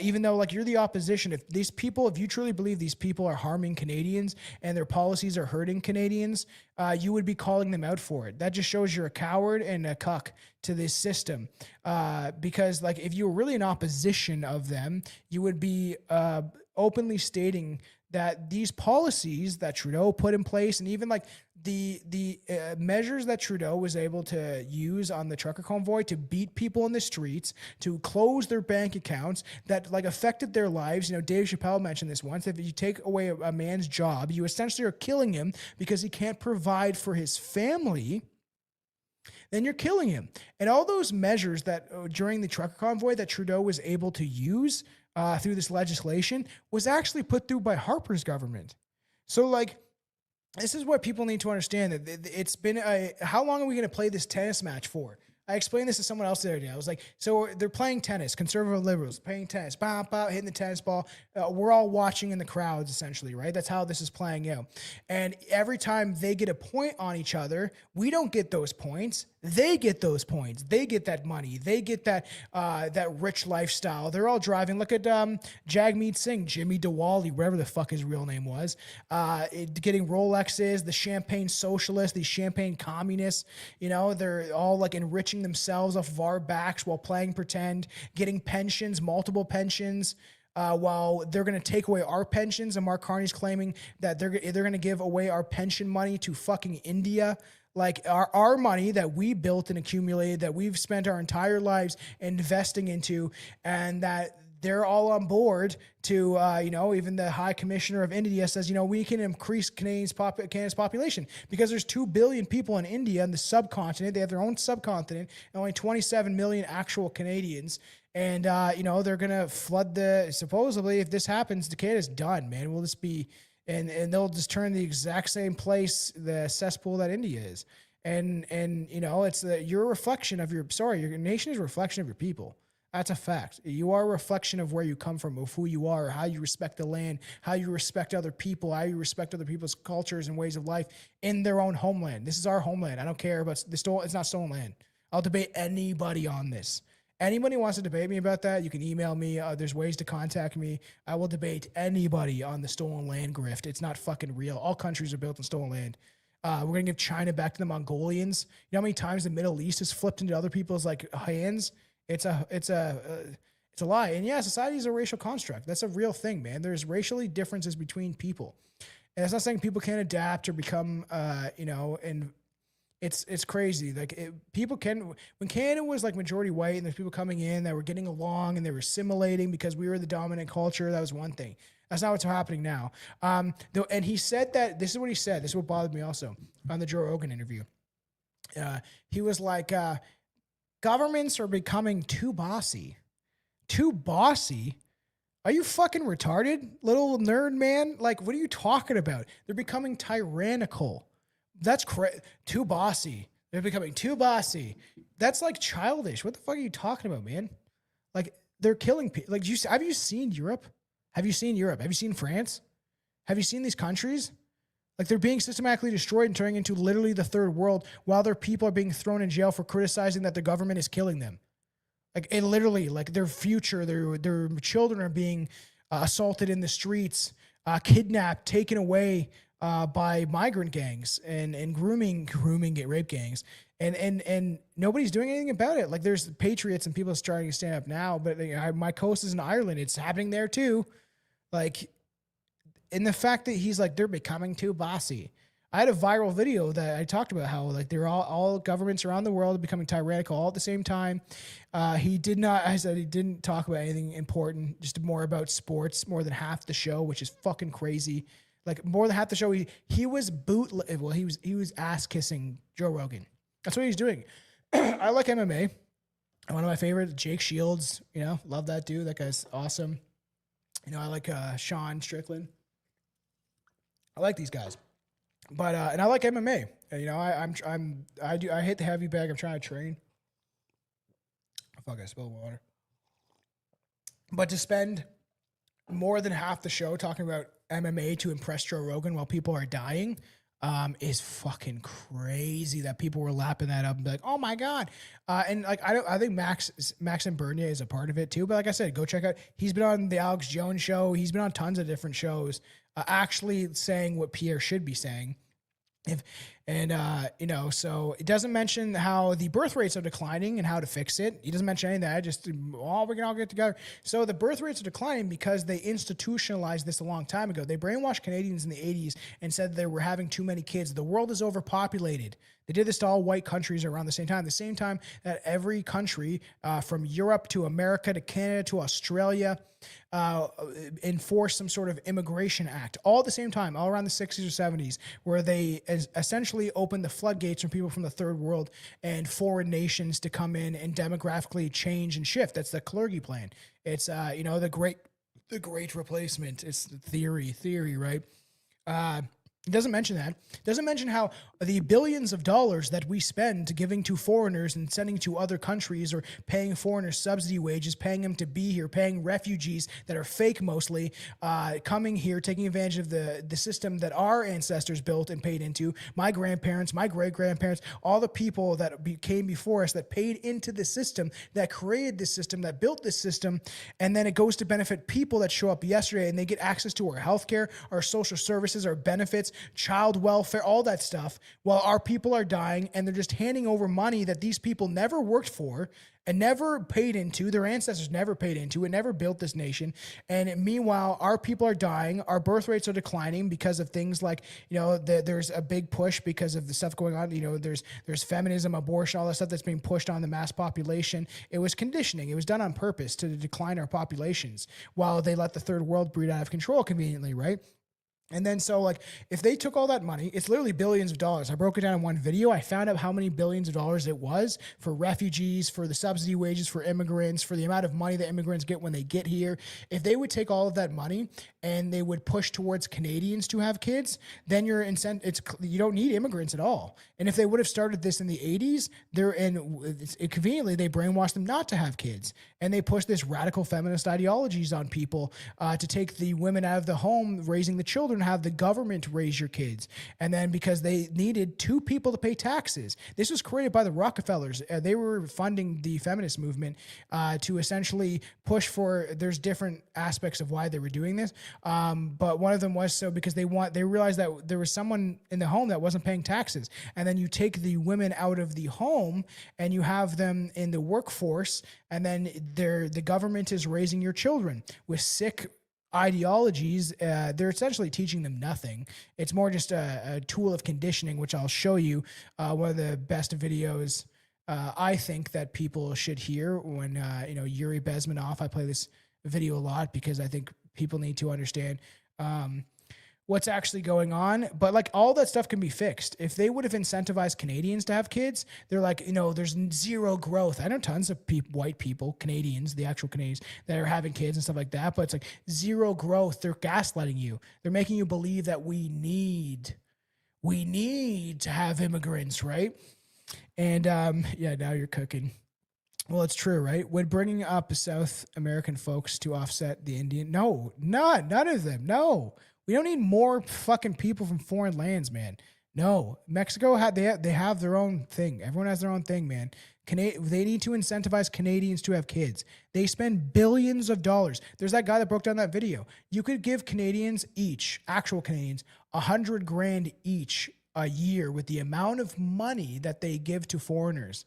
even though, like, you're the opposition. If you truly believe these people are harming Canadians and their policies are hurting Canadians, you would be calling them out for it. That just shows you're a coward and a cuck to this system. Because, like, if you were really in opposition of them, you would be openly stating that these policies that Trudeau put in place, and even like the measures that Trudeau was able to use on the trucker convoy to beat people in the streets, to close their bank accounts, that like affected their lives. Dave Chappelle mentioned this once. If you take away a man's job, you essentially are killing him because he can't provide for his family. Then you're killing him. And all those measures that during the trucker convoy that Trudeau was able to use through this legislation was actually put through by Harper's government. So like, this is what people need to understand, that it's been how long are we going to play this tennis match for? I explained this to someone else the other day. I was like, so they're playing tennis, conservative liberals playing tennis, hitting the tennis ball. We're all watching in the crowds, essentially, right? That's how this is playing out. And every time they get a point on each other, we don't get those points. They get those points. They get that money. They get that rich lifestyle. They're all driving. Look at Jagmeet Singh, Jimmy Diwali, whatever the fuck his real name was, getting Rolexes, the champagne socialists, these champagne communists. They're all like enriching themselves off of our backs while playing pretend, getting pensions, multiple pensions. While they're going to take away our pensions, and Mark Carney's claiming that they're going to give away our pension money to fucking India. Like our money that we built and accumulated, that we've spent our entire lives investing into, and that they're all on board to, even the High Commissioner of India says, we can increase Canada's population because there's 2 billion people in India in the subcontinent. They have their own subcontinent, and only 27 million actual Canadians. And, they're going to flood supposedly, if this happens, Canada's done, man. We'll just be... And they'll just turn the exact same place, the cesspool that India is. And it's you're a reflection of your nation is a reflection of your people. That's a fact. You are a reflection of where you come from, of who you are, how you respect the land, how you respect other people, how you respect other people's cultures and ways of life in their own homeland. This is our homeland. I don't care about it's not stolen land. I'll debate anybody on this. Anybody wants to debate me about that, you can email me. There's ways to contact me. I will debate anybody on the stolen land grift. It's not fucking real. All countries are built on stolen land. We're going to give China back to the Mongolians. You know how many times the Middle East has flipped into other people's like hands? It's a lie. And yeah, society is a racial construct. That's a real thing, man. There's racially differences between people. And it's not saying people can't adapt or become, and it's crazy. Like people can, when Canada was like majority white and there's people coming in that were getting along and they were assimilating because we were the dominant culture, that was one thing. That's not what's happening now. And he said that, this is what he said. This is what bothered me also on the Joe Rogan interview. He was like, governments are becoming too bossy. Too bossy? Are you fucking retarded, little nerd man? Like, what are you talking about? They're becoming tyrannical. That's too bossy. They're becoming too bossy. That's like childish. What the fuck are you talking about, man? Like, they're killing people. Like, have you seen Europe? Have you seen Europe? Have you seen France? Have you seen these countries? Like, they're being systematically destroyed and turning into literally the third world while their people are being thrown in jail for criticizing that the government is killing them. Like, it literally, like, their future, their children are being assaulted in the streets, kidnapped, taken away, by migrant gangs and grooming rape gangs. And nobody's doing anything about it. Like, there's patriots and people starting to stand up now, but my coast is in Ireland. It's happening there too. Like, and the fact that he's like, they're becoming too bossy. I had a viral video that I talked about how, like, they're all governments around the world are becoming tyrannical all at the same time. He didn't talk about anything important, just more about sports, more than half the show, which is fucking crazy. Like, more than half the show, he was he was ass kissing Joe Rogan. That's what he's doing. I like MMA. One of my favorites, Jake Shields, love that dude. That guy's awesome. I like Sean Strickland. I like these guys. But and I like MMA. I hit the heavy bag. I'm trying to train. Fuck, I spilled water. But to spend more than half the show talking about MMA to impress Joe Rogan while people are dying is fucking crazy that people were lapping that up and be like, oh my God. And like, I think Max and Bernier is a part of it too. But like I said, go check out, he's been on the Alex Jones show. He's been on tons of different shows, actually saying what Pierre should be saying. So it doesn't mention how the birth rates are declining and how to fix it. He doesn't mention any of that. Just, we can all get together. So the birth rates are declining because they institutionalized this a long time ago. They brainwashed Canadians in the 80s and said they were having too many kids. The world is overpopulated. They did this to all white countries around the same time that every country from Europe to America to Canada to Australia enforced some sort of immigration act all at the same time, all around the 60s or 70s, where they essentially opened the floodgates for people from the third world and foreign nations to come in and demographically change and shift. That's the Kalergi plan. It's, the great replacement. It's theory, right? It doesn't mention that. It doesn't mention how the billions of dollars that we spend giving to foreigners and sending to other countries, or paying foreigners subsidy wages, paying them to be here, paying refugees that are fake mostly, coming here, taking advantage of the system that our ancestors built and paid into, my grandparents, my great-grandparents, all the people that came before us that paid into the system, that created this system, that built this system, and then it goes to benefit people that show up yesterday and they get access to our healthcare, our social services, our benefits, child welfare, all that stuff, while our people are dying, and they're just handing over money that these people never worked for and never paid into, their ancestors never paid into, and never built this nation. And meanwhile, our people are dying, our birth rates are declining because of things like, there's a big push because of the stuff going on, there's feminism, abortion, all that stuff that's being pushed on the mass population. It was conditioning. It was done on purpose to decline our populations while they let the third world breed out of control conveniently, right? And then so, like, if they took all that money, it's literally billions of dollars. I broke it down in one video. I found out how many billions of dollars it was for refugees, for the subsidy wages for immigrants, for the amount of money that immigrants get when they get here. If they would take all of that money and they would push towards Canadians to have kids, then you don't need immigrants at all. And if they would have started this in the 80s, conveniently they brainwashed them not to have kids. And they pushed this radical feminist ideologies on people to take the women out of the home, raising the children, have the government raise your kids. And then because they needed two people to pay taxes, this was created by the Rockefellers. They were funding the feminist movement to essentially push for, there's different aspects of why they were doing this. But one of them was because they realized that there was someone in the home that wasn't paying taxes. And then you take the women out of the home and you have them in the workforce, and then the government is raising your children with sick ideologies. They're essentially teaching them nothing. It's more just a tool of conditioning, which I'll show you. One of the best videos I think that people should hear when Yuri Bezmenov. I play this video a lot because I think people need to understand what's actually going on. But like, all that stuff can be fixed. If they would have incentivized Canadians to have kids, they're like, there's zero growth. I know tons of white people, Canadians, the actual Canadians, that are having kids and stuff like that, but it's like zero growth. They're gaslighting you. They're making you believe that we need to have immigrants, right? And now you're cooking. Well, it's true, right? When bringing up South American folks to offset the Indian, none of them, no. We don't need more fucking people from foreign lands, man. No, Mexico they have their own thing. Everyone has their own thing, man. They need to incentivize Canadians to have kids. They spend billions of dollars. There's that guy that broke down that video. You could give Canadians each, actual Canadians, $100,000 each a year with the amount of money that they give to foreigners.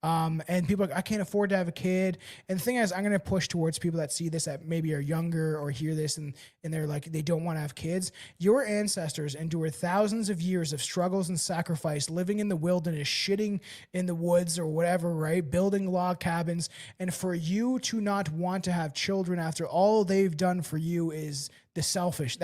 And people are like, I can't afford to have a kid. And the thing is, I'm going to push towards people that see this, that maybe are younger or hear this and they're like, they don't want to have kids. Your ancestors endured thousands of years of struggles and sacrifice, living in the wilderness, shitting in the woods or whatever, right? Building log cabins. And for you to not want to have children after all they've done for you is that's selfish.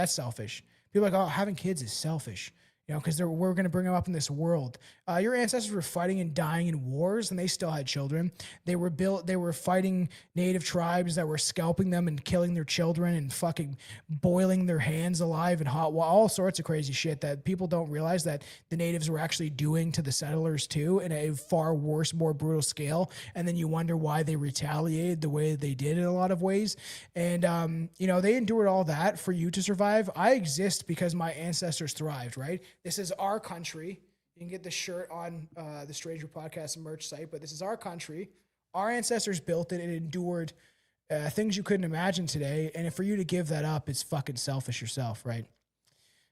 People are like, oh, having kids is selfish. You know, because we're going to bring them up in this world. Your ancestors were fighting and dying in wars, and they still had children. They were fighting native tribes that were scalping them and killing their children and fucking boiling their hands alive in hot water. All sorts of crazy shit that people don't realize that the natives were actually doing to the settlers too, in a far worse, more brutal scale. And then you wonder why they retaliated the way they did in a lot of ways. And you know, they endured all that for you to survive. I exist because my ancestors thrived, right? This is our country. You can get the shirt on the Strange Brew Podcast merch site, but this is our country. Our ancestors built it and endured things you couldn't imagine today. And for you to give that up, it's fucking selfish yourself, right?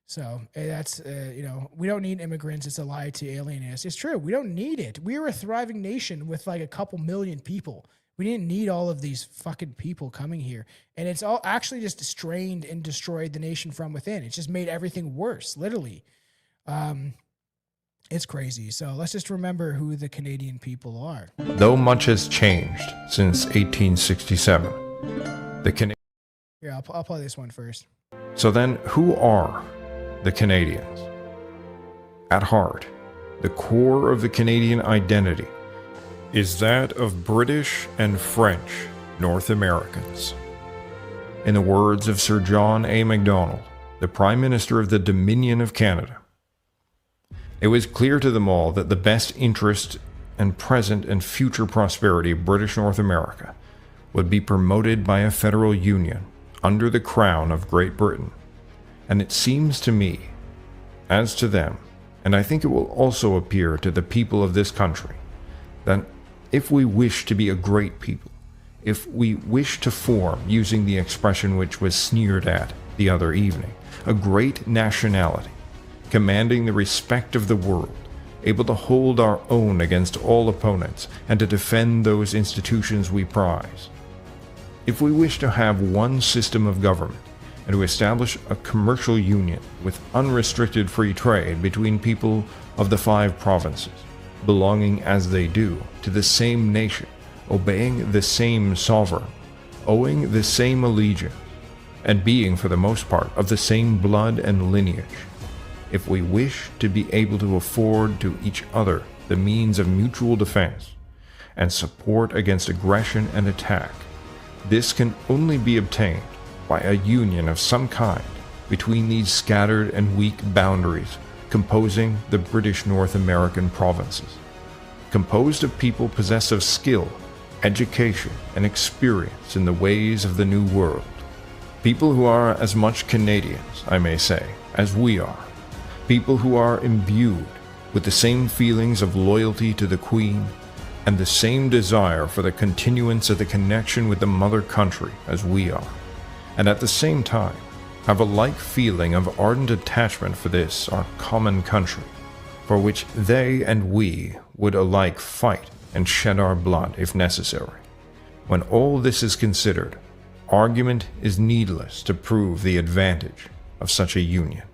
So that's, you know, we don't need immigrants. It's a lie to alienate us. It's true. We don't need it. We are a thriving nation with like a couple million people. We didn't need all of these fucking people coming here. And it's all actually just strained and destroyed the nation from within. It's just made everything worse, literally. It's crazy. So let's just remember who the Canadian people are. Though much has changed since 1867, Here, I'll play this one first. So then, who are the Canadians? At heart, the core of the Canadian identity is that of British and French North Americans. In the words of Sir John A. Macdonald, the Prime Minister of the Dominion of Canada, it was clear to them all that the best interest and present and future prosperity of British North America would be promoted by a federal union under the crown of Great Britain. And it seems to me, as to them, and I think it will also appear to the people of this country, that if we wish to be a great people, if we wish to form, using the expression which was sneered at the other evening, a great nationality, commanding the respect of the world, able to hold our own against all opponents, and to defend those institutions we prize. If we wish to have one system of government, and to establish a commercial union with unrestricted free trade between people of the 5 provinces, belonging as they do to the same nation, obeying the same sovereign, owing the same allegiance, and being for the most part of the same blood and lineage, if we wish to be able to afford to each other the means of mutual defense and support against aggression and attack, this can only be obtained by a union of some kind between these scattered and weak boundaries composing the British North American provinces, composed of people possessed of skill, education, and experience in the ways of the New World, people who are as much Canadians, I may say, as we are, people who are imbued with the same feelings of loyalty to the Queen and the same desire for the continuance of the connection with the mother country as we are, and at the same time have a like feeling of ardent attachment for this our common country, for which they and we would alike fight and shed our blood if necessary. When all this is considered, argument is needless to prove the advantage of such a union.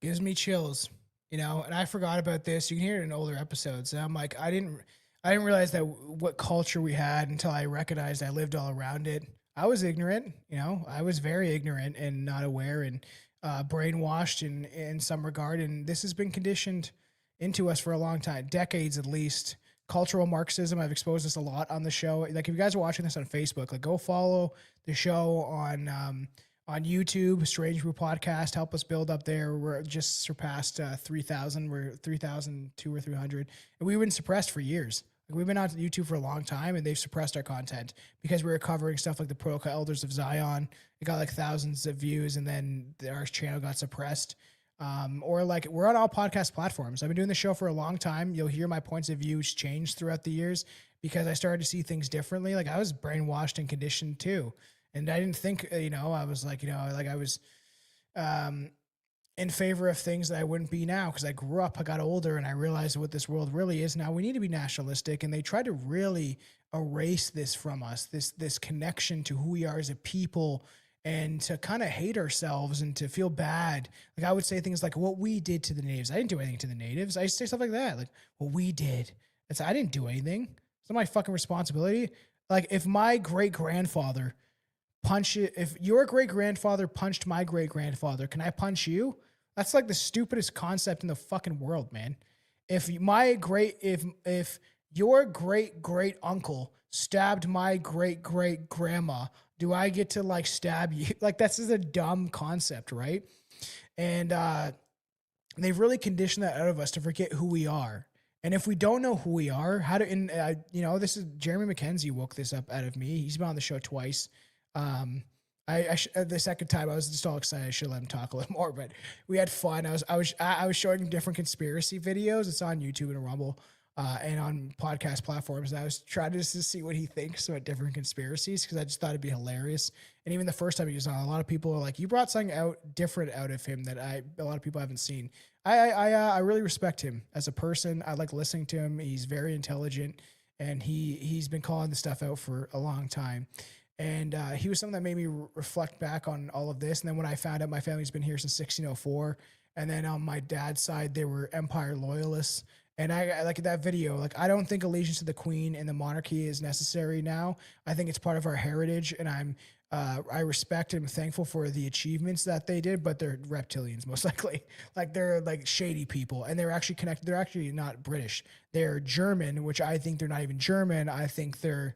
Gives me chills, you know, and I forgot about this. You can hear it in older episodes. And I'm like, I didn't realize that what culture we had until I recognized I lived all around it. I was ignorant, you know, I was very ignorant and not aware and brainwashed in some regard. And this has been conditioned into us for a long time, decades at least. Cultural Marxism, I've exposed this a lot on the show. Like, if you guys are watching this on Facebook, like, go follow the show on YouTube, Strange Brew Podcast. Help us build up there. We're just surpassed 3,000. We're 3,002 or 300. And we've been suppressed for years. Like, we've been on YouTube for a long time, and they've suppressed our content because we were covering stuff like the Protocol Elders of Zion. It got like thousands of views, and then our channel got suppressed. or like we're on all podcast platforms. I've been doing the show for a long time. You'll hear my points of views change throughout the years because I started to see things differently. Like I was brainwashed and conditioned too. And I didn't think, I was like, I was in favor of things that I wouldn't be now because I grew up, I got older, and I realized what this world really is now. We need to be nationalistic, and they try to really erase this from us, this connection to who we are as a people, and to kind of hate ourselves and to feel bad. Like I would say things like what we did to the natives. I didn't do anything to the natives. I used to say stuff like that, like what we did. I didn't do anything. It's not my fucking responsibility. Like if my great-grandfather if your great-grandfather punched my great-grandfather, can I punch you? That's like the stupidest concept in the fucking world, man. If your great-great-uncle stabbed my great-great-grandma, do I get to like stab you? Like that's just a dumb concept, right? And they've really conditioned that out of us to forget who we are. And if we don't know who we are, this is Jeremy McKenzie woke this up out of me. He's been on the show twice. The second time I was just all excited. I should let him talk a little more, but we had fun. I was showing him different conspiracy videos. It's on YouTube and Rumble, and on podcast platforms. And I was trying to see what he thinks about different conspiracies because I just thought it'd be hilarious. And even the first time he was on, a lot of people are like, "You brought something different out of him that a lot of people haven't seen." I really respect him as a person. I like listening to him. He's very intelligent, and he's been calling this stuff out for a long time. And he was something that made me reflect back on all of this. And then when I found out my family's been here since 1604, and then on my dad's side, they were Empire loyalists. And I like that video. Like, I don't think allegiance to the Queen and the monarchy is necessary now. I think it's part of our heritage, and I respect and am thankful for the achievements that they did. But they're reptilians, most likely. Like they're like shady people, and they're actually connected. They're actually not British. They're German, which I think they're not even German. I think they're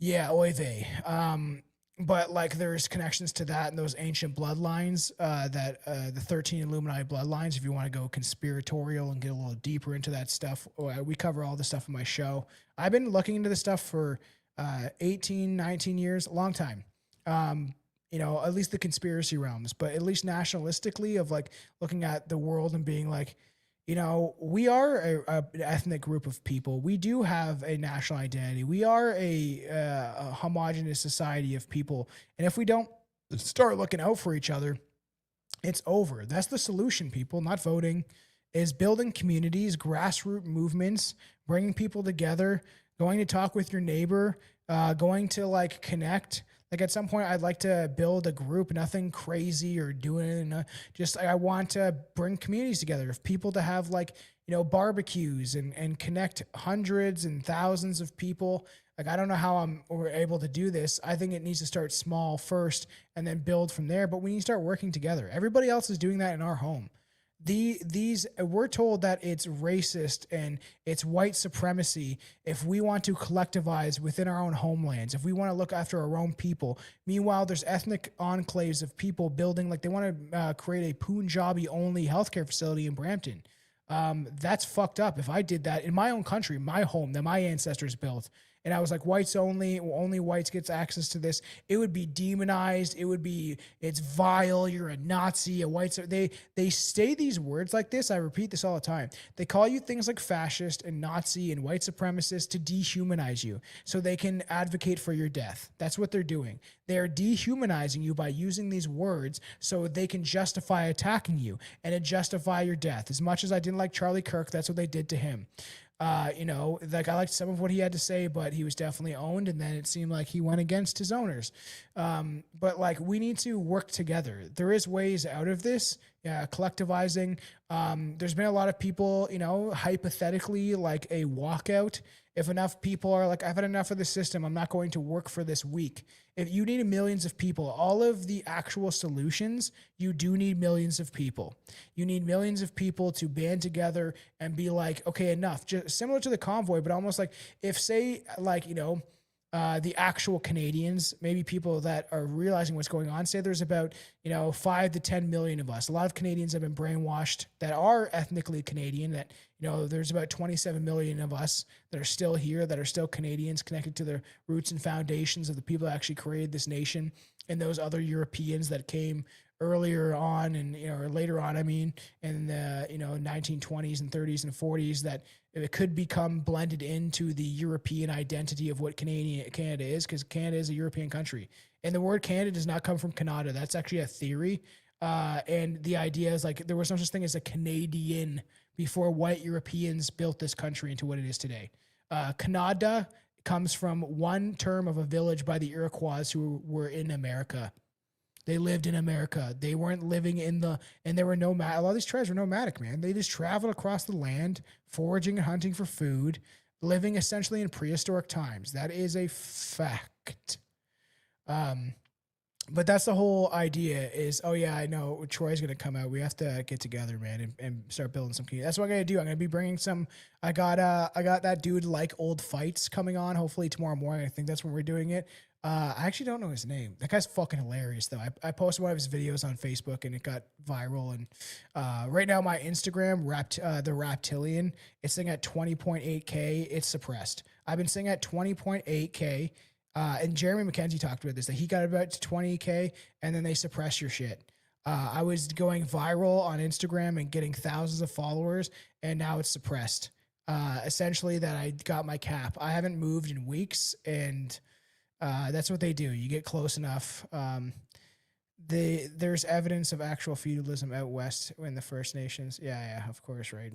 oy vey. But like there's connections to that and those ancient bloodlines, the 13 Illuminati bloodlines, if you want to go conspiratorial and get a little deeper into that stuff. We cover all this stuff in my show. I've been looking into this stuff for 18, 19 years, a long time. At least the conspiracy realms, but at least nationalistically of like looking at the world and being like, we are an ethnic group of people. We do have a national identity. We are a homogenous society of people. And if we don't start looking out for each other, it's over. That's the solution, people, not voting, is building communities, grassroots movements, bringing people together, going to talk with your neighbor, going to like connect. Like at some point I'd like to build a group, nothing crazy or doing just I want to bring communities together of people to have like, barbecues and connect hundreds and thousands of people. Like, I don't know how we're able to do this. I think it needs to start small first and then build from there. But we need to start working together. Everybody else is doing that in our home. We're told that it's racist and it's white supremacy if we want to collectivize within our own homelands, if we want to look after our own people. Meanwhile, there's ethnic enclaves of people building, like they want to create a Punjabi-only healthcare facility in Brampton. That's fucked up. If I did that in my own country, my home that my ancestors built, and I was like, whites only whites gets access to this, it would be demonized. It's vile. You're a Nazi, a white. They say these words like this. I repeat this all the time. They call you things like fascist and Nazi and white supremacist to dehumanize you so they can advocate for your death. That's what they're doing. They're dehumanizing you by using these words so they can justify attacking you and to justify your death. As much as I didn't like Charlie Kirk, that's what they did to him. Like I liked some of what he had to say, but he was definitely owned, and then it seemed like he went against his owners. But like we need to work together. There is ways out of this, collectivizing. There's been a lot of people, hypothetically like a walkout. If enough people are like, I've had enough of the system, I'm not going to work for this week. If you need millions of people, all of the actual solutions, you do need millions of people. You need millions of people to band together and be like, okay, enough. Just similar to the convoy, but almost like if say like, the actual Canadians, maybe people that are realizing what's going on, say there's about, 5 to 10 million of us. A lot of Canadians have been brainwashed that are ethnically Canadian, that, there's about 27 million of us that are still here, that are still Canadians, connected to the roots and foundations of the people that actually created this nation, and those other Europeans that came earlier on and or later on, I mean, in the 1920s and 30s and 40s, that it could become blended into the European identity of what Canada is, because Canada is a European country, and the word Canada does not come from Canada. That's actually a theory, and the idea is like there was no such thing as a Canadian before white Europeans built this country into what it is today. Canada comes from one term of a village by the Iroquois who were in America. They lived in America. They weren't living in and there were a lot of these tribes were nomadic, man. They just traveled across the land, foraging and hunting for food, living essentially in prehistoric times. That is a fact. But that's the whole idea is, oh yeah, I know Troy's going to come out. We have to get together, man, and start building some community. That's what I'm going to do. I'm going to be bringing I got that dude Like Old Fights coming on hopefully tomorrow morning. I think that's when we're doing it. I actually don't know his name. That guy's fucking hilarious though. I posted one of his videos on Facebook and it got viral. And right now my Instagram, the Raptilian, it's sitting at 20.8K. It's suppressed. I've been sitting at 20.8K. And Jeremy McKenzie talked about this, that he got about to 20K and then they suppress your shit. I was going viral on Instagram and getting thousands of followers, and now it's suppressed. Essentially that I got my cap. I haven't moved in weeks, and that's what they do. You get close enough. There's evidence of actual feudalism out west in the First Nations. Yeah, of course, right.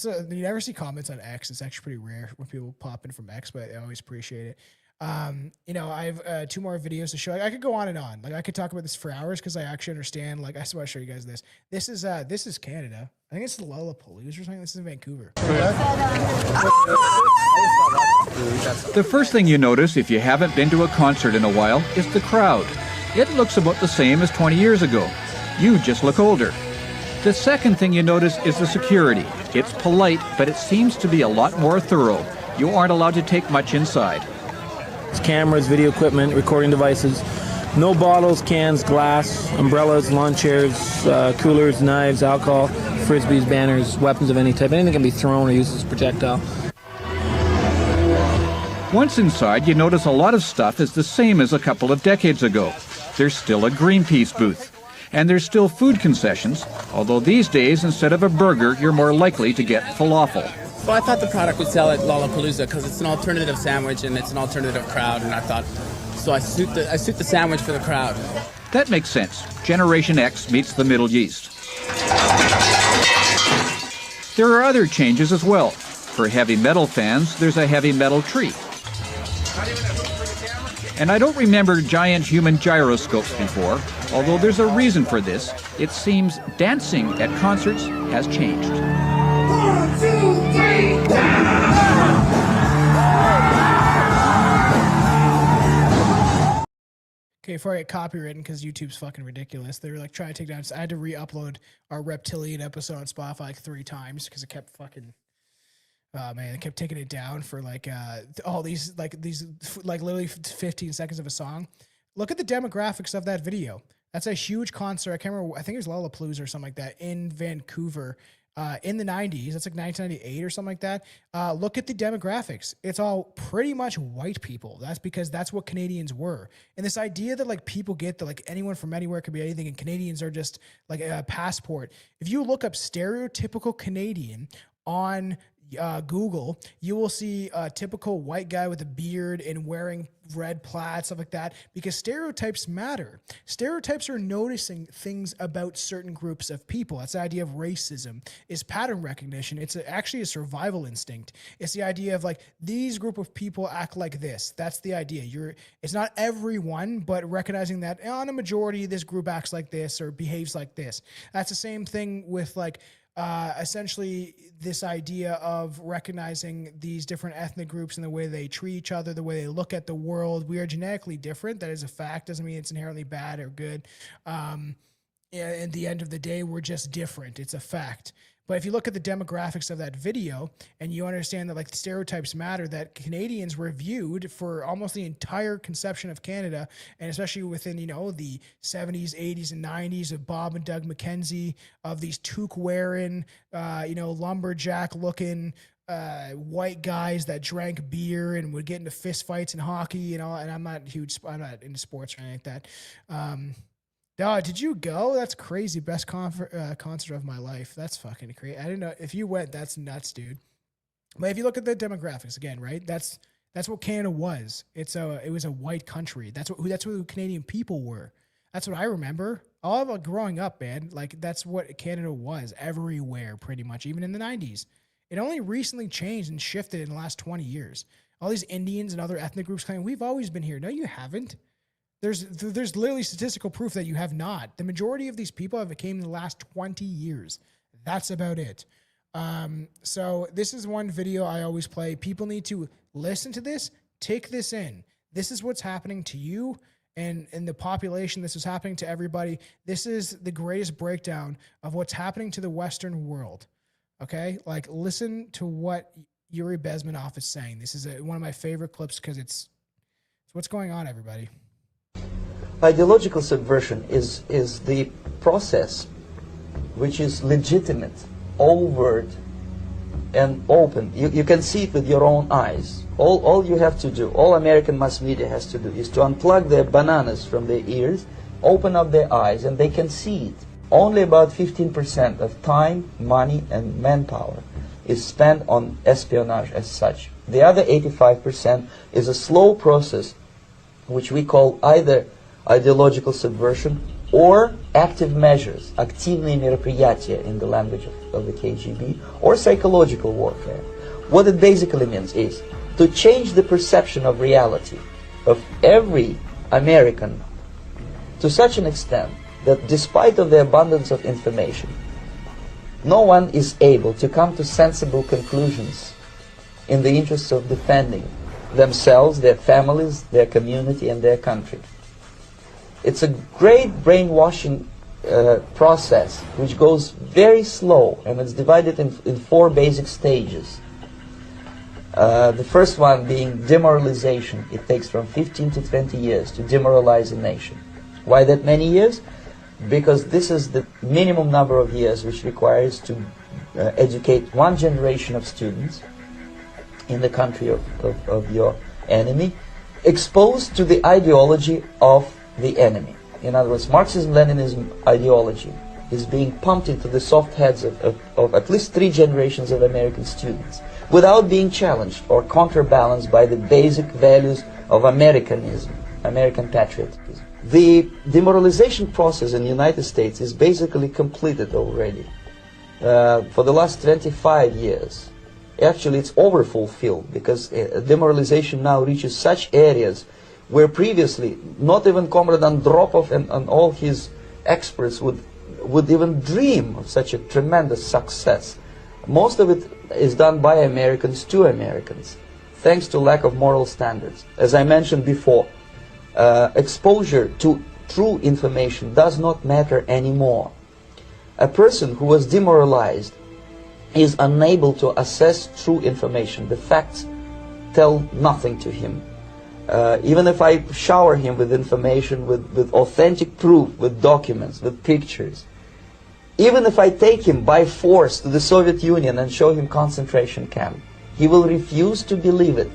You never see comments on X. It's actually pretty rare when people pop in from X, but I always appreciate it. I have 2 more videos to show. I could go on and on. Like I could talk about this for hours because I actually understand. Like I just want to show you guys this. This is Canada. I think it's Lollapalooza or something. This is in Vancouver. The first thing you notice if you haven't been to a concert in a while is the crowd. It looks about the same as 20 years ago. You just look older. The second thing you notice is the security. It's polite, but it seems to be a lot more thorough. You aren't allowed to take much inside. It's cameras, video equipment, recording devices. No bottles, cans, glass, umbrellas, lawn chairs, coolers, knives, alcohol, frisbees, banners, weapons of any type. Anything can be thrown or used as a projectile. Once inside, you notice a lot of stuff is the same as a couple of decades ago. There's still a Greenpeace booth. And there's still food concessions, although these days, instead of a burger, you're more likely to get falafel. Well, I thought the product would sell at Lollapalooza because it's an alternative sandwich and it's an alternative crowd, and I thought, so I suit the sandwich for the crowd. That makes sense. Generation X meets the Middle East. There are other changes as well. For heavy metal fans, there's a heavy metal tree. And I don't remember giant human gyroscopes before, although there's a reason for this. It seems dancing at concerts has changed. 1, 2, 3, Okay, before I get copywritten, because YouTube's fucking ridiculous, they were like trying to take down. So I had to re-upload our Reptilian episode on Spotify like 3 times because it kept fucking. Oh man, they kept taking it down for like all these literally 15 seconds of a song. Look at the demographics of that video. That's a huge concert. I can't remember. I think it was Lollapalooza or something like that in Vancouver in the 90s. That's like 1998 or something like that. Look at the demographics. It's all pretty much white people. That's because that's what Canadians were. And this idea that like people get that like anyone from anywhere could be anything and Canadians are just like a passport. If you look up stereotypical Canadian on Google, you will see a typical white guy with a beard and wearing red plaid, stuff like that, because stereotypes matter. Stereotypes are noticing things about certain groups of people. That's the idea of racism, is pattern recognition. It's actually a survival instinct. It's the idea of like, these group of people act like this. That's the idea. It's not everyone, but recognizing that on a majority, this group acts like this or behaves like this. That's the same thing with like, essentially this idea of recognizing these different ethnic groups and the way they treat each other, the way they look at the world. We are genetically different. That is a fact. Doesn't mean it's inherently bad or good. At the end of the day, we're just different. It's a fact. But if you look at the demographics of that video and you understand that like the stereotypes matter, that Canadians were viewed for almost the entire conception of Canada, and especially within, the 70s, 80s, and 90s of Bob and Doug McKenzie, of these toque-wearing, lumberjack-looking white guys that drank beer and would get into fist fights in hockey, and I'm not into sports or anything like that. Dog, did you go? That's crazy. Best concert of my life. That's fucking crazy. I didn't know. If you went, that's nuts, dude. But if you look at the demographics again, right? That's what Canada was. It was a white country. That's what the Canadian people were. That's what I remember. All of growing up, man. Like that's what Canada was everywhere, pretty much. Even in the 90s, it only recently changed and shifted in the last 20 years. All these Indians and other ethnic groups claim we've always been here. No, you haven't. There's literally statistical proof that you have not. The majority of these people have came in the last 20 years. That's about it. So this is one video I always play. People need to listen to this, take this in. This is what's happening to you and the population. This is happening to everybody. This is the greatest breakdown of what's happening to the Western world. Okay? Like, listen to what Yuri Bezmenov is saying. This is one of my favorite clips because it's what's going on, everybody. Ideological subversion is the process which is legitimate, overt, and open. You can see it with your own eyes. All you have to do, all American mass media has to do, is to unplug their bananas from their ears, open up their eyes, and they can see it. Only about 15% of time, money, and manpower is spent on espionage as such. The other 85% is a slow process which we call either ideological subversion or active measures, активные мероприятия in the language of the KGB, or psychological warfare. What it basically means is to change the perception of reality of every American to such an extent that despite of the abundance of information, no one is able to come to sensible conclusions in the interests of defending themselves, their families, their community, and their country. It's a great brainwashing process which goes very slow, and it's divided in 4 basic stages. The first one being demoralization. It takes from 15 to 20 years to demoralize a nation. Why that many years? Because this is the minimum number of years which requires to educate one generation of students in the country of your enemy, exposed to the ideology of the enemy. In other words, Marxism-Leninism ideology is being pumped into the soft heads of at least 3 generations of American students without being challenged or counterbalanced by the basic values of Americanism, American patriotism. The demoralization process in the United States is basically completed already. For the last 25 years. Actually, it's overfulfilled because demoralization now reaches such areas where previously not even Comrade Andropov and all his experts would even dream of such a tremendous success. Most of it is done by Americans to Americans, thanks to lack of moral standards. As I mentioned before, exposure to true information does not matter anymore. A person who was demoralized is unable to assess true information. The facts tell nothing to him. Even if I shower him with information, with authentic proof, with documents, with pictures, even if I take him by force to the Soviet Union and show him concentration camp, he will refuse to believe it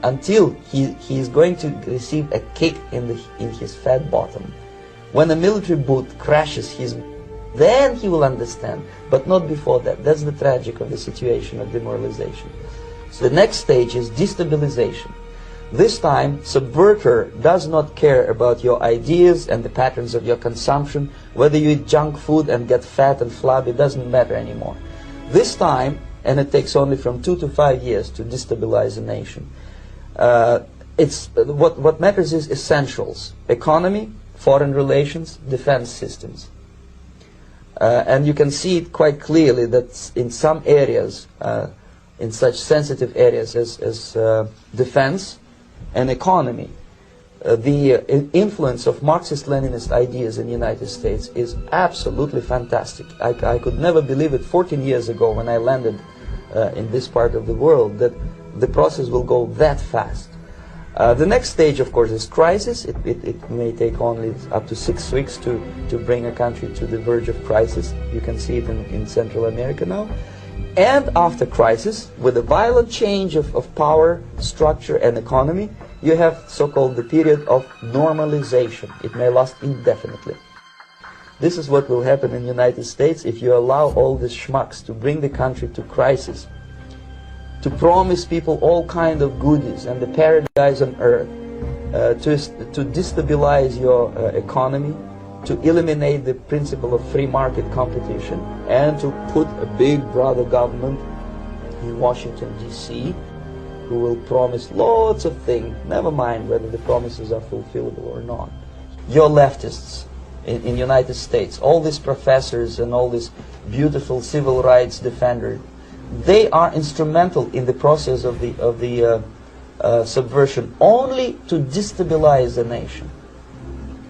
until he is going to receive a kick in his fat bottom. When a military boot crashes then he will understand, but not before that. That's the tragic of the situation of demoralization. So the next stage is destabilization. This time, subverter does not care about your ideas and the patterns of your consumption, whether you eat junk food and get fat and flabby, it doesn't matter anymore. This time, and it takes only from 2 to 5 years to destabilize a nation, what matters is essentials: economy, foreign relations, defense systems. And you can see it quite clearly that in some areas, in such sensitive areas as defense and economy, the influence of Marxist-Leninist ideas in the United States is absolutely fantastic. I could never believe it 14 years ago when I landed in this part of the world that the process will go that fast. The next stage, of course, is crisis. It may take only up to 6 weeks to bring a country to the verge of crisis. You can see it in Central America now. And after crisis, with a violent change of power, structure, and economy, you have so-called the period of normalization. It may last indefinitely. This is what will happen in the United States if you allow all these schmucks to bring the country to crisis, to promise people all kind of goodies and the paradise on earth, to destabilize your economy, to eliminate the principle of free market competition, and to put a big brother government in Washington, D.C., who will promise lots of things, never mind whether the promises are fulfillable or not. Your leftists in the United States, all these professors and all these beautiful civil rights defenders, they are instrumental in the process of the subversion only to destabilize the nation.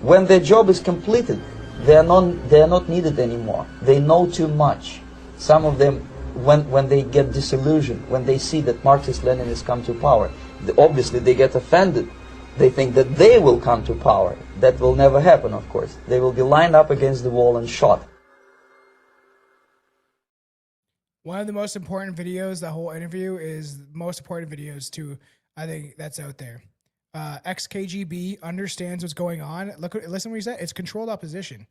When their job is completed, they are not needed anymore. They know too much. Some of them, when they get disillusioned, when they see that Marxist-Leninists come to power, obviously they get offended. They think that they will come to power. That will never happen, of course. They will be lined up against the wall and shot. One of the most important videos, the whole interview, is the most important videos to, I think, that's out there. Ex-KGB understands what's going on. Listen what he said. It's controlled opposition.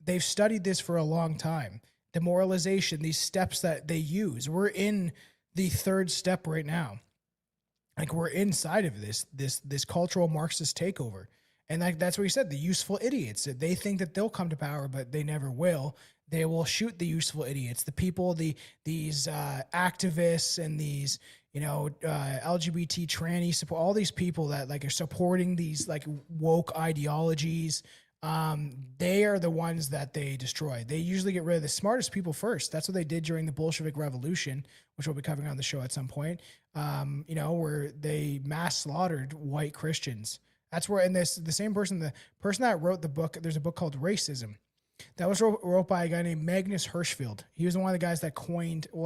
They've studied this for a long time. Demoralization, these steps that they use. We're in the third step right now. Like, we're inside of this cultural Marxist takeover. And that's what he said, the useful idiots. They think that they'll come to power, but they never will. They will shoot the useful idiots, the people, these activists and these, LGBT tranny support, all these people that like are supporting these like woke ideologies. They are the ones that they destroy. They usually get rid of the smartest people first. That's what they did during the Bolshevik Revolution, which we'll be covering on the show at some point. Where they mass slaughtered white Christians. That's where, and the same person, the person that wrote the book, there's a book called Racism. That was wrote by a guy named Magnus Hirschfeld. He was one of the guys that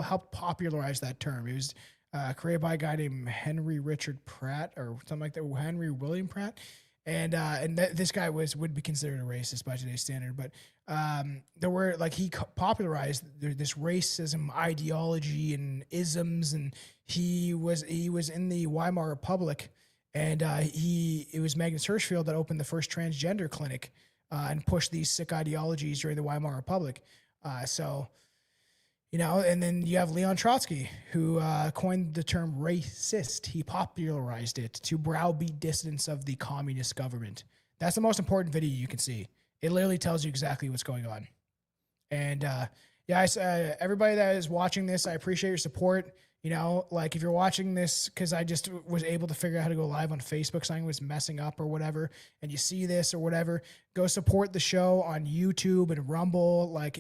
helped popularize that term. It was created by a guy named Henry Richard Pratt or something like that, Henry William Pratt. And this guy would be considered a racist by today's standard. But he popularized this racism ideology and isms, and he was in the Weimar Republic, and it was Magnus Hirschfeld that opened the first transgender clinic. And push these sick ideologies during the Weimar Republic. And then you have Leon Trotsky, who coined the term racist. He popularized it to browbeat dissidents of the communist government. That's the most important video you can see. It literally tells you exactly what's going on. And everybody that is watching this, I appreciate your support. If you're watching this, because I just was able to figure out how to go live on Facebook, something was messing up or whatever, and you see this or whatever, go support the show on YouTube and Rumble. I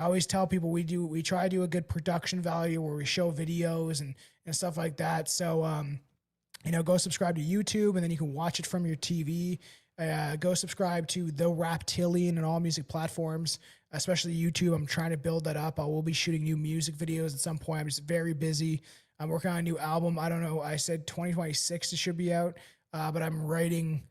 always tell people we try to do a good production value where we show videos and stuff like that. So, go subscribe to YouTube, and then you can watch it from your TV. Go subscribe to The Raptilian and all music platforms, especially YouTube. I'm trying to build that up. I will be shooting new music videos at some point. I'm just very busy. I'm working on a new album. I don't know. I said 2026 it should be out, but I'm writing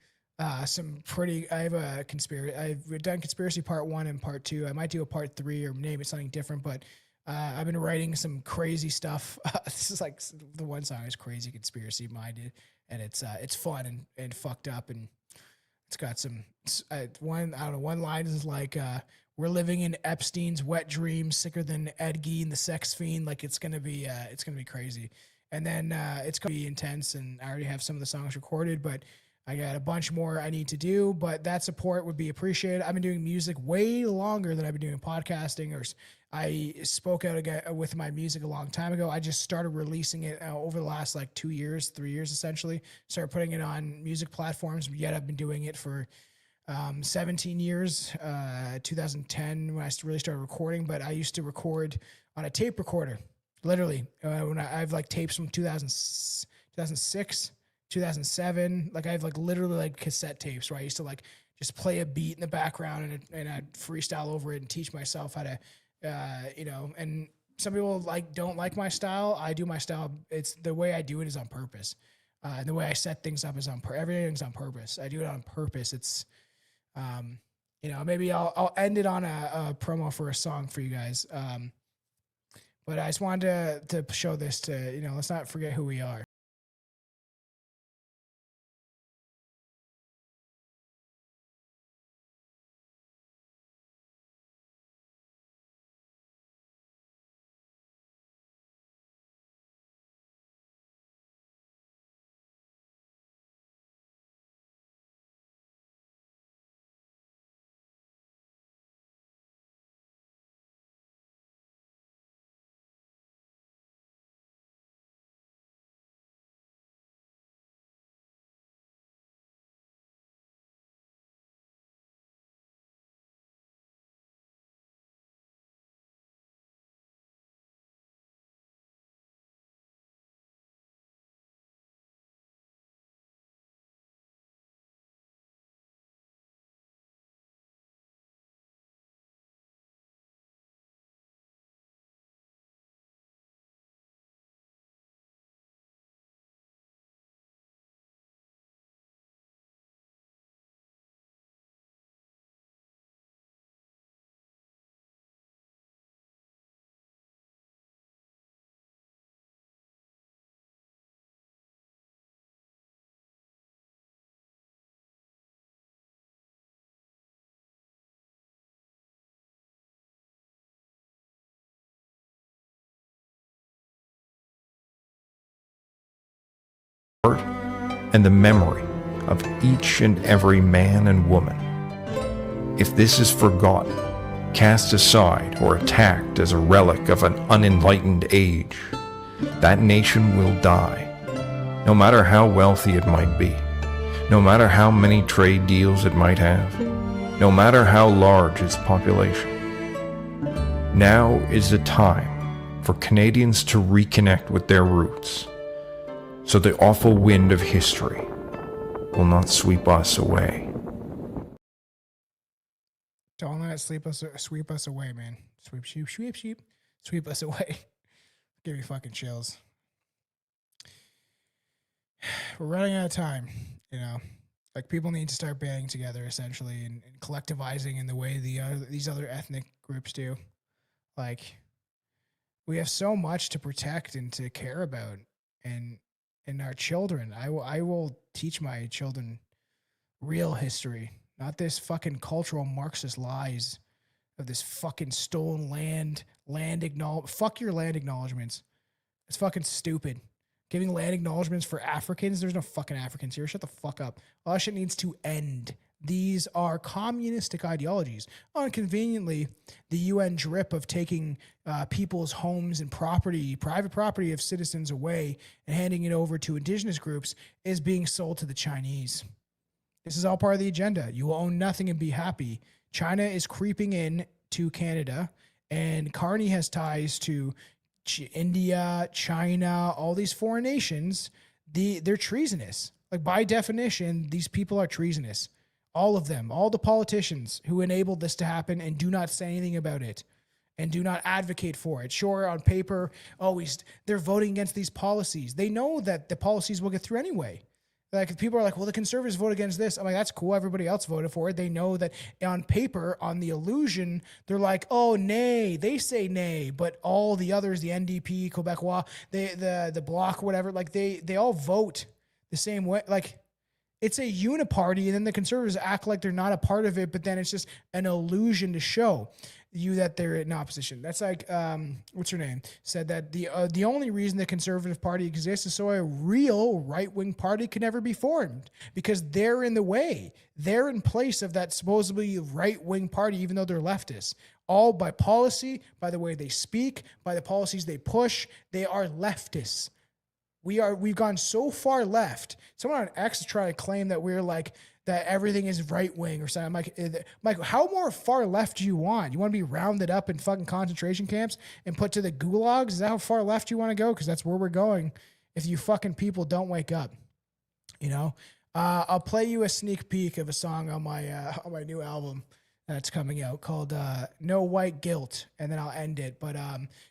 some pretty. I have a conspiracy. I've done conspiracy part 1 and part 2. I might do a part 3 or name it something different, but I've been writing some crazy stuff. This is like the one song is crazy conspiracy minded, and it's fun and fucked up, and it's got some one line is like, we're living in Epstein's wet dream, sicker than Ed Gein, the sex fiend. Like, it's gonna be crazy, and then it's gonna be intense. And I already have some of the songs recorded, but I got a bunch more I need to do. But that support would be appreciated. I've been doing music way longer than I've been doing podcasting, or I spoke out again with my music a long time ago. I just started releasing it over the last 2 years, 3 years essentially. Started putting it on music platforms. Yet I've been doing it for 17 years, 2010 when I really started recording, but I used to record on a tape recorder, literally. When I have tapes from 2006, 2007, I have literally cassette tapes where I used to just play a beat in the background and I'd freestyle over it and teach myself how to, and some people don't like my style. I do my style. It's the way I do it is on purpose. And the way I set things up is everything's on purpose. I do it on purpose. It's, maybe I'll end it on a promo for a song for you guys. But I just wanted to show this to, let's not forget who we are. and the memory of each and every man and woman. If this is forgotten, cast aside, or attacked as a relic of an unenlightened age, that nation will die, no matter how wealthy it might be, no matter how many trade deals it might have, no matter how large its population. Now is the time for Canadians to reconnect with their roots, so the awful wind of history will not sweep us away. Don't let it sweep us away, man. Sweep us away. Give me fucking chills. We're running out of time, you know. Like, people need to start banding together, essentially, and collectivizing in the way these other ethnic groups do. Like, we have so much to protect and to care about, and our children. I will teach my children real history, not this fucking cultural Marxist lies of this fucking stolen fuck your land acknowledgements. It's fucking stupid. Giving land acknowledgements for Africans. There's no fucking Africans here. Shut the fuck up. All that shit needs to end. These are communistic ideologies. Inconveniently, the UN drip of taking people's homes and private property of citizens away and handing it over to indigenous groups is being sold to the Chinese. This is all part of the agenda. You will own nothing and be happy. China is creeping in to Canada, and Carney has ties to India, China, all these foreign nations. They're treasonous. Like, by definition, these people are treasonous. All of them, all the politicians who enabled this to happen and do not say anything about it and do not advocate for it. Sure, on paper, they're voting against these policies. They know that the policies will get through anyway. Like, if people are like, well, the conservatives vote against this, I'm like, that's cool. Everybody else voted for it. They know that on paper, on the illusion, they're like, oh, nay. They say nay. But all the others, the NDP, Quebecois, the Bloc, whatever, like, they all vote the same way. Like, it's a uniparty, and then the conservatives act like they're not a part of it, but then it's just an illusion to show you that they're in opposition. That's like, what's her name? Said that the only reason the Conservative Party exists is so a real right-wing party can never be formed, because they're in the way. They're in place of that supposedly right-wing party, even though they're leftists. All by policy, by the way they speak, by the policies they push. They are leftists. We've gone so far left. Someone on X is trying to claim that we're like, that everything is right wing or something. I'm like, how more far left do you want? You want to be rounded up in fucking concentration camps and put to the gulags? Is that how far left you want to go? Because that's where we're going if you fucking people don't wake up. You know, I'll play you a sneak peek of a song on my new album that's coming out called No White Guilt, and then I'll end it. But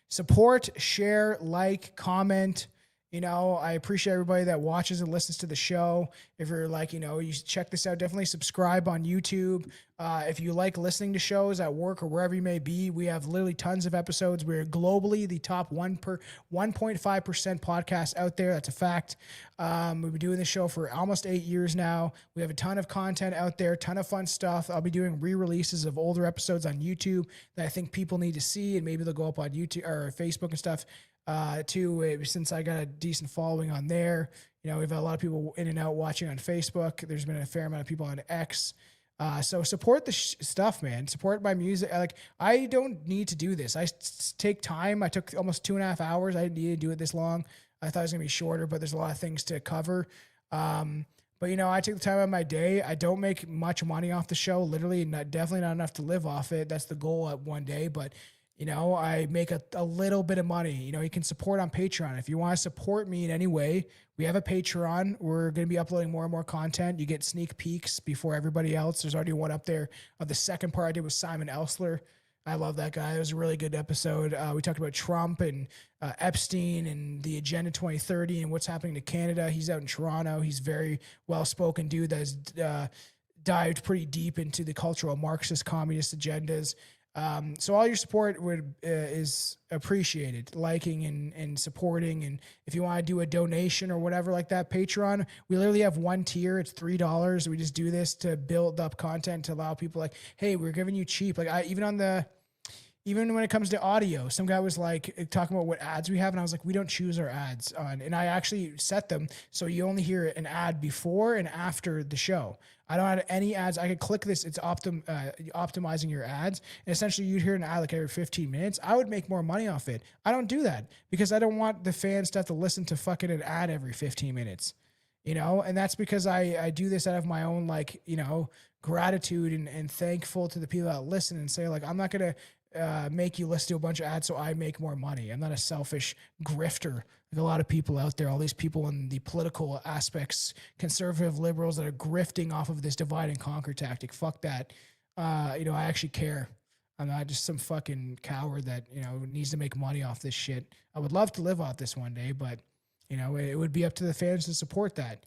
support, share, like, comment. You know, I appreciate everybody that watches and listens to the show. If you're like, you know, you should check this out, definitely subscribe on YouTube. If you like listening to shows at work or wherever you may be, we have literally tons of episodes. We're globally the top 1.5% podcast out there. That's a fact. We've been doing this show for almost 8 years now. We have a ton of content out there, ton of fun stuff. I'll be doing re-releases of older episodes on YouTube that I think people need to see, and maybe they'll go up on YouTube or Facebook and stuff. Too, since I got a decent following on there. You know, we've had a lot of people in and out watching on Facebook. There's been a fair amount of people on X. So support the stuff, man. Support my music. I don't need to do this. I take time. I took almost 2.5 hours. I didn't need to do it this long. I thought it was going to be shorter, but there's a lot of things to cover. But, you know, I take the time out of my day. I don't make much money off the show, literally, definitely not enough to live off it. That's the goal at one day, but you know, I make a little bit of money. You know, you can support on Patreon. If you want to support me in any way, we have a Patreon. We're going to be uploading more and more content. You get sneak peeks before everybody else. There's already one up there of the second part I did with Simon Elsler. I love that guy. It was a really good episode. We talked about Trump and Epstein and the Agenda 2030 and what's happening to Canada. He's out in Toronto. He's very well-spoken dude that has dived pretty deep into the cultural Marxist communist agendas. So all your support is appreciated, liking and supporting. And if you want to do a donation or whatever like that, Patreon, we literally have one tier. It's $3. We just do this to build up content to allow people like, hey, we're giving you cheap. Like even on the Even when it comes to audio, some guy was like talking about what ads we have, and I was like, we don't choose our ads on, and I actually set them so you only hear an ad before and after the show. I don't have any ads. I could click this. It's optimizing your ads, and essentially you'd hear an ad like every 15 minutes. I would make more money off it. I don't do that because I don't want the fans to have to listen to fucking an ad every 15 minutes, you know. And that's because I do this out of my own, like, you know, gratitude and thankful to the people that listen and say, like, I'm not gonna make you listen to a bunch of ads so I make more money. I'm not a selfish grifter like a lot of people out there, all these people in the political aspects, conservative liberals that are grifting off of this divide and conquer tactic. Fuck that. You know, I actually care. I'm not just some fucking coward that, you know, needs to make money off this shit. I would love to live off this one day, but, you know, it would be up to the fans to support that.